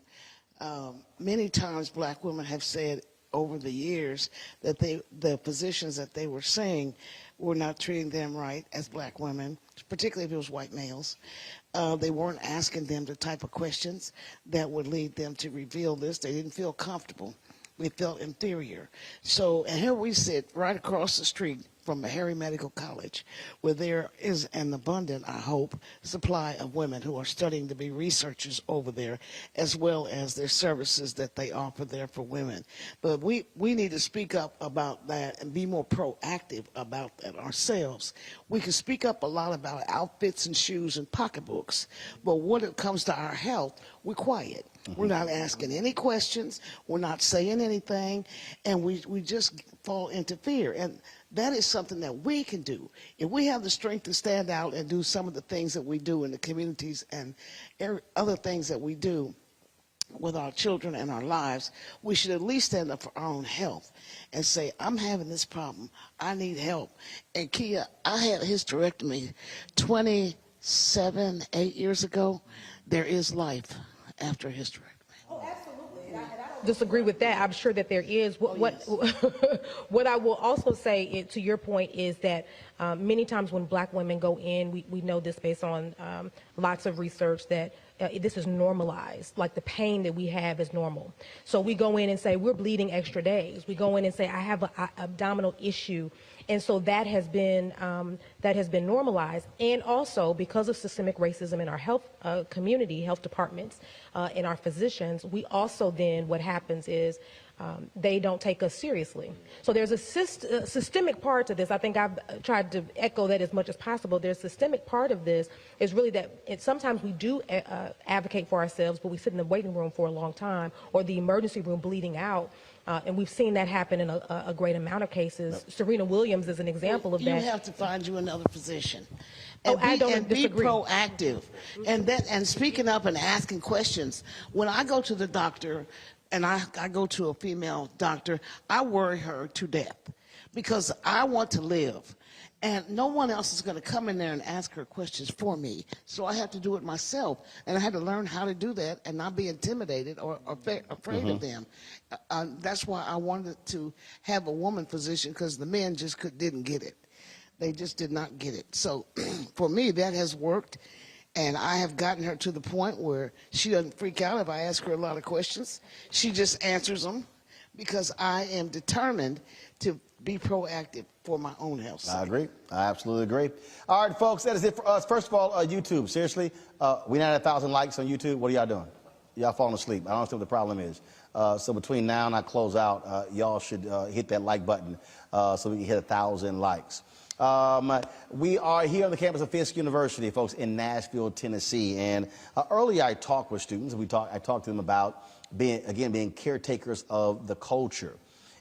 many times black women have said over the years that the physicians that they were seeing were not treating them right as black women, particularly if it was white males. They weren't asking them the type of questions that would lead them to reveal this. They didn't feel comfortable. They felt inferior. So, and here we sit right across the street from Harry Medical College, where there is an abundant, I hope, supply of women who are studying to be researchers over there, as well as their services that they offer there for women. But we need to speak up about that and be more proactive about that ourselves. We can speak up a lot about outfits and shoes and pocketbooks, but when it comes to our health, we're quiet. We're not asking any questions. We're not saying anything, and we just fall into fear. And that is something that we can do. If we have the strength to stand out and do some of the things that we do in the communities and other things that we do with our children and our lives, we should at least stand up for our own health and say, I'm having this problem. I need help. And Kia, I had a hysterectomy 8 years ago. There is life after a hysterectomy.
Oh, absolutely. I don't disagree with that. I'm sure that there is. What I will also say, to your point, is that many times when black women go in, we know this based on lots of research, that this is normalized. Like the pain that we have is normal. So we go in and say, we're bleeding extra days. We go in and say, I have an abdominal issue. And so that has been normalized. And also, because of systemic racism in our health community, health departments, and our physicians, we also then, what happens is they don't take us seriously. So there's a systemic part to this. I think I've tried to echo that as much as possible. There's a systemic part of this is really that sometimes we do advocate for ourselves, but we sit in the waiting room for a long time, or the emergency room bleeding out. And we've seen that happen in a great amount of cases. Yep. Serena Williams is an example of that.
You have to find you another physician.
And
be proactive. And speaking up and asking questions. When I go to the doctor, and I go to a female doctor, I worry her to death because I want to live. And no one else is going to come in there and ask her questions for me. So I have to do it myself. And I had to learn how to do that and not be intimidated or afraid of them. That's why I wanted to have a woman physician, because the men just didn't get it. They just did not get it. So for me, that has worked. And I have gotten her to the point where she doesn't freak out if I ask her a lot of questions. She just answers them because I am determined to be proactive for my own health.
I agree. I absolutely agree. All right, folks, that is it for us. First of all, YouTube, seriously, we now have 1,000 likes on YouTube. What are y'all doing? Y'all falling asleep. I don't understand what the problem is. So between now and I close out, y'all should hit that like button so we can hit 1,000 likes. We are here on the campus of Fisk University, folks, in Nashville, Tennessee. And earlier I talked with students. I talked to them about being caretakers of the culture.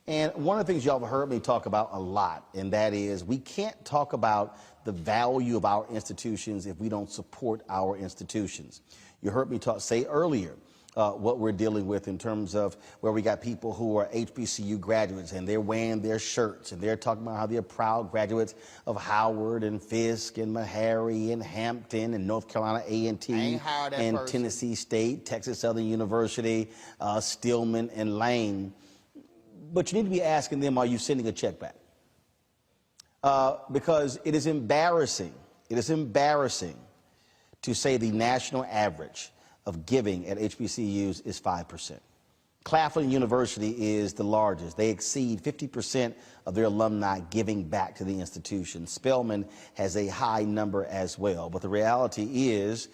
And one of the things y'all have heard me talk about a lot, and that is we can't talk about the value of our institutions if we don't support our institutions. You heard me say earlier what we're dealing with in terms of where we got people who are HBCU graduates and they're wearing their shirts and they're talking about how they're proud graduates of Howard and Fisk and Meharry and Hampton and North Carolina A&T and Tennessee State, Texas Southern University, Stillman and Lane. But you need to be asking them, are you sending a check back? Because it is embarrassing. It is embarrassing to say the national average of giving at HBCUs is 5%. Claflin University is the largest. They exceed 50% of their alumni giving back to the institution. Spelman has a high number as well. But the reality is,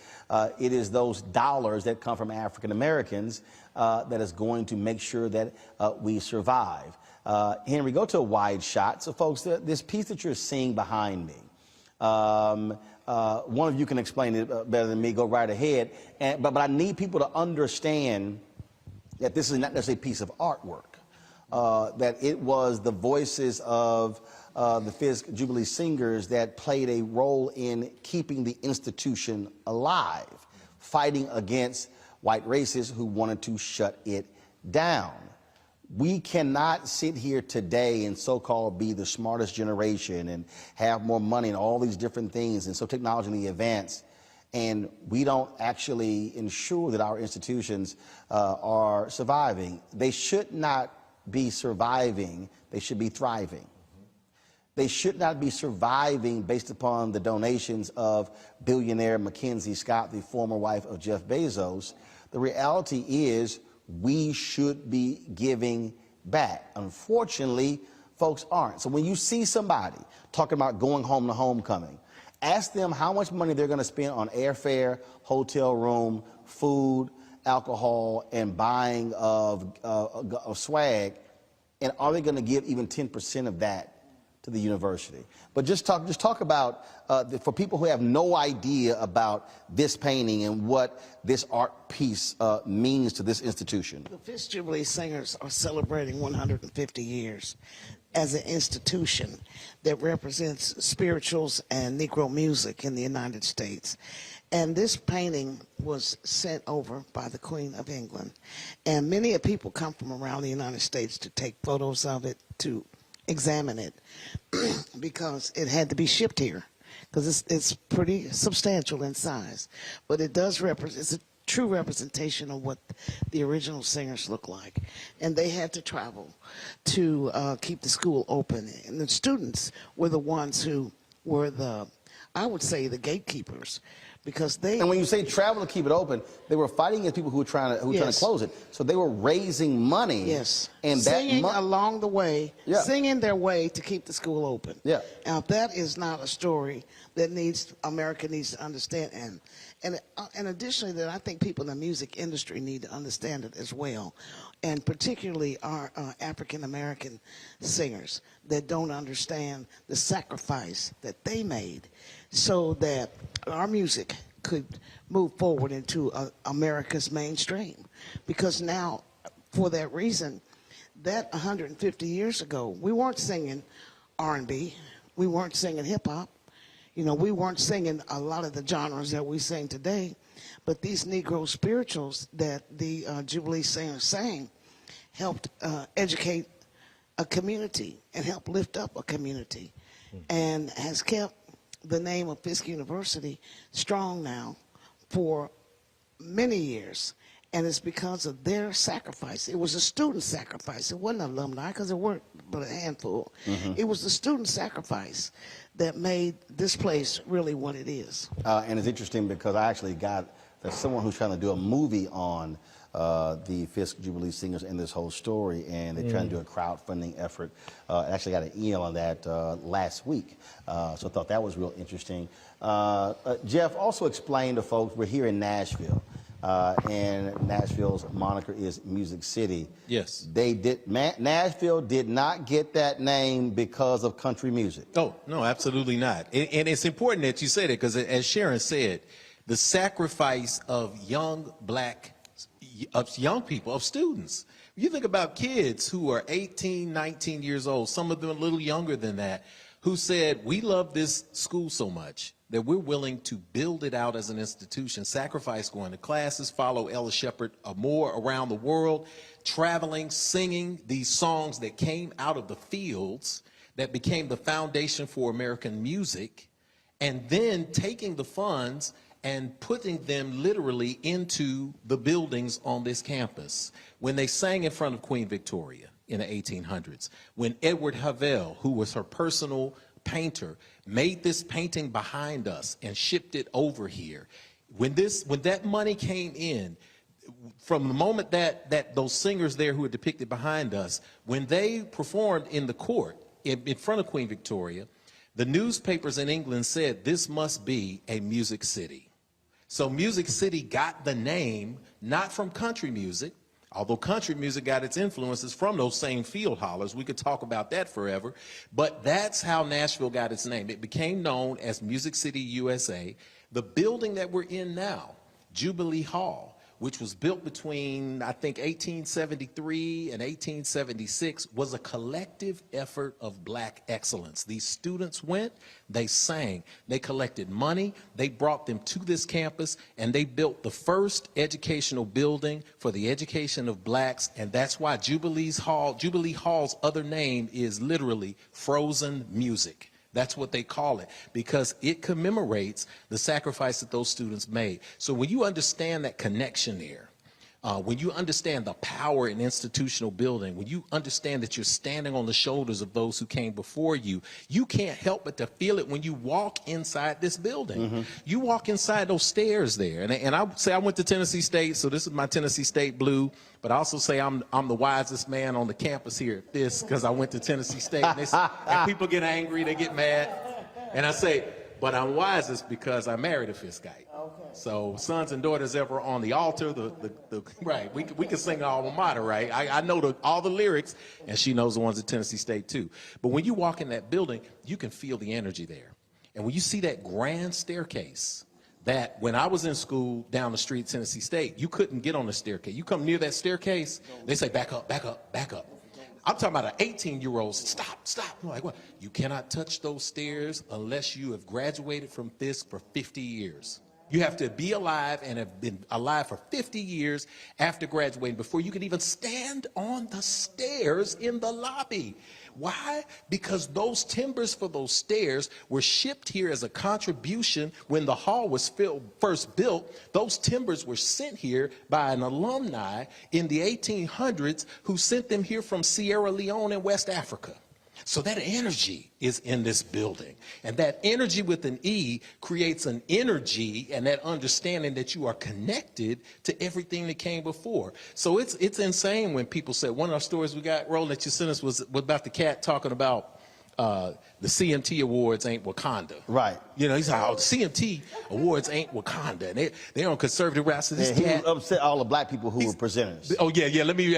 it is those dollars that come from African Americans that is going to make sure that we survive. Henry, go to a wide shot. So, folks, this piece that you're seeing behind me, one of you can explain it better than me. Go right ahead. But I need people to understand that this is not necessarily a piece of artwork, that it was the voices of the Fisk Jubilee Singers that played a role in keeping the institution alive, fighting against white racists who wanted to shut it down. We cannot sit here today and so-called be the smartest generation and have more money and all these different things, and so technologically advanced, and we don't actually ensure that our institutions are surviving. They should not be surviving. They should be thriving. They should not be surviving based upon the donations of billionaire Mackenzie Scott, the former wife of Jeff Bezos. The reality is we should be giving back. Unfortunately, folks aren't. So when you see somebody talking about going home to homecoming, ask them how much money they're going to spend on airfare, hotel room, food, alcohol, and buying of swag, and are they going to give even 10% of that to the university? But just talk about, for people who have no idea about this painting and what this art piece means to this institution.
The Fisk Jubilee Singers are celebrating 150 years as an institution that represents spirituals and Negro music in the United States. And this painting was sent over by the Queen of England. And many people come from around the United States to take photos of it, to examine it, because it had to be shipped here, because it's pretty substantial in size. But it does represent, it's a true representation of what the original singers look like. And they had to travel to keep the school open. And the students were the ones who were I would say, the gatekeepers. Because they,
and when you say travel to keep it open, they were fighting against people who were trying to close it. So they were raising money.
Yes.
And
singing along the way, singing their way to keep the school open.
Yeah.
Now that is not a story that America needs to understand, and additionally, that I think people in the music industry need to understand it as well, and particularly our African American singers that don't understand the sacrifice that they made, so that our music could move forward into America's mainstream. Because now, for that reason, that 150 years ago, we weren't singing R&B, we weren't singing hip hop, we weren't singing a lot of the genres that we sing today, but these Negro spirituals that the Jubilee Singers sang helped educate a community and help lift up a community, and has kept the name of Fisk University strong now for many years. And it's because of their sacrifice. It was a student sacrifice. It wasn't alumni, because there weren't but a handful. It was the student sacrifice that made this place really what it is.
And it's interesting because I actually there's someone who's trying to do a movie on the Fisk Jubilee Singers and this whole story, and they're trying to do a crowdfunding effort. I actually got an email on that last week, so I thought that was real interesting. Jeff, also explained to folks, we're here in Nashville, and Nashville's moniker is Music City.
Yes.
Nashville did not get that name because of country music.
Oh, no, absolutely not. And it's important that you say that, because as Sharon said, the sacrifice of young people, of students. You think about kids who are 18, 19 years old, some of them a little younger than that, who said, we love this school so much that we're willing to build it out as an institution, sacrifice going to classes, follow Ella Shepherd more around the world, traveling, singing these songs that came out of the fields that became the foundation for American music, and then taking the funds and putting them literally into the buildings on this campus. When they sang in front of Queen Victoria in the 1800s, when Edward Havell, who was her personal painter, made this painting behind us and shipped it over here, when that money came in, from the moment that those singers there who are depicted behind us, when they performed in the court in front of Queen Victoria, the newspapers in England said this must be a music city. So Music City got the name not from country music, although country music got its influences from those same field hollers. We could talk about that forever, but that's how Nashville got its name. It became known as Music City, USA. The building that we're in now, Jubilee Hall, which was built between, I think, 1873 and 1876, was a collective effort of black excellence. These students went, they sang, they collected money, they brought them to this campus, and they built the first educational building for the education of blacks, and that's why Jubilee Hall's other name is literally Frozen Music. That's what they call it, because it commemorates the sacrifice that those students made. So when you understand that connection there, when you understand the power in institutional building, when you understand that you're standing on the shoulders of those who came before you, you can't help but to feel it when you walk inside this building. You walk inside those stairs there. And I would say I went to Tennessee State, so this is my Tennessee State blue. But I also say I'm the wisest man on the campus here at this because I went to Tennessee State. And people get angry, they get mad. And I say, but I'm wisest because I married a Fiskite. So sons and daughters ever on the altar, right, we can sing alma mater, right? I know all the lyrics, and she knows the ones at Tennessee State too. But when you walk in that building, you can feel the energy there. And when you see that grand staircase, that when I was in school down the street at Tennessee State, you couldn't get on the staircase. You come near that staircase, they say, back up, back up, back up. I'm talking about an 18-year-old, stop. I'm like, what? You cannot touch those stairs unless you have graduated from Fisk for 50 years. You have to be alive and have been alive for 50 years after graduating before you can even stand on the stairs in the lobby. Why? Because those timbers for those stairs were shipped here as a contribution when the hall was first built. Those timbers were sent here by an alumni in the 1800s who sent them here from Sierra Leone in West Africa. So that energy is in this building. And that energy with an E creates an energy and that understanding that you are connected to everything that came before. So it's insane when people say, one of our stories we got, Roland, that you sent us was about the cat talking about the CMT awards ain't Wakanda.
Right.
You know, he's like, oh, the CMT awards ain't Wakanda. And they're on conservative routes. So
he was upset all the black people who were presenters.
Oh, yeah,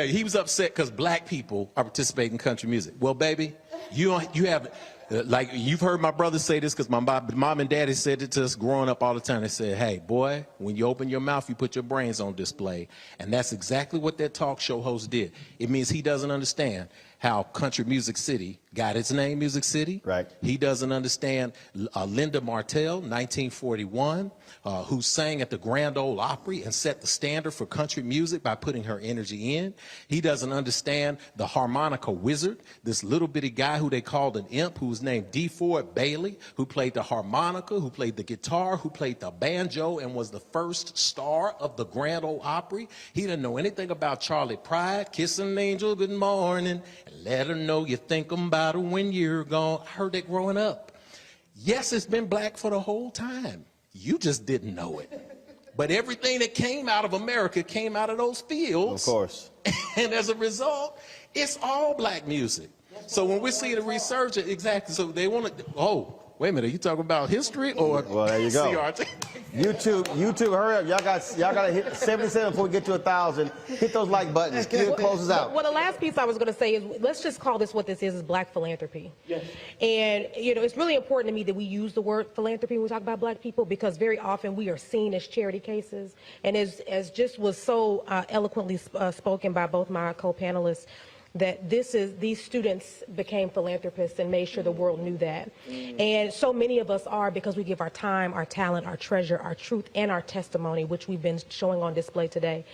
he was upset because black people are participating in country music. Well, baby, you have, like, you've heard my brother say this because my mom and daddy said it to us growing up all the time. They said, hey, boy, when you open your mouth, you put your brains on display. And that's exactly what that talk show host did. It means he doesn't understand how Country Music City got its name, Music City.
Right.
He doesn't understand Linda Martell, 1941, who sang at the Grand Ole Opry and set the standard for country music by putting her energy in. He doesn't understand the harmonica wizard, this little bitty guy who they called an imp, who was named D. Ford Bailey, who played the harmonica, who played the guitar, who played the banjo, and was the first star of the Grand Ole Opry. He didn't know anything about Charlie Pride, Kiss an Angel, Good Morning, and let her know you think about her when you're gone. I heard that growing up. Yes, it's been black for the whole time. You just didn't know it. But everything that came out of America came out of those fields.
Of course.
And as a result, it's all black music. So when we see the resurgence, exactly, so they want to, oh, wait a minute, are you talking about history or
well, there you go.
CRT?
YouTube, hurry up. Y'all got to hit 77 before we get to 1,000. Hit those like buttons. Q closes out.
Well, the last piece I was going to say is let's just call this what this is black philanthropy. Yes. And, you know, it's really important to me that we use the word philanthropy when we talk about black people because very often we are seen as charity cases. And as just was so eloquently spoken by both my co-panelists, that these students became philanthropists and made sure the world knew that. And so many of us are because we give our time, our talent, our treasure, our truth, and our testimony, which we've been showing on display today.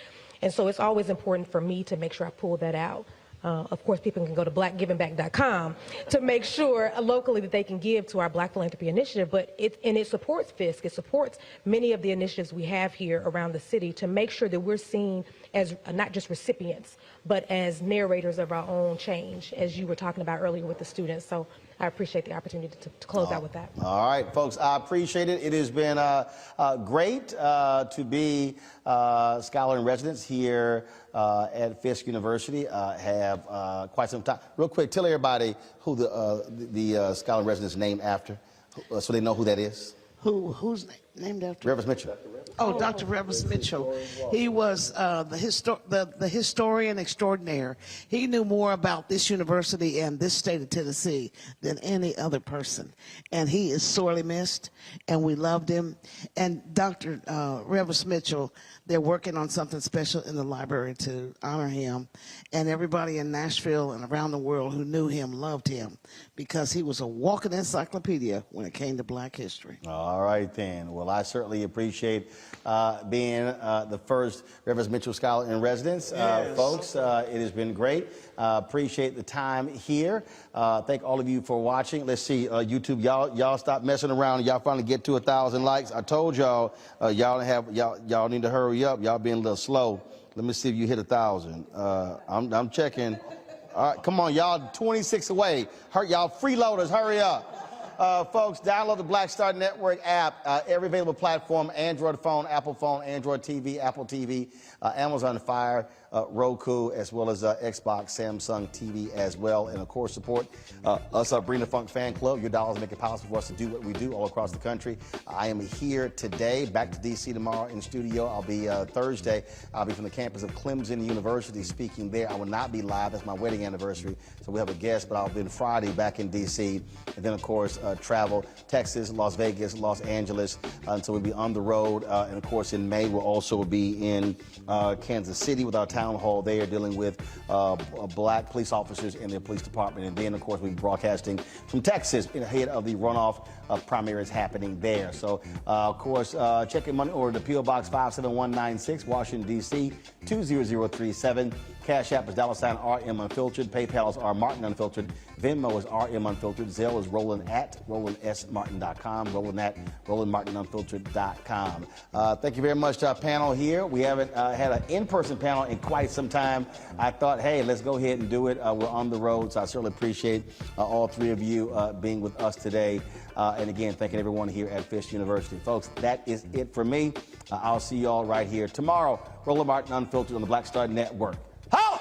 And so it's always important for me to make sure I pull that out. Of course, people can go to blackgivingback.com to make sure locally that they can give to our Black Philanthropy Initiative, but it supports Fisk. It supports many of the initiatives we have here around the city to make sure that we're seen as not just recipients, but as narrators of our own change, as you were talking about earlier with the students. So I appreciate the opportunity to close out with that.
All right, folks, I appreciate it. It has been great to be scholar in residence here at Fisk University. Have quite some time. Real quick, tell everybody who the scholar in residence is named after, so they know who that is.
Who's named after?
Reverend Mitchell.
Oh, Dr. Reverend Mitchell. He was the historian extraordinaire. He knew more about this university and this state of Tennessee than any other person. And he is sorely missed, and we loved him. And Dr. Reverend Mitchell, they're working on something special in the library to honor him. And everybody in Nashville and around the world who knew him loved him because he was a walking encyclopedia when it came to black history.
All right, then. Well, I certainly appreciate being the first Reverend Mitchell Scholar in residence. Yes. Folks, it has been great. Appreciate the time here. Thank all of you for watching. Let's see, YouTube, y'all stop messing around. Y'all finally get to 1,000 likes. I told y'all, y'all need to hurry up. Y'all being a little slow. Let me see if you hit 1,000. I'm checking. All right, come on, y'all, 26 away. Y'all freeloaders, hurry up. Folks, download the Black Star Network app. Every available platform, Android phone, Apple phone, Android TV, Apple TV, Amazon Fire, Roku, as well as Xbox, Samsung TV as well. And, of course, support us, Bring the Funk Fan Club. Your dollars make it possible for us to do what we do all across the country. I am here today, back to D.C. tomorrow in studio. I'll be Thursday. I'll be from the campus of Clemson University speaking there. I will not be live. That's my wedding anniversary. So we have a guest, but I'll be Friday back in D.C. And then, of course, travel Texas, Las Vegas, Los Angeles. And so we'll be on the road. And, of course, in May, we'll also be in Kansas City with our town hall there, dealing with black police officers in their police department. And then, of course, we'll be broadcasting from Texas ahead of the runoff primaries happening there. So, of course, check your money order to P.O. Box 57196, Washington, D.C. 20037. Cash App is $RM Unfiltered. PayPal is R Martin Unfiltered. Venmo is RM Unfiltered. Zelle is Roland@RolandSMartin.com. RolandNat@RolandMartinUnfiltered.com. Thank you very much to our panel here. We haven't had an in-person panel in quite some time. I thought, hey, let's go ahead and do it. We're on the road, so I certainly appreciate all three of you being with us today. And again, thanking everyone here at Fisk University. Folks, that is it for me. I'll see you all right here tomorrow. Roland Martin Unfiltered on the Black Star Network. Ho!